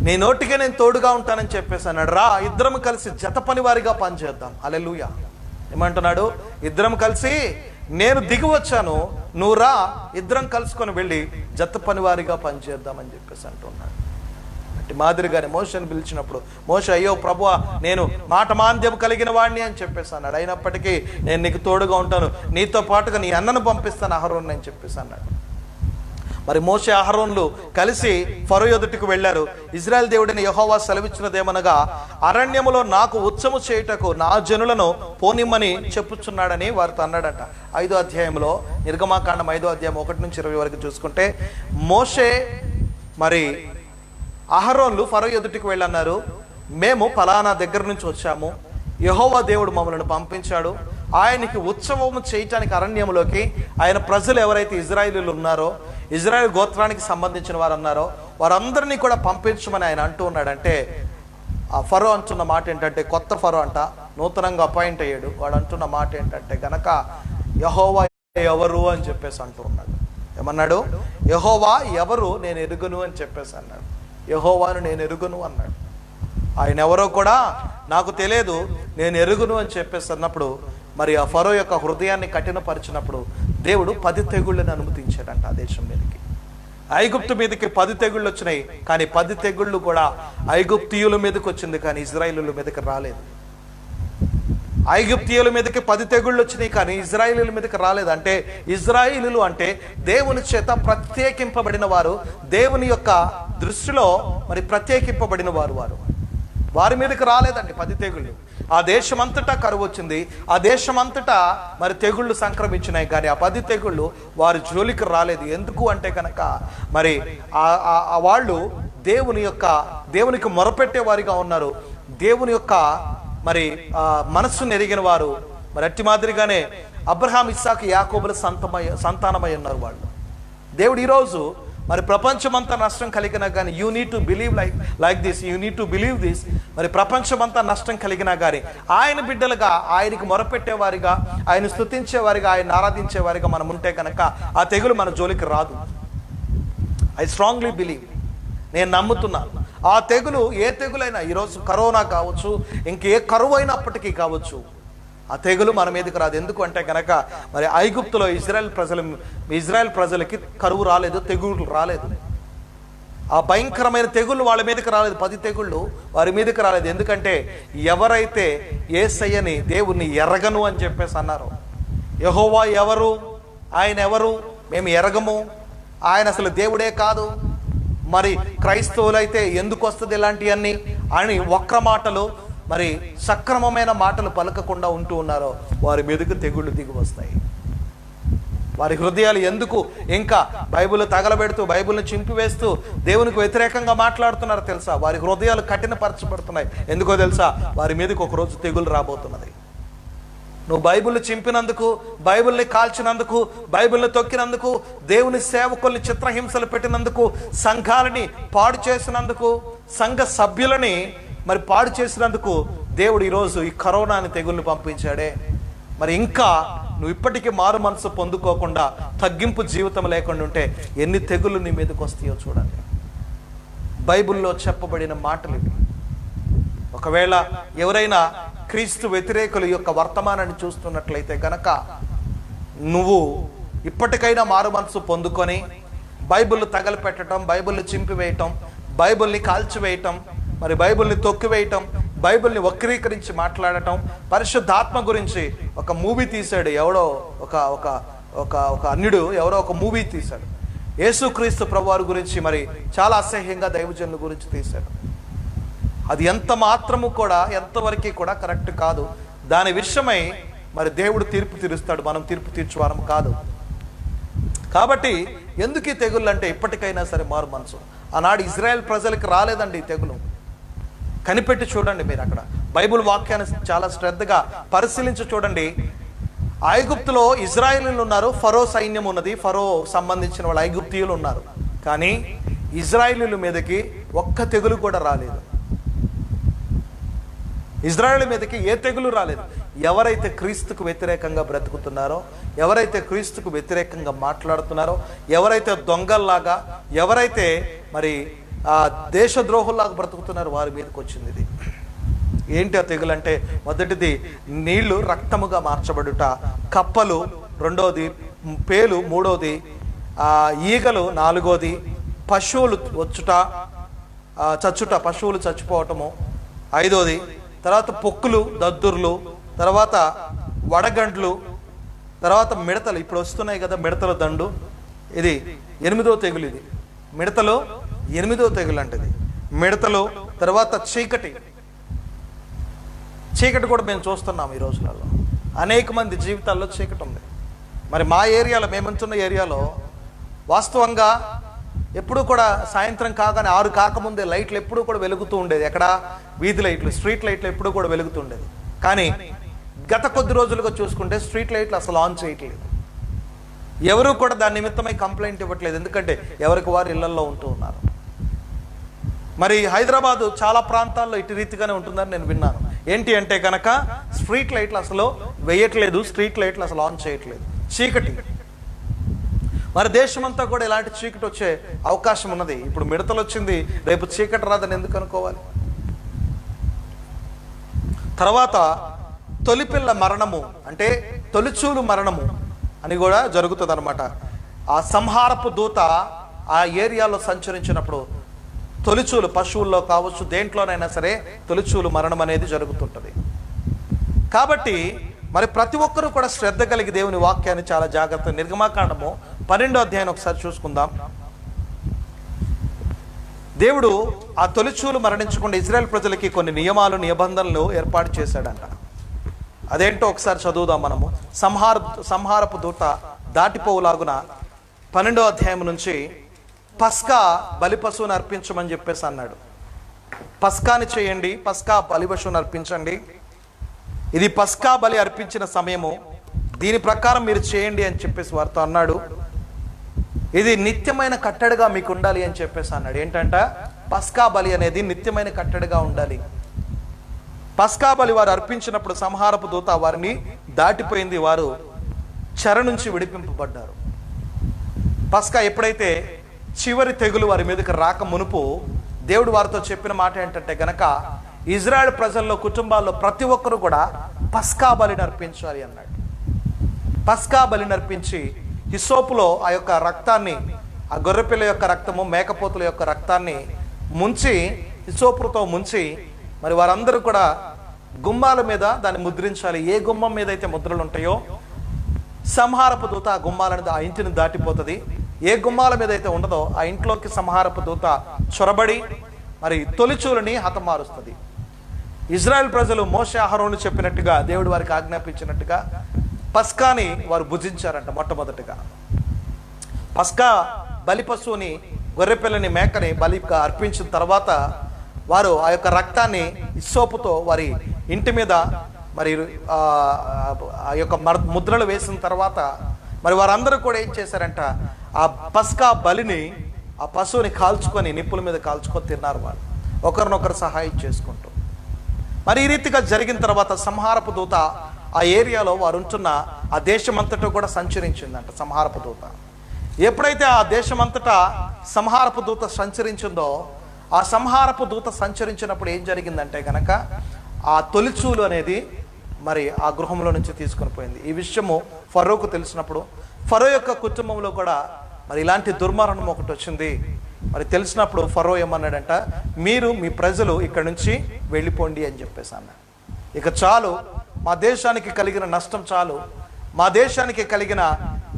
నీ నోటికే నేను తోడుగా ఉంటానని చెప్పేసి అన్నాడు. రా, ఇద్దరం కలిసి జత పని వారిగా పనిచేద్దాం. హల్లెలూయా. ఏమంటున్నాడు? ఇద్దరం కలిసి, నేను దిగి వచ్చాను, నువ్వు రా, ఇద్దరం కలుసుకొని వెళ్ళి జత పని వారిగా పనిచేద్దామని చెప్పేసి అంటున్నాడు. అట్టి మాదిరిగానే మోషేని పిలిచినప్పుడు మోషే, అయ్యో ప్రభువా, నేను మాట మాంద్యం కలిగిన వాడిని అని చెప్పేసి అన్నాడు. అయినప్పటికీ నేను నీకు తోడుగా ఉంటాను, నీతో పాటుగా నీ అన్నను పంపిస్తాను, అహరోన్ అని చెప్పేసి అన్నాడు. మరి మోషే, అహరోన్లు కలిసి ఫరో ఎదుటికి వెళ్ళారు. ఇజ్రాయెల్ దేవుడిని యెహోవా సెలవిచ్చినదేమనగా, అరణ్యములో నాకు ఉత్సవము చేయుటకు నా జనులను పోనిమ్మని చెప్పుచున్నాడని వారితో అన్నాడట. 5వ అధ్యాయంలో, నిర్గమాకాండం 5వ అధ్యాయం 1 నుంచి 20 వరకు చూసుకుంటే, మోషే మరి అహరోన్లు ఫరో ఎదుటికి వెళ్ళన్నారు. మేము ఫలానా దగ్గర నుంచి వచ్చాము, యెహోవా దేవుడు మమ్మల్ని పంపించాడు, ఆయనకి ఉత్సవము చేయటానికి అరణ్యంలోకి ఆయన ప్రజలు ఎవరైతే ఇజ్రాయేలీలు ఉన్నారో, ఇజ్రాయెల్ గోత్రానికి సంబంధించిన వారు అన్నారో వారందరినీ కూడా పంపించమని ఆయన అంటూ ఉన్నాడంటే, ఆ ఫరో అంటున్న మాట ఏంటంటే, కొత్త ఫరో అంట, నూతనంగా అపాయింట్ అయ్యాడు. వాడు అంటున్న మాట ఏంటంటే గనక, యెహోవా ఎవరు అని చెప్పేసి అంటూ ఉన్నాడు. ఏమన్నాడు? యెహోవా ఎవరు నేను ఎరుగను అని చెప్పేసి అన్నాడు. యెహోవాను నేను ఎరుగను అన్నాడు. ఆయన ఎవరో కూడా నాకు తెలియదు, నేను ఎరుగును అని చెప్పేసి అన్నప్పుడు మరి ఆ ఫరో యొక్క హృదయాన్ని కఠినపరిచినప్పుడు దేవుడు 10 తెగుళ్ళని అనుమతించాడంట ఆ దేశం మీదకి. ఐగుప్తు మీదకి 10 తెగుళ్ళు వచ్చినాయి, కానీ 10 తెగుళ్ళు కూడా ఐగుప్తీయుల మీదకి వచ్చింది, కానీ ఇజ్రాయేలీల మీదకి రాలేదు. ఐగుప్తీయుల మీదకి 10 తెగుళ్ళు వచ్చినాయి, కానీ ఇజ్రాయేలీల మీదకి రాలేదు. అంటే ఇజ్రాయేలీలు అంటే దేవుని చేత ప్రత్యేకింపబడిన వారు, దేవుని యొక్క దృష్టిలో మరి ప్రత్యేకింపబడిన వారు. వారి మీదకి రాలేదండి 10 తెగుళ్ళు. ఆ దేశమంతటా కరువు వచ్చింది, ఆ దేశమంతటా మరి తెగుళ్ళు సంక్రమించినాయి, కానీ ఆ 10 తెగుళ్ళు వారి జోలికి రాలేదు. ఎందుకు అంటే కనుక మరి వాళ్ళు దేవునికి మొరపెట్టే వారిగా ఉన్నారు, దేవుని యొక్క మరి మనస్సును ఎరిగిన వారు. మరి అట్టి మాదిరిగానే అబ్రహాం, ఇస్సాకు, యాకోబుల సంతానమై ఉన్నారు వాళ్ళు. దేవుడు ఈరోజు మరి ప్రపంచమంతా నష్టం కలిగినా కానీ, you need to believe like this, you need to believe this. మరి ప్రపంచమంతా నష్టం కలిగినా కానీ ఆయన బిడ్డలుగా, ఆయనకి మొరపెట్టేవారిగా, ఆయన స్తుతించేవారిగా, ఆయన ఆరాధించేవారిగా మనం ఉంటే కనుక ఆ తెగులు మన జోలికి రాదు. ఐ స్ట్రాంగ్లీ బిలీవ్, నేను నమ్ముతున్నాను. ఆ తెగులు ఏ తెగులైనా, ఈరోజు కరోనా కావచ్చు, ఇంకే కరువు అయినప్పటికీ కావచ్చు, ఆ తెగులు మన మీదకి రాదు. ఎందుకు అంటే కనుక మరి ఐగుప్తులో ఇజ్రాయెల్ ప్రజలకి కరువు రాలేదు, తెగుళ్ళు రాలేదు. ఆ భయంకరమైన తెగుళ్ళు వాళ్ళ మీదకి రాలేదు, 10 తెగుళ్ళు వారి మీదకి రాలేదు. ఎందుకంటే ఎవరైతే యేసయ్యని, దేవుణ్ణి ఎరగను అని చెప్పేసి అన్నారు. యెహోవా ఎవరు, ఆయన ఎవరు, మేము ఎరగము, ఆయన అసలు దేవుడే కాదు, మరి క్రైస్తవులైతే ఎందుకు వస్తుంది ఇలాంటివన్నీ అని వక్ర మాటలు, మరి సక్రమమైన మాటలు పలకకుండా ఉంటూ ఉన్నారో వారి మీదకు తెగుళ్ళు దిగి వస్తాయి. వారి హృదయాలు ఎందుకు ఇంకా బైబిల్ తగలబెడుతూ బైబిల్ని చింపివేస్తూ దేవునికి వ్యతిరేకంగా మాట్లాడుతున్నారు తెలుసా? వారి హృదయాలు కఠినపరచబడుతున్నాయి. ఎందుకో తెలుసా? వారి మీదకి ఒకరోజు తెగులు రాబోతున్నది. నువ్వు బైబిల్ని చింపినందుకు, బైబిల్ని కాల్చినందుకు, బైబిల్ని తొక్కినందుకు, దేవుని సేవకుల్ని చిత్రహింసలు పెట్టినందుకు, సంఘాలని పాడు చేసినందుకు, సంఘ సభ్యులని మరి పాడు చేసినందుకు దేవుడు ఈరోజు ఈ కరోనాని తెగుల్ని పంపించాడే. మరి ఇంకా నువ్వు ఇప్పటికీ మారు మనసు పొందుకోకుండా తగ్గింపు జీవితం లేకుండా ఉంటే ఎన్ని తెగులు నీ మీదకి వస్తాయో చూడండి. బైబిల్లో చెప్పబడిన మాటలు ఇవి. ఒకవేళ ఎవరైనా క్రీస్తు వ్యతిరేకుల యొక్క వర్తమానాన్ని చూస్తున్నట్లయితే గనక నువ్వు ఇప్పటికైనా మారు మనసు పొందుకొని బైబిల్ తగలపెట్టడం, బైబిల్ని చింపివేయటం, బైబిల్ని కాల్చివేయటం, మరి బైబిల్ని తొక్కివేయటం, బైబిల్ని వక్రీకరించి మాట్లాడటం, పరిశుద్ధాత్మ గురించి ఒక మూవీ తీశాడు ఎవడో, ఒక అన్యుడు ఎవరో ఒక మూవీ తీశాడు. యేసుక్రీస్తు ప్రభువారి గురించి మరి చాలా అసహ్యంగా దైవజనుల గురించి తీశాడు. అది ఎంత మాత్రము కూడా, ఎంతవరకు కూడా కరెక్ట్ కాదు. దాని విషయమై మరి దేవుడు తీర్పు తీరుస్తాడు, మనం తీర్పు తీర్చువారం కాదు. కాబట్టి ఎందుకు ఈ తెగుళ్ళు అంటే ఇప్పటికైనా సరే మారు మనసు. ఆనాడు ఇజ్రాయెల్ ప్రజలకు రాలేదండి ఈ తెగులు. కనిపెట్టి చూడండి మీరు, అక్కడ బైబిల్ వాక్యాన్ని చాలా శ్రద్ధగా పరిశీలించి చూడండి. ఐగుప్తులో ఇజ్రాయేలీలు ఉన్నారు, ఫరో సైన్యం ఉన్నది, ఫరో సంబంధించిన వాళ్ళు ఐగుప్తీయులు ఉన్నారు. కానీ ఇజ్రాయేలీల మీదకి ఒక్క తెగులు కూడా రాలేదు. ఇజ్రాయేల్ మీదకి ఏ తెగులు రాలేదు. ఎవరైతే క్రీస్తుకు వ్యతిరేకంగా బ్రతుకుతున్నారో, ఎవరైతే క్రీస్తుకు వ్యతిరేకంగా మాట్లాడుతున్నారో, ఎవరైతే దొంగల్లాగా, ఎవరైతే మరి దేశద్రోహుల్లాగా బ్రతుకుతున్నారో వారి మీదకి వచ్చింది ఇది. ఏంటి ఆ తెగులు అంటే, మొదటిది నీళ్లు రక్తముగా మార్చబడుట, కప్పలు రెండోది, పేలు మూడోది, ఈగలు నాలుగోది, పశువులు చచ్చుట, పశువులు చచ్చిపోవటము ఐదోది, తర్వాత పొక్కులు దద్దుర్లు, తర్వాత వడగండ్లు, తర్వాత మిడతలు. ఇప్పుడు వస్తున్నాయి కదా మిడతల దండు, ఇది 8వ తెగులు. ఇది మిడతలు 8వ తెగులు అంటది. మిడతలు, తర్వాత చీకటి కూడా మేము చూస్తున్నాం ఈ రోజులలో. అనేక మంది జీవితాల్లో చీకటి ఉంది. మరి మా ఏరియాలో, మేముంటున్న ఏరియాలో వాస్తవంగా ఎప్పుడు కూడా సాయంత్రం కాగానే 6 కాకముందే లైట్లు ఎప్పుడు కూడా వెలుగుతూ ఉండేది. ఎక్కడ? వీధి లైట్లు, స్ట్రీట్ లైట్లు ఎప్పుడు కూడా వెలుగుతుండేది. కానీ గత కొద్ది రోజులుగా చూసుకుంటే స్ట్రీట్ లైట్లు అసలు ఆన్ చేయట్లేదు. ఎవరు కూడా దాని నిమిత్తమై కంప్లైంట్ ఇవ్వట్లేదు. ఎందుకంటే ఎవరికి వారు ఇళ్లల్లో ఉంటూ ఉన్నారు. మరి హైదరాబాదు చాలా ప్రాంతాల్లో ఇటు రీతిగానే ఉంటుందని నేను విన్నాను. ఏంటి అంటే కనుక స్ట్రీట్ లైట్లు అసలు వేయట్లేదు, స్ట్రీట్ లైట్లు అసలు ఆన్ చేయట్లేదు, చీకటి. మరి దేశమంతా కూడా ఇలాంటి చీకటి వచ్చే అవకాశం ఉన్నది. ఇప్పుడు మిడతలు వచ్చింది, రేపు చీకటి రాదని ఎందుకు అనుకోవాలి? తర్వాత తొలిపిల్ల మరణము, అంటే తొలిచూలు మరణము అని కూడా జరుగుతుంది అనమాట. ఆ సంహారపు దూత ఆ ఏరియాలో సంచరించినప్పుడు తొలిచూలు, పశువుల్లో కావచ్చు, దేంట్లోనైనా సరే తొలిచూలు మరణం అనేది జరుగుతుంటుంది. కాబట్టి మరి ప్రతి ఒక్కరూ కూడా శ్రద్ధ కలిగి దేవుని వాక్యాన్ని చాలా జాగ్రత్త. నిర్గమాకాండము 12వ అధ్యాయం ఒకసారి చూసుకుందాం. దేవుడు ఆ తొలిచూలు మరణించకుండా ఇజ్రాయెల్ ప్రజలకి కొన్ని నియమాలు, నిబంధనలు ఏర్పాటు చేశాడంట. అదేంటో ఒకసారి చదువుదాం మనము. సంహారపు దూత దాటిపోవులాగున 12వ అధ్యాయం నుంచి పస్కా బలి పశువుని అర్పించమని చెప్పేసి అన్నాడు. పస్కాని చేయండి, పస్కా బలి పశువుని అర్పించండి, ఇది పస్కా బలి అర్పించిన సమయము, దీని ప్రకారం మీరు చేయండి అని చెప్పేసి వారితో అన్నాడు. ఇది నిత్యమైన కట్టడిగా మీకు ఉండాలి అని చెప్పేసి అన్నాడు. ఏంటంట? పస్కా బలి అనేది నిత్యమైన కట్టడిగా ఉండాలి. పస్కా బలి వారు అర్పించినప్పుడు సంహారపు దూత వారిని దాటిపోయింది, వారు చెర నుంచి విడిపింపబడ్డారు. పస్కా ఎప్పుడైతే చివరి తెగులు వారి మీదకి రాక మునుపు దేవుడు వారితో చెప్పిన మాట ఏంటంటే గనక ఇజ్రాయెల్ ప్రజల్లో, కుటుంబాల్లో ప్రతి ఒక్కరు కూడా పస్కా బలిని అర్పించాలి అన్నాడు. పస్కా బలిని అర్పించి హిస్సోపులో ఆ యొక్క రక్తాన్ని, ఆ గొర్రెపిల్ల యొక్క రక్తము, మేకపోతుల యొక్క రక్తాన్ని ముంచి, హిస్సోపుతో ముంచి మరి వారందరూ కూడా గుమ్మాల మీద దాన్ని ముద్రించాలి. ఏ గుమ్మం మీద అయితే ముద్రలు ఉంటాయో సంహారపు దూత ఆ గుమ్మాలని, ఆ ఇంటిని దాటిపోతుంది. ఏ గుమ్మాల మీద అయితే ఉండదో ఆ ఇంట్లోకి సంహారపు దూత చొరబడి మరి తొలిచూలని హతమారుస్తుంది. ఇజ్రాయెల్ ప్రజలు మోషే అహరోను చెప్పినట్టుగా, దేవుడు వారికి ఆజ్ఞాపించినట్టుగా పస్కాని వారు భుజించారంట. మొట్టమొదటిగా పస్కా బలి పశువుని, గొర్రెపిల్లని, మేకని బలిగా అర్పించిన తర్వాత వారు ఆ యొక్క రక్తాన్ని ఇస్సోపుతో వారి ఇంటి మీద మరి ఆ యొక్క ముద్రలు వేసిన తర్వాత మరి వారందరూ కూడా ఏం చేశారంట, ఆ పస్కా బలిని, ఆ పశువుని కాల్చుకొని నిప్పుల మీద కాల్చుకొని తిన్నారు. వాళ్ళు ఒకరినొకరు సహాయం చేసుకుంటూ. మరి ఈ రీతిగా జరిగిన తర్వాత సంహారపు దూత ఆ ఏరియాలో వారు ఉంటున్న ఆ దేశమంతటా కూడా సంచరించిందంట. సంహారపు దూత ఎప్పుడైతే ఆ దేశమంతటా సంహారపు దూత సంచరించిందో, ఆ సంహారపు దూత సంచరించినప్పుడు ఏం జరిగిందంటే కనుక ఆ తొలిచూలు అనేది మరి ఆ గృహంలో నుంచి తీసుకొని పోయింది. ఈ విషయము ఫరోకు తెలిసినప్పుడు ఫరో యొక్క కుటుంబంలో కూడా మరి ఇలాంటి దుర్మరణం ఒకటి వచ్చింది. మరి తెలిసినప్పుడు ఫరో ఏమన్నాడంట, మీరు మీ ప్రజలు ఇక్కడ నుంచి వెళ్ళిపోండి అని చెప్పేసి అన్నాడు. ఇక చాలు, మా దేశానికి కలిగిన నష్టం చాలు, మా దేశానికి కలిగిన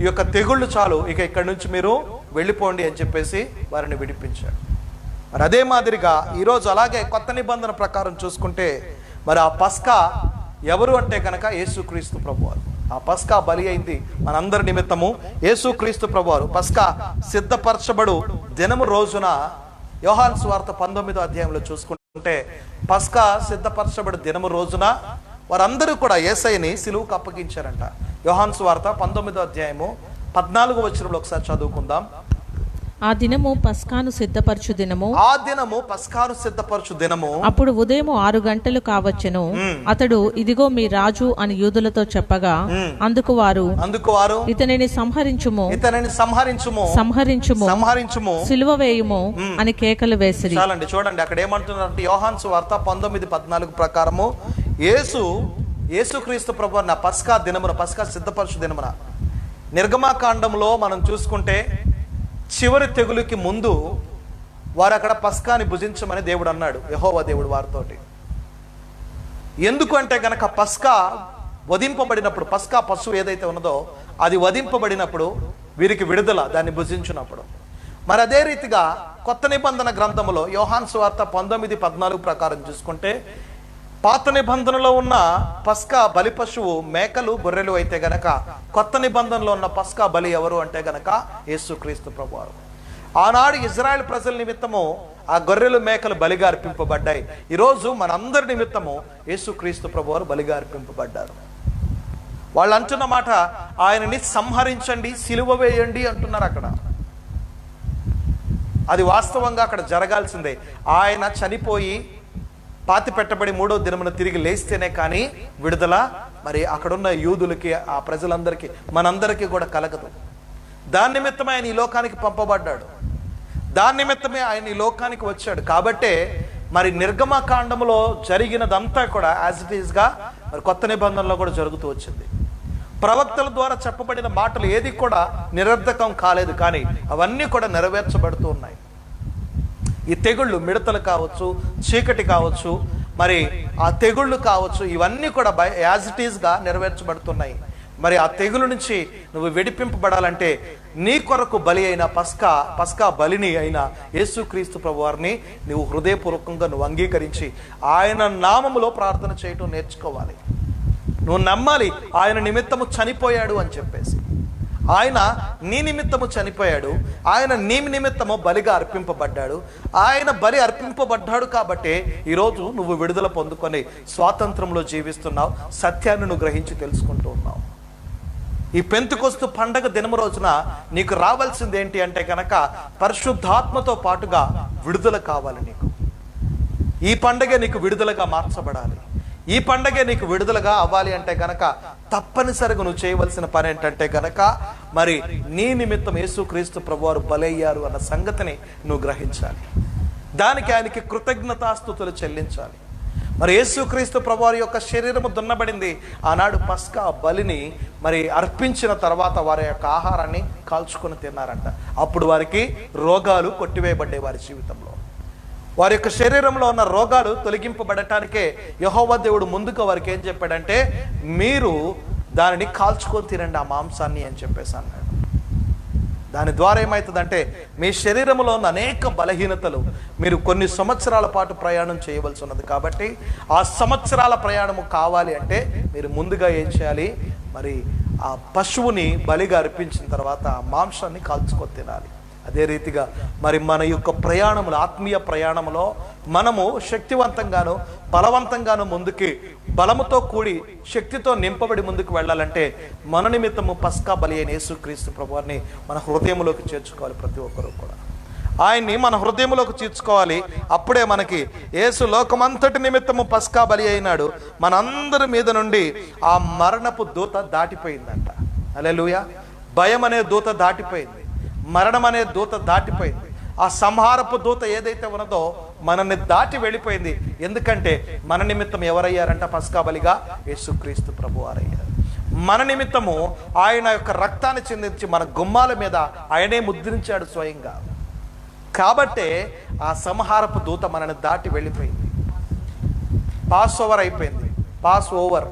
ఈ యొక్క తెగుళ్ళు చాలు, ఇక ఇక్కడ నుంచి మీరు వెళ్ళిపోండి అని చెప్పేసి వారిని విడిపించాడు. మరి అదే మాదిరిగా ఈరోజు అలాగే కొత్త నిబంధన ప్రకారం చూసుకుంటే మరి ఆ పస్కా ఎవరు అంటే కనుక యేసుక్రీస్తు ప్రభువారు. ఆ పస్కా బలి అయింది మనందరి నిమిత్తము యేసుక్రీస్తు ప్రభువారు. పస్కా సిద్ధపరచబడు దినము రోజున యోహాను సువార్త 19వ అధ్యాయంలో చూసుకుంటే పస్కా సిద్ధపరచబడు దినము రోజున వారందరూ కూడా యేసయ్యని సిలువకు అప్పగించారంట. యోహాను సువార్త 19వ అధ్యాయము 14వ వచనంలో ఒకసారి చదువుకుందాం. ఆ దినము పస్కాను సిద్ధపరచు దినము, ఆ దినము పస్కాను సిద్ధపరచు దినము. అప్పుడు ఉదయం 6 గంటలు కావచ్చెను. అతడు ఇదిగో మీ రాజు అని యూదులతో చెప్పగా అందుకు వారు ఇతనిని సంహరించుము, సంహరించుము, సిలువ వేయుము అని కేకలు వేసిరి. చాలండి, చూడండి అక్కడ ఏమంటున్నారంటే యోహాను సువార్త 19:14 ప్రకారము యేసుక్రీస్తు ప్రభువు నా పస్కా దినమున, పస్కా సిద్ధపరచు దినమున, నిర్గమాకాండంలో మనం చూసుకుంటే చివరి తెగులుకి ముందు వారు అక్కడ పస్కాని భుజించమని దేవుడు అన్నాడు, యెహోవా దేవుడు వారితోటి. ఎందుకు అంటే గనక పస్కా వధింపబడినప్పుడు, పస్కా పశువు ఏదైతే ఉన్నదో అది వధింపబడినప్పుడు వీరికి విడుదల, దాన్ని భుజించినప్పుడు. మరి అదే రీతిగా కొత్త నిబంధన గ్రంథంలో యోహాను సువార్త 19:14 ప్రకారం చూసుకుంటే పాత నిబంధనలో ఉన్న పస్కా బలి పశువు మేకలు, గొర్రెలు అయితే గనక కొత్త నిబంధనలో ఉన్న పస్కా బలి ఎవరు అంటే గనక యేసుక్రీస్తు ప్రభువారు. ఆనాడు ఇజ్రాయెల్ ప్రజల నిమిత్తము ఆ గొర్రెలు, మేకలు బలిగా అర్పింపబడ్డాయి. ఈరోజు మనందరి నిమిత్తము యేసుక్రీస్తు ప్రభువారు బలిగా అర్పింపబడ్డారు. వాళ్ళు అంటున్న మాట, ఆయనని సంహరించండి, సిలువ వేయండి అంటున్నారు. అక్కడ అది వాస్తవంగా అక్కడ జరగాల్సిందే. ఆయన చనిపోయి పాతి పెట్టబడి 3వ దినమున తిరిగి లేస్తేనే కానీ విడుదల మరి అక్కడున్న యూదులకి, ఆ ప్రజలందరికీ, మనందరికీ కూడా కలగదు. దాని నిమిత్తమే ఆయన ఈ లోకానికి పంపబడ్డాడు, దాని నిమిత్తమే ఆయన ఈ లోకానికి వచ్చాడు. కాబట్టే మరి నిర్గమకాండములో జరిగినదంతా కూడా యాజ్ ఇట్ ఈస్గా మరి కొత్త నిబంధనలో కూడా జరుగుతూ వచ్చింది. ప్రవక్తల ద్వారా చెప్పబడిన మాటలు ఏది కూడా నిరర్ధకం కాలేదు, కానీ అవన్నీ కూడా నెరవేర్చబడుతూ ఉన్నాయి. ఈ తెగుళ్ళు, మిడతలు కావచ్చు, చీకటి కావచ్చు, మరి ఆ తెగుళ్ళు కావచ్చు, ఇవన్నీ కూడా యాజ్ ఇట్ ఈస్గా నెరవేర్చబడుతున్నాయి. మరి ఆ తెగులు నుంచి నువ్వు విడిపింపబడాలంటే నీ కొరకు బలి అయిన పస్కా బలిని అయిన యేసుక్రీస్తు ప్రభువారిని నువ్వు హృదయపూర్వకంగా నువ్వు అంగీకరించి ఆయన నామములో ప్రార్థన చేయటం నేర్చుకోవాలి. నువ్వు నమ్మాలి ఆయన నిమిత్తము చనిపోయాడు అని చెప్పేసి. ఆయన నీ నిమిత్తము చనిపోయాడు, ఆయన నీ నిమిత్తము బలిగా అర్పింపబడ్డాడు. ఆయన బలి అర్పింపబడ్డాడు కాబట్టి ఈరోజు నువ్వు విడుదల పొందుకొని స్వాతంత్రంలో జీవిస్తున్నావు, సత్యాన్ని నువ్వు గ్రహించి తెలుసుకుంటూ ఉన్నావు. ఈ పెంతెకొస్తు పండగ దినము రోజున నీకు రావాల్సింది ఏంటి అంటే కనుక పరిశుద్ధాత్మతో పాటుగా విడుదల కావాలి. నీకు ఈ పండగ నీకు విడుదలగా మార్చబడాలి. ఈ పండగే నీకు విడుదలగా అవ్వాలి అంటే కనుక తప్పనిసరిగా నువ్వు చేయవలసిన పని ఏంటంటే కనుక మరి నీ నిమిత్తం యేసుక్రీస్తు ప్రభువారు బలయ్యారు అన్న సంగతిని నువ్వు గ్రహించాలి. దానికి ఆయనకి కృతజ్ఞతాస్తుతులు చెల్లించాలి. మరి యేసుక్రీస్తు ప్రభువారి యొక్క శరీరము దున్నబడింది ఆనాడు పస్కా బలిని మరి అర్పించిన తర్వాత వారి యొక్క ఆహారాన్ని కాల్చుకొని తిన్నారంట. అప్పుడు వారికి రోగాలు కొట్టివేయబడ్డాయి. వారి జీవితంలో వారి యొక్క శరీరంలో ఉన్న రోగాలు తొలగింపబడటానికే యెహోవా దేవుడు ముందుగా వారికి ఏం చెప్పాడంటే మీరు దానిని కాల్చుకొని తినండి ఆ మాంసాన్ని అని చెప్పేసి అన్నాడు. దాని ద్వారా ఏమవుతుందంటే మీ శరీరంలో ఉన్న అనేక బలహీనతలు మీరు కొన్ని సంవత్సరాల పాటు ప్రయాణం చేయవలసి ఉన్నది. కాబట్టి ఆ సంవత్సరాల ప్రయాణము కావాలి అంటే మీరు ముందుగా ఏం చేయాలి? మరి ఆ పశువుని బలిగా అర్పించిన తర్వాత ఆ మాంసాన్ని కాల్చుకొని తినాలి. అదే రీతిగా మరి మన యొక్క ప్రయాణంలో, ఆత్మీయ ప్రయాణంలో మనము శక్తివంతంగాను బలవంతంగాను ముందుకి బలముతో కూడి శక్తితో నింపబడి ముందుకు వెళ్ళాలంటే మన నిమిత్తము పస్కా బలి అయిన యేసుక్రీస్తు ప్రభువారిని మన హృదయంలోకి చేర్చుకోవాలి. ప్రతి ఒక్కరూ కూడా ఆయన్ని మన హృదయంలోకి చేర్చుకోవాలి. అప్పుడే మనకి యేసు లోకమంతటి నిమిత్తము పస్కా బలి అయినాడు. మనందరి మీద నుండి ఆ మరణపు దూత దాటిపోయిందంట. హల్లెలూయా. భయం అనే దూత దాటిపోయింది, మరణం అనే దూత దాటిపోయింది. ఆ సంహారపు దూత ఏదైతే ఉన్నదో మనల్ని దాటి వెళ్ళిపోయింది. ఎందుకంటే మన నిమిత్తం ఎవరయ్యారంట? పస్కా బలిగా యేసుక్రీస్తు ప్రభువారయ్యారు. మన నిమిత్తము ఆయన యొక్క రక్తాన్ని చిందించి మన గుమ్మాల మీద ఆయనే ముద్రించాడు స్వయంగా. కాబట్టే ఆ సంహారపు దూత మనల్ని దాటి వెళ్ళిపోయింది. పాస్ ఓవర్ అయిపోయింది. పాస్ ఓవర్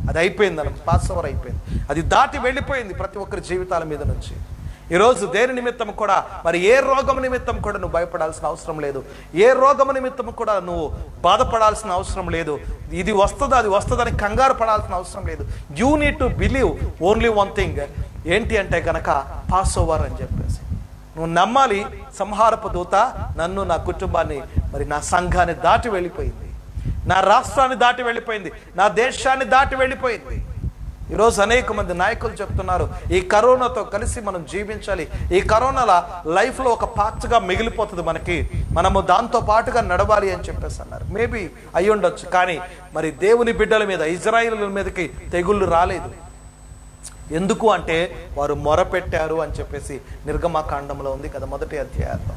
అది అయిపోయింది అన్నమాట. పాస్ ఓవర్ అయిపోయింది, అది దాటి వెళ్ళిపోయింది ప్రతి ఒక్కరి జీవితాల మీద నుంచి. ఈరోజు దేని నిమిత్తం కూడా మరి ఏ రోగం నిమిత్తం కూడా నువ్వు భయపడాల్సిన అవసరం లేదు. ఏ రోగం నిమిత్తం కూడా నువ్వు బాధపడాల్సిన అవసరం లేదు. ఇది వస్తుందా అది వస్తుందని కంగారు పడాల్సిన అవసరం లేదు. You need to believe only one thing. ఏంటి అంటే కనుక పాస్ ఓవర్ అని చెప్పేసి నువ్వు నమ్మాలి. సంహారపు దూత నన్ను, నా కుటుంబాన్ని, మరి నా సంఘాన్ని దాటి వెళ్ళిపోయింది, నా రాష్ట్రాన్ని దాటి వెళ్ళిపోయింది, నా దేశాన్ని దాటి వెళ్ళిపోయింది. ఈరోజు అనేక మంది నాయకులు చెప్తున్నారు ఈ కరోనాతో కలిసి మనం జీవించాలి, ఈ కరోనాల లైఫ్లో ఒక పార్ట్గా మిగిలిపోతుంది మనకి, మనము దాంతో పాటుగా నడవాలి అని చెప్పేసి అన్నారు. మేబీ అయి ఉండొచ్చు. కానీ మరి దేవుని బిడ్డల మీద, ఇజ్రాయిల్ మీదకి తెగుళ్ళు రాలేదు. ఎందుకు అంటే వారు మొరపెట్టారు అని చెప్పేసి నిర్గమకాండంలో ఉంది కదా, మొదటి అధ్యాయంలో.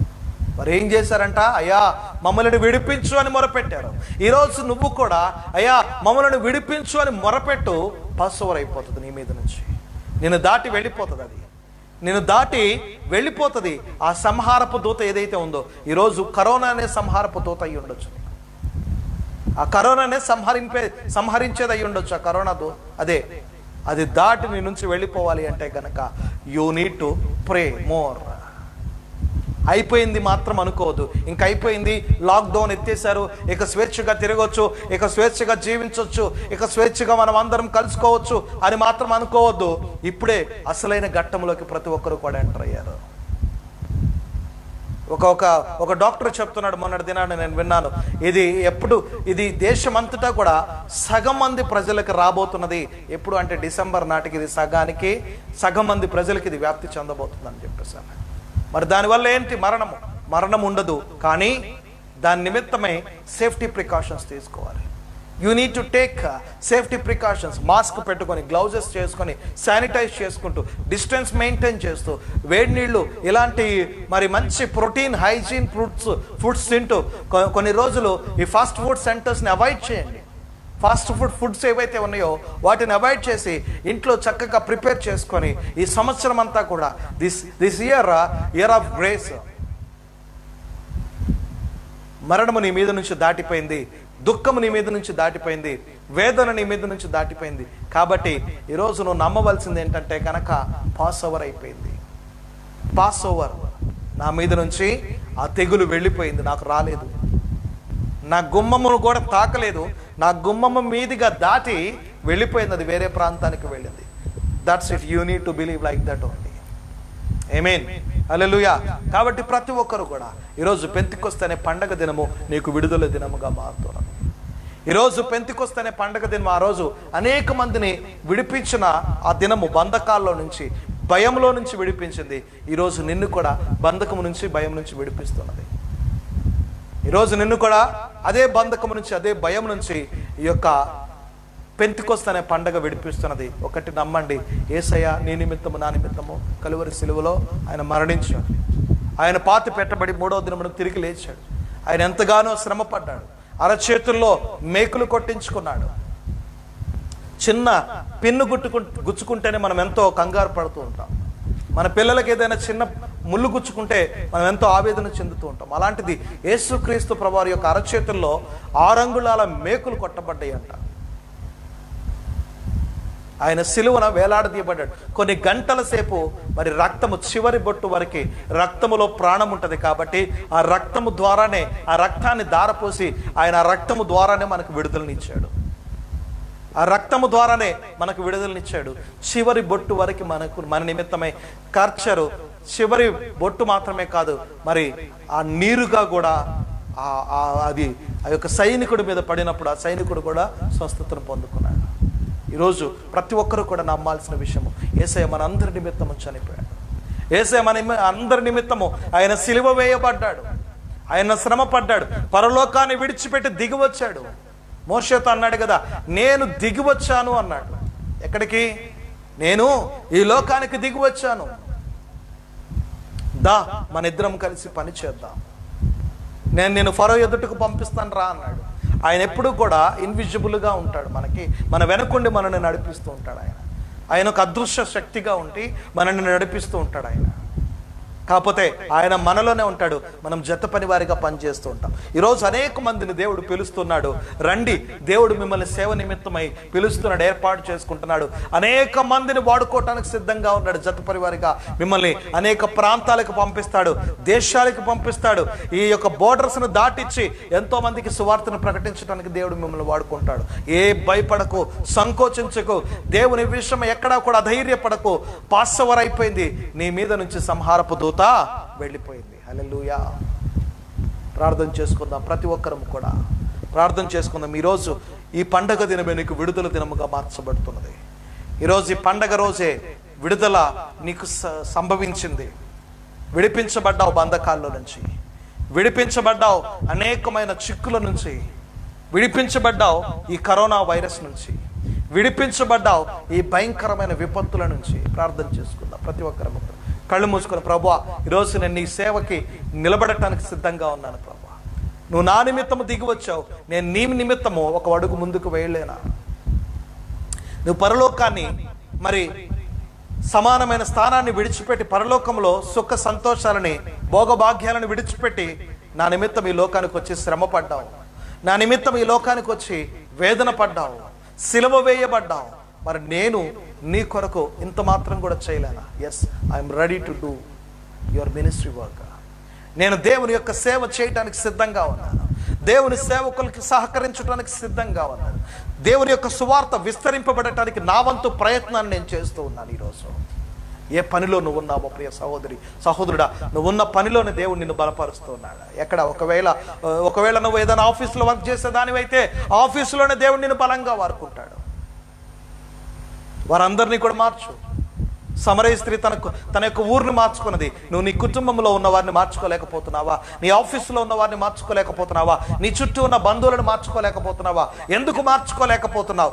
మరి ఏం చేశారంట? అయ్యా మమ్మల్ని విడిపించు అని మొరపెట్టారు. ఈరోజు నువ్వు కూడా అయ్యా మమ్మల్ని విడిపించు అని మొరపెట్టు. పాస్ ఓవర్ అయిపోతుంది నీ మీద నుంచి, నేను దాటి వెళ్ళిపోతుంది. అది నేను దాటి వెళ్ళిపోతుంది. ఆ సంహారపు దూత ఏదైతే ఉందో, ఈరోజు కరోనా అనే సంహారపు దూత అయి ఉండొచ్చు. ఆ కరోనానే సంహరించేది అయి ఉండొచ్చు. ఆ కరోనా అది దాటి నీ నుంచి వెళ్ళిపోవాలి అంటే కనుక you need to pray more. అయిపోయింది మాత్రం అనుకోవద్దు. ఇంక అయిపోయింది, లాక్డౌన్ ఎత్తేసారు, ఇక స్వేచ్ఛగా తిరగవచ్చు, ఇక స్వేచ్ఛగా జీవించవచ్చు, ఇక స్వేచ్ఛగా మనం అందరం కలుసుకోవచ్చు అని మాత్రం అనుకోవద్దు. ఇప్పుడే అసలైన ఘట్టంలోకి ప్రతి ఒక్కరు కూడా ఎంటర్ అయ్యారు. ఒక డాక్టర్ చెప్తున్నాడు, మొన్నటి దినాన్ని నేను విన్నాను, ఇది దేశమంతటా కూడా సగం మంది ప్రజలకు రాబోతున్నది. ఎప్పుడు అంటే డిసెంబర్ నాటికి ఇది సగం మంది ప్రజలకి ఇది వ్యాప్తి చెందబోతుందని చెప్పేసాను. మరి దానివల్ల ఏంటి? మరణం ఉండదు. కానీ దాని నిమిత్తమై సేఫ్టీ ప్రికాషన్స్ తీసుకోవాలి. You need to take safety precautions. Mask పెట్టుకొని, గ్లౌజెస్ చేసుకొని, శానిటైజ్ చేసుకుంటూ, డిస్టెన్స్ మెయింటైన్ చేస్తూ, వేడి నీళ్ళు, ఇలాంటి మరి మంచి ప్రోటీన్, హైజీన్ ఫుడ్స్ తింటూ కొన్ని రోజులు ఈ ఫాస్ట్ ఫుడ్ సెంటర్స్ని అవాయిడ్ చేయండి. ఫాస్ట్ ఫుడ్స్ ఏవైతే ఉన్నాయో వాటిని అవాయిడ్ చేసి ఇంట్లో చక్కగా ప్రిపేర్ చేసుకొని ఈ సంవత్సరం అంతా కూడా దిస్ ఇయర్ ఆఫ్ గ్రేస్. మరణము నీ మీద నుంచి దాటిపోయింది, దుఃఖము నీ మీద నుంచి దాటిపోయింది, వేదన నీ మీద నుంచి దాటిపోయింది. కాబట్టి ఈరోజు నువ్వు నమ్మవలసింది ఏంటంటే కనుక పాస్ ఓవర్ అయిపోయింది. Pass over. నా మీద నుంచి ఆ తెగులు వెళ్ళిపోయింది, నాకు రాలేదు, నా గుమ్మమును కూడా తాకలేదు, నా గుమ్మము మీదిగా దాటి వెళ్ళిపోయింది, అది వేరే ప్రాంతానికి వెళ్ళింది. That's it. You need to believe like that only. ఆమేన్. హల్లెలూయా. కాబట్టి ప్రతి ఒక్కరు కూడా ఈరోజు పెంతెకొస్తు అనే పండగ దినము నీకు విడుదల దినముగా మారుతున్నది. ఈరోజు పెంతెకొస్తు అనే పండగ దినం, ఆ రోజు అనేక మందిని విడిపించిన ఆ దినము, బంధకాల్లో నుంచి, భయంలో నుంచి విడిపించింది. ఈరోజు నిన్ను కూడా బంధకము నుంచి, భయం నుంచి విడిపిస్తున్నది. ఈరోజు నిన్ను కూడా అదే బంధకము నుంచి, అదే భయం నుంచి ఈ యొక్క పెంతెకొస్తు అనే పండగ విడిపిస్తున్నది. ఒకటి నమ్మండి, యేసయ్య నీ నిమిత్తము, నా నిమిత్తము కలువరి సిలువలో ఆయన మరణించాడు. ఆయన పాతి పెట్టబడి 3వ దినమున తిరిగి లేచాడు. ఆయన ఎంతగానో శ్రమ పడ్డాడు, అరచేతుల్లో మేకులు కొట్టించుకున్నాడు. చిన్న పిన్ను గుచ్చుకుంటేనే మనం ఎంతో కంగారు పడుతూ ఉంటాం. మన పిల్లలకి ఏదైనా చిన్న ముళ్ళు గుచ్చుకుంటే మనం ఎంతో ఆవేదన చెందుతూ ఉంటాం. అలాంటిది యేసుక్రీస్తు ప్రభువారి యొక్క అరచేతుల్లో 6 అంగుళాల మేకులు కొట్టబడ్డాయి అంట. ఆయన సిలువన వేలాడదీయబడ్డాడు. కొన్ని గంటల సేపు మరి రక్తము చివరి బొట్టు వరకు రక్తములో ప్రాణం ఉంటుంది కాబట్టి ఆ రక్తము ద్వారానే, ఆ రక్తాన్ని ధారపోసి ఆయన ఆ రక్తము ద్వారానే మనకు విడుదలనిచ్చాడు. ఆ రక్తము ద్వారానే మనకు విడుదలనిచ్చాడు. చివరి బొట్టు వరకు మన నిమిత్తమై కార్చారు. చివరి బొట్టు మాత్రమే కాదు, మరి ఆ నీరుగా కూడా అది ఆ యొక్క సైనికుడి మీద పడినప్పుడు ఆ సైనికుడు కూడా స్వస్థతను పొందుకున్నాడు. ఈరోజు ప్రతి ఒక్కరూ కూడా నమ్మాల్సిన విషయము, యేసయ్య మన అందరి నిమిత్తము చనిపోయాడు. యేసయ్య మన అందరి నిమిత్తము ఆయన సిలువ వేయబడ్డాడు, ఆయన శ్రమ పడ్డాడు, పరలోకాన్ని విడిచిపెట్టి దిగి వచ్చాడు. మోషేతో అన్నాడు కదా, నేను దిగి వచ్చాను అన్నాడు. ఎక్కడికి? నేను ఈ లోకానికి దిగి వచ్చాను, దా మన ఇద్దరం కలిసి పని చేద్దాం, నేను ఫరో ఎదుటకు పంపిస్తాను రా అన్నాడు. ఆయన ఎప్పుడు కూడా ఇన్విజిబుల్గా ఉంటాడు, మన వెనకుండి మనల్ని నడిపిస్తూ ఉంటాడు. ఆయన ఒక అదృశ్య శక్తిగా ఉండి మనల్ని నడిపిస్తూ ఉంటాడు. కాకపోతే ఆయన మనలోనే ఉంటాడు, మనం జత పని వారిగా పనిచేస్తూ ఉంటాం. ఈరోజు అనేక మందిని దేవుడు పిలుస్తున్నాడు, రండి, దేవుడు మిమ్మల్ని సేవ నిమిత్తమై పిలుస్తున్నాడు, ఏర్పాటు చేసుకుంటున్నాడు. అనేక మందిని వాడుకోవటానికి సిద్ధంగా ఉన్నాడు. జత పని వారిగా మిమ్మల్ని అనేక ప్రాంతాలకు పంపిస్తాడు, దేశాలకు పంపిస్తాడు. ఈ యొక్క బోర్డర్స్ను దాటిచ్చి ఎంతో మందికి సువార్తను ప్రకటించడానికి దేవుడు మిమ్మల్ని వాడుకుంటాడు. ఏ భయపడకు, సంకోచించకు, దేవుని విషయం ఎక్కడా కూడా అధైర్యపడకు. పాస్ఓవర్ అయిపోయింది, నీ మీద నుంచి సంహారపు దూత వెళ్ళిపోయింది. హల్లెలూయా. ప్రార్థన చేసుకుందాం, ప్రతి ఒక్కరం కూడా ప్రార్థన చేసుకుందాం. ఈరోజు ఈ పండగ దినమే నీకు విడుదల దినముగా మార్చబడుతున్నది. ఈరోజు ఈ పండగ రోజే విడుదల నీకు సంభవించింది. విడిపించబడ్డావు బంధకాల్లో నుంచి, విడిపించబడ్డావు అనేకమైన చిక్కుల నుంచి, విడిపించబడ్డావు ఈ కరోనా వైరస్ నుంచి, విడిపించబడ్డావు ఈ భయంకరమైన విపత్తుల నుంచి. ప్రార్థన చేసుకుందాం ప్రతి ఒక్కరం. కళ్ళు మూసుకొని, ప్రభువా ఈరోజు నేను నీ సేవకి నిలబడటానికి సిద్ధంగా ఉన్నాను. ప్రభువా నువ్వు నా నిమిత్తము దిగి వచ్చావు, నేను నీ నిమిత్తము ఒక అడుగు ముందుకు వేయలేనా? నువ్వు పరలోకాన్ని, మరి సమానమైన స్థానాన్ని విడిచిపెట్టి, పరలోకంలో సుఖ సంతోషాలని, భోగభాగ్యాలను విడిచిపెట్టి నా నిమిత్తం ఈ లోకానికి వచ్చి శ్రమ పడ్డావు, నా నిమిత్తం ఈ లోకానికి వచ్చి వేదన పడ్డావు, సిలువ వేయబడ్డావు. మరి నేను నీ కొరకు ఇంత మాత్రం కూడా చేయలేనా? Yes, I'm ready to do your ministry work. నేను దేవుని యొక్క సేవ చేయడానికి సిద్ధంగా ఉన్నాను, దేవుని సేవకులకి సహకరించడానికి సిద్ధంగా ఉన్నాను, దేవుని యొక్క సువార్త విస్తరింపబడటానికి నా వంతు ప్రయత్నాన్ని నేను చేస్తూ ఉన్నాను. ఈరోజు ఏ పనిలో నువ్వు ఉన్నావో ప్రియ సహోదరి సహోదరుడా, నువ్వున్న పనిలోనే దేవుడు నిన్ను బలపరుస్తూ ఉన్నాడు. ఎక్కడ ఒకవేళ నువ్వు ఏదైనా ఆఫీసులో వర్క్ చేసేదానివైతే ఆఫీసులోనే దేవుడు నిన్ను బలంగా వాడుకుంటాడు. వారందరినీ కూడా మార్చు. సమరయ స్త్రీ తన యొక్క ఊరిని మార్చుకున్నది. నువ్వు నీ కుటుంబంలో ఉన్న వారిని మార్చుకోలేకపోతున్నావా? నీ ఆఫీసులో ఉన్న వారిని మార్చుకోలేకపోతున్నావా? నీ చుట్టూ ఉన్న బంధువులను మార్చుకోలేకపోతున్నావా? ఎందుకు మార్చుకోలేకపోతున్నావు?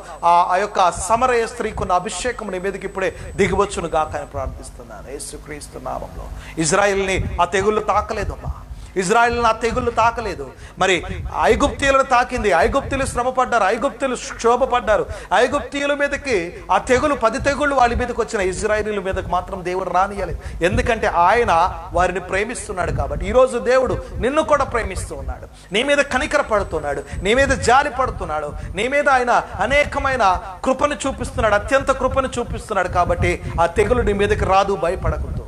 ఆ యొక్క సమరయ స్త్రీకున్న అభిషేకం నీ మీదకి ఇప్పుడే దిగివచ్చును గాక అని ప్రార్థిస్తున్నాను యేసుక్రీస్తు నామములో. ఇజ్రాయిల్ని ఆ తెగుళ్ళు తాకలేదమ్మా, ఇజ్రాయిల్ని ఆ తెగుళ్ళు తాకలేదు. మరి ఐగుప్తీయులను తాకింది, ఐగుప్తీయులు శ్రమపడ్డారు, ఐగుప్తీయులు క్షోభపడ్డారు. ఐగుప్తీయుల మీదకి ఆ తెగులు 10 తెగుళ్ళు వాళ్ళ మీదకి వచ్చిన, ఇజ్రాయిలీల మీదకి మాత్రం దేవుడు రానియలేదు. ఎందుకంటే ఆయన వారిని ప్రేమిస్తున్నాడు కాబట్టి. ఈరోజు దేవుడు నిన్ను కూడా ప్రేమిస్తూ ఉన్నాడు, నీ మీద కనికర పడుతున్నాడు, నీ మీద జాలి పడుతున్నాడు, నీ మీద ఆయన అనేకమైన కృపను చూపిస్తున్నాడు, అత్యంత కృపను చూపిస్తున్నాడు. కాబట్టి ఆ తెగులు నీ మీదకి రాదు, భయపడకూడదు.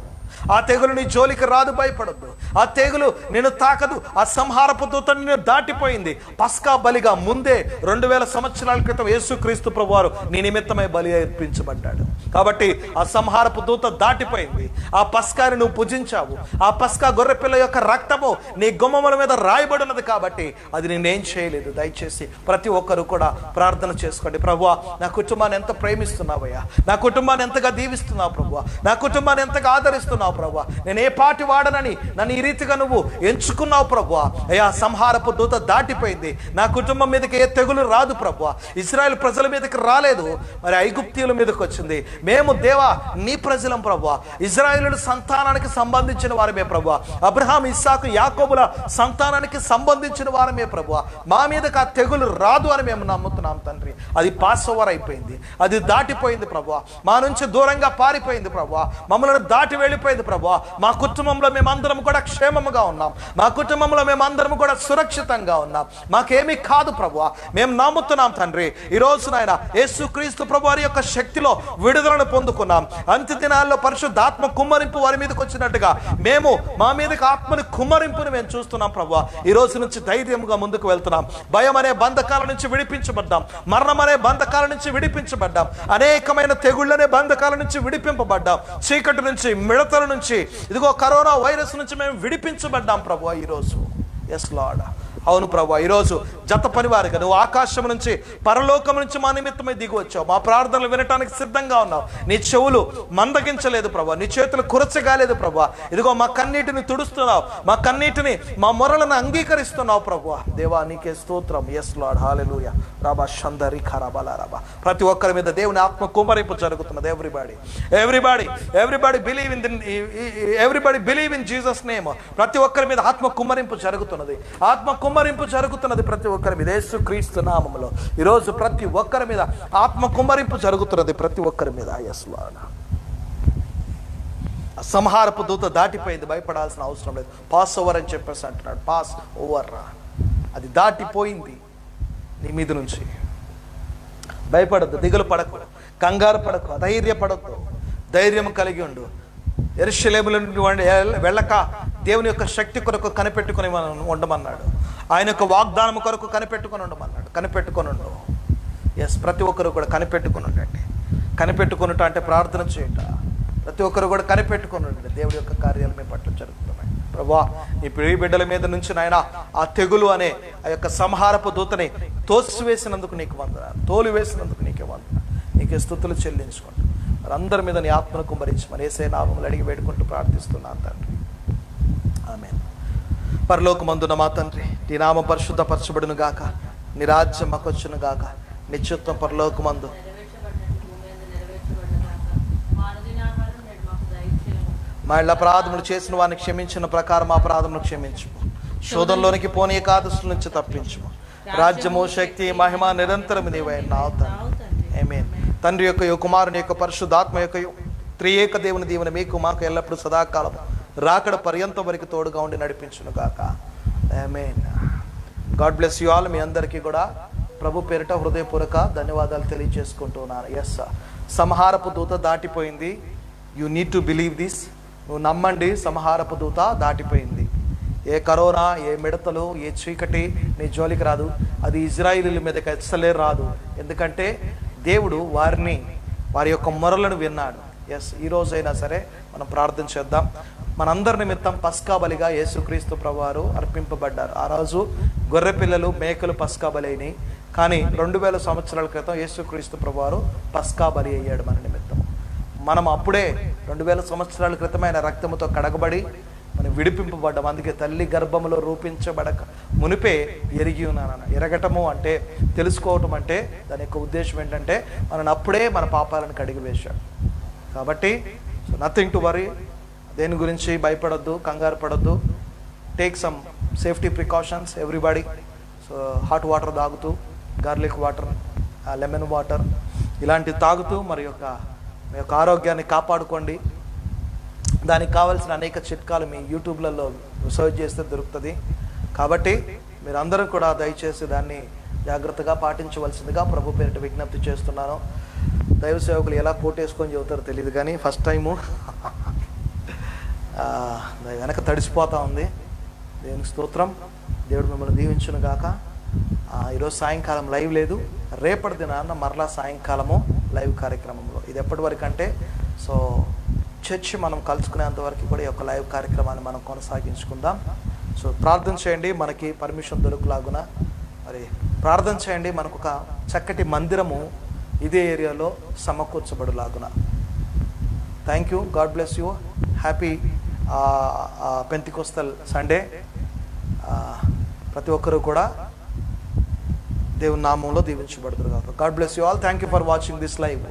ఆ తెగులు నీ జోలికి రాదు, భయపడద్దు. ఆ తెగులు నేను తాకదు. ఆ సంహారపు దూత నిన్ను దాటిపోయింది. పస్కా బలిగా ముందే 2000 సంవత్సరాల క్రితం యేసుక్రీస్తు ప్రభువారు నీ నిమిత్తమై బలి అర్పించబడ్డాడు. కాబట్టి ఆ సంహారపు దూత దాటిపోయింది. ఆ పస్కాని నువ్వు పూజించావు. ఆ పస్కా గొర్రెపిల్ల యొక్క రక్తము నీ గుమ్మముల మీద రాయబడి ఉన్నది కాబట్టి అది నేనేం చేయలేదు. దయచేసి ప్రతి ఒక్కరు కూడా ప్రార్థన చేసుకోండి. ప్రభువా నా కుటుంబాన్ని ఎంత ప్రేమిస్తున్నావయ్యా, నా కుటుంబాన్ని ఎంతగా దీవిస్తున్నావు ప్రభువా, నా కుటుంబాన్ని ఎంతగా ఆదరిస్తున్నావు ప్రభువా, నేను ఏ పాటి వాడనని నన్ను ఈ రీతిగా నువ్వు ఎంచుకున్నావు ప్రభువా. అయ్యా సంహారపు దూత దాటిపోయింది. నా కుటుంబం మీదకి ఏ తెగులు రాదు ప్రభువా, ఇశ్రాయేల్ ప్రజల మీదకి రాలేదు, మరి ఐగుప్తీయుల మీదకి వచ్చింది. మేము దేవా నీ ప్రజలం ప్రభువా, ఇశ్రాయేలు సంతానానికి సంబంధించిన వారమే ప్రభువా, అబ్రహాం ఇస్సాకు యాకోబుల సంతానానికి సంబంధించిన వారమే ప్రభువా. మా మీదకి ఆ తెగులు రాదు అని మేము నమ్ముతున్నాం తండ్రి. అది పాస్ ఓవర్ అయిపోయింది, అది దాటిపోయింది ప్రభువా, మా నుంచి దూరంగా పారిపోయింది ప్రభువా, మమ్మల్ని దాటి వెళ్ళిపోయింది అయిపోయింది ప్రభువా. మా కుటుంబంలో మేమందరం కూడా క్షేమముగా ఉన్నాం, మా కుటుంబంలో మేమందరం కూడా సురక్షితంగా ఉన్నాం, మాకేమీ కాదు ప్రభువా. మేము నమ్ముతున్నాం తండ్రి. ఈ రోజు నాయన యేసుక్రీస్తు ప్రభు వారి యొక్క శక్తిలో విడుదలను పొందుకున్నాం. అంత్య దినాల్లో పరిశుద్ధాత్మ కుమ్మరింపు వారి మీదకి వచ్చినట్టుగా మేము మా మీదకి ఆత్మని కుమ్మరింపుని మేము చూస్తున్నాం ప్రభువా. ఈ రోజు నుంచి ధైర్యంగా ముందుకు వెళ్తున్నాం. భయం అనే బంధకాల నుంచి విడిపించబడ్డాం, మరణం అనే బంధకాల నుంచి విడిపించబడ్డాం, అనేకమైన తెగుళ్ళనే బంధకాల నుంచి విడిపింపబడ్డాం, చీకటి నుంచి, మిడతల నుంచి, ఇదిగో కరోనా వైరస్ నుంచి మేము విడిపించబడ్డాం ప్రభువా ఈరోజు. ఎస్ లార్డ్, అవును ప్రభువా. ఈరోజు జత పనివారిగా నువ్వు ఆకాశం నుంచి, పరలోకం నుంచి మా నిమిత్తమై దిగి వచ్చావు. మా ప్రార్థనలు వినటానికి సిద్ధంగా ఉన్నావు. నీ చెవులు మందగించలేదు ప్రభువా, నీ చేతులు కురచగాలేదు ప్రభువా. ఇదిగో మా కన్నీటిని తుడుస్తున్నావు, మా కన్నీటిని, మా మొరలను అంగీకరిస్తున్నావు ప్రభువా. దేవా నీకే స్తోత్రం. ఎస్ లార్డ్, హల్లెలూయా. రాబా షందరి ఖరాబాల రాబా. ప్రతి ఒక్కరి మీద దేవుని ఆత్మ కుమ్మరింపు జరుగుతున్నది. Everybody believe in Jesus name. ప్రతి ఒక్కరి మీద ఆత్మ కుమ్మరింపు జరుగుతున్నది, ఆత్మ కుమ్మరింపు జరుగుతున్నది ప్రతి ఒక్కరి మీద యేసుక్రీస్తు నామములో. ఈరోజు ప్రతి ఒక్కరి మీద ఆత్మ కుమ్మరింపు జరుగుతున్నది, ప్రతి ఒక్కరి మీద. Yes lord. సంహారపు దూత దాటిపోయింది, భయపడాల్సిన అవసరం లేదు. పాస్ ఓవర్ అని చెప్పేసి అంటున్నాడు. పాస్ ఓవర్ రా, అది దాటిపోయింది నీ మీద నుంచి. భయపడద్దు, దిగులు పడకు, కంగారు పడకు, అధైర్యపడద్దు, ధైర్యం కలిగి ఉండు. యెరూషలేములో నుండి వెళ్ళక దేవుని యొక్క శక్తి కొరకు కనిపెట్టుకుని ఉండమన్నాడు. ఆయన యొక్క వాగ్దానం కొరకు కనిపెట్టుకుని ఉండమన్నాడు. కనిపెట్టుకుని ఉండు. ఎస్, ప్రతి ఒక్కరు కూడా కనిపెట్టుకుని ఉండండి. కనిపెట్టుకున్నట అంటే ప్రార్థన చేయట. ప్రతి ఒక్కరు కూడా కనిపెట్టుకుని ఉండండి. దేవుడి యొక్క కార్యాలు మీ పట్ల జరుగుతున్నాయి. ప్రభువా, నీ ప్రియ బిడ్డల మీద నుంచి నాయన ఆ తెగులు అనే ఆ యొక్క సంహారపు దూతని తోసివేసినందుకు నీకు వందనాలు, తోలు వేసినందుకు నీకే వందనాలు. నీకే స్తుతులు చెల్లించుకుంటూ వారందరి మీద నీ ఆత్మను కుమ్మరించి మరి యేసయ్య నామములో అడిగి వేడుకుంటూ ప్రార్థిస్తున్నాను తండ్రి. ఆమేన్. పరలోకమందున మా తండ్రి, నీ నామం పరిశుద్ధపరచబడును గాక, నీ రాజ్యం మాకొచ్చును గాక, నిత్యత్వం పరలోకమందు. మా ఇళ్ళ అపరాధములు చేసిన వారిని క్షమించిన ప్రకారం మా అపరాధములు క్షమించు, శోధంలోనికి పోనీ ఏకాదశుల నుంచి తప్పించు. రాజ్యము, శక్తి, మహిమ నిరంతరం నీవే ఉన్నావు తండ్రి. ఆమేన్. తండ్రి యొక్క కుమారుని యొక్క పరిశుద్ధాత్మ యొక్క త్రియేక దేవుని దీవెన మీకు మాకు ఎల్లప్పుడూ సదాకాలం రాకడ పర్యంతం వరకు తోడుగా ఉండి నడిపించును గాక. ఆమేన్. God bless you all. మీ అందరికీ కూడా ప్రభు పేరిట హృదయపూర్వక ధన్యవాదాలు తెలియజేసుకుంటున్నాను. ఎస్, సంహారపు దూత దాటిపోయింది. You need to believe this. నువ్వు నమ్మండి, సంహారపు దూత దాటిపోయింది. ఏ కరోనా, ఏ మిడతలు, ఏ చీకటి నీ జోలికి రాదు. అది ఇజ్రాయిలీల మీదకి అస్సలే రాదు. ఎందుకంటే దేవుడు వారి యొక్క మొరలను విన్నాడు. ఎస్, ఈ రోజైనా సరే మనం ప్రార్థన చేద్దాం. మనందరి నిమిత్తం పస్కా బలిగా యేసుక్రీస్తు ప్రభువారు అర్పింపబడ్డారు. ఆ రోజు గొర్రె పిల్లలు, మేకలు పస్కా బలి అయినాయి. కానీ 2000 సంవత్సరాల క్రితం యేసుక్రీస్తు ప్రభువారు పస్కా బలి అయ్యాడు మన నిమిత్తం. మనం అప్పుడే 2000 సంవత్సరాల క్రితం ఆయన రక్తముతో కడగబడి మనం విడిపింపబడ్డాం. అందుకే తల్లి గర్భములో రూపించబడక మునిపే ఎరిగి ఉన్నాను. ఎరగటము అంటే, తెలుసుకోవటం అంటే దాని యొక్క ఉద్దేశం ఏంటంటే మనని అప్పుడే మన పాపాలను కడిగి వేశాడు. కాబట్టి సో నథింగ్ టు వరీ. దేని గురించి భయపడొద్దు, కంగారు పడొద్దు. Take some safety precautions everybody. So hot water తాగుతూ, గార్లిక్ వాటర్, లెమన్ వాటర్ ఇలాంటివి తాగుతూ మీ యొక్క ఆరోగ్యాన్ని కాపాడుకోండి. దానికి కావాల్సిన అనేక చిట్కాలు మీ యూట్యూబ్లలో సర్చ్ చేస్తే దొరుకుతుంది. కాబట్టి మీరందరూ కూడా దయచేసి దాన్ని జాగ్రత్తగా పాటించవలసిందిగా ప్రభు పేరిట విజ్ఞప్తి చేస్తున్నాను. దైవ సేవకులు ఎలా కోటేసుకొని చెబుతారో తెలియదు, కానీ ఫస్ట్ టైము వెనక తడిసిపోతూ ఉంది. దేవునికి స్తోత్రం. దేవుడు మిమ్మల్ని దీవించును గాక. ఈరోజు సాయంకాలం లైవ్ లేదు, రేపటి దినాన్న మరలా సాయంకాలము లైవ్ కార్యక్రమంలో. ఇది ఎప్పటి వరకు అంటే, సో చర్చి మనం కలుసుకునేంత వరకు కూడా ఈ యొక్క లైవ్ కార్యక్రమాన్ని మనం కొనసాగించుకుందాం. సో ప్రార్థన చేయండి, మనకి పర్మిషన్ దొరుకులాగున. మరి ప్రార్థన చేయండి, మనకు ఒక చక్కటి మందిరము ఇదే ఏరియాలో సమకూర్చబడులాగున. Thank you. God bless you. Happy Pentecostal Sunday. ప్రతి ఒక్కరూ కూడా దేవుని నామంలో దీవించబడుతున్నారు. God bless you all. Thank you for watching this live.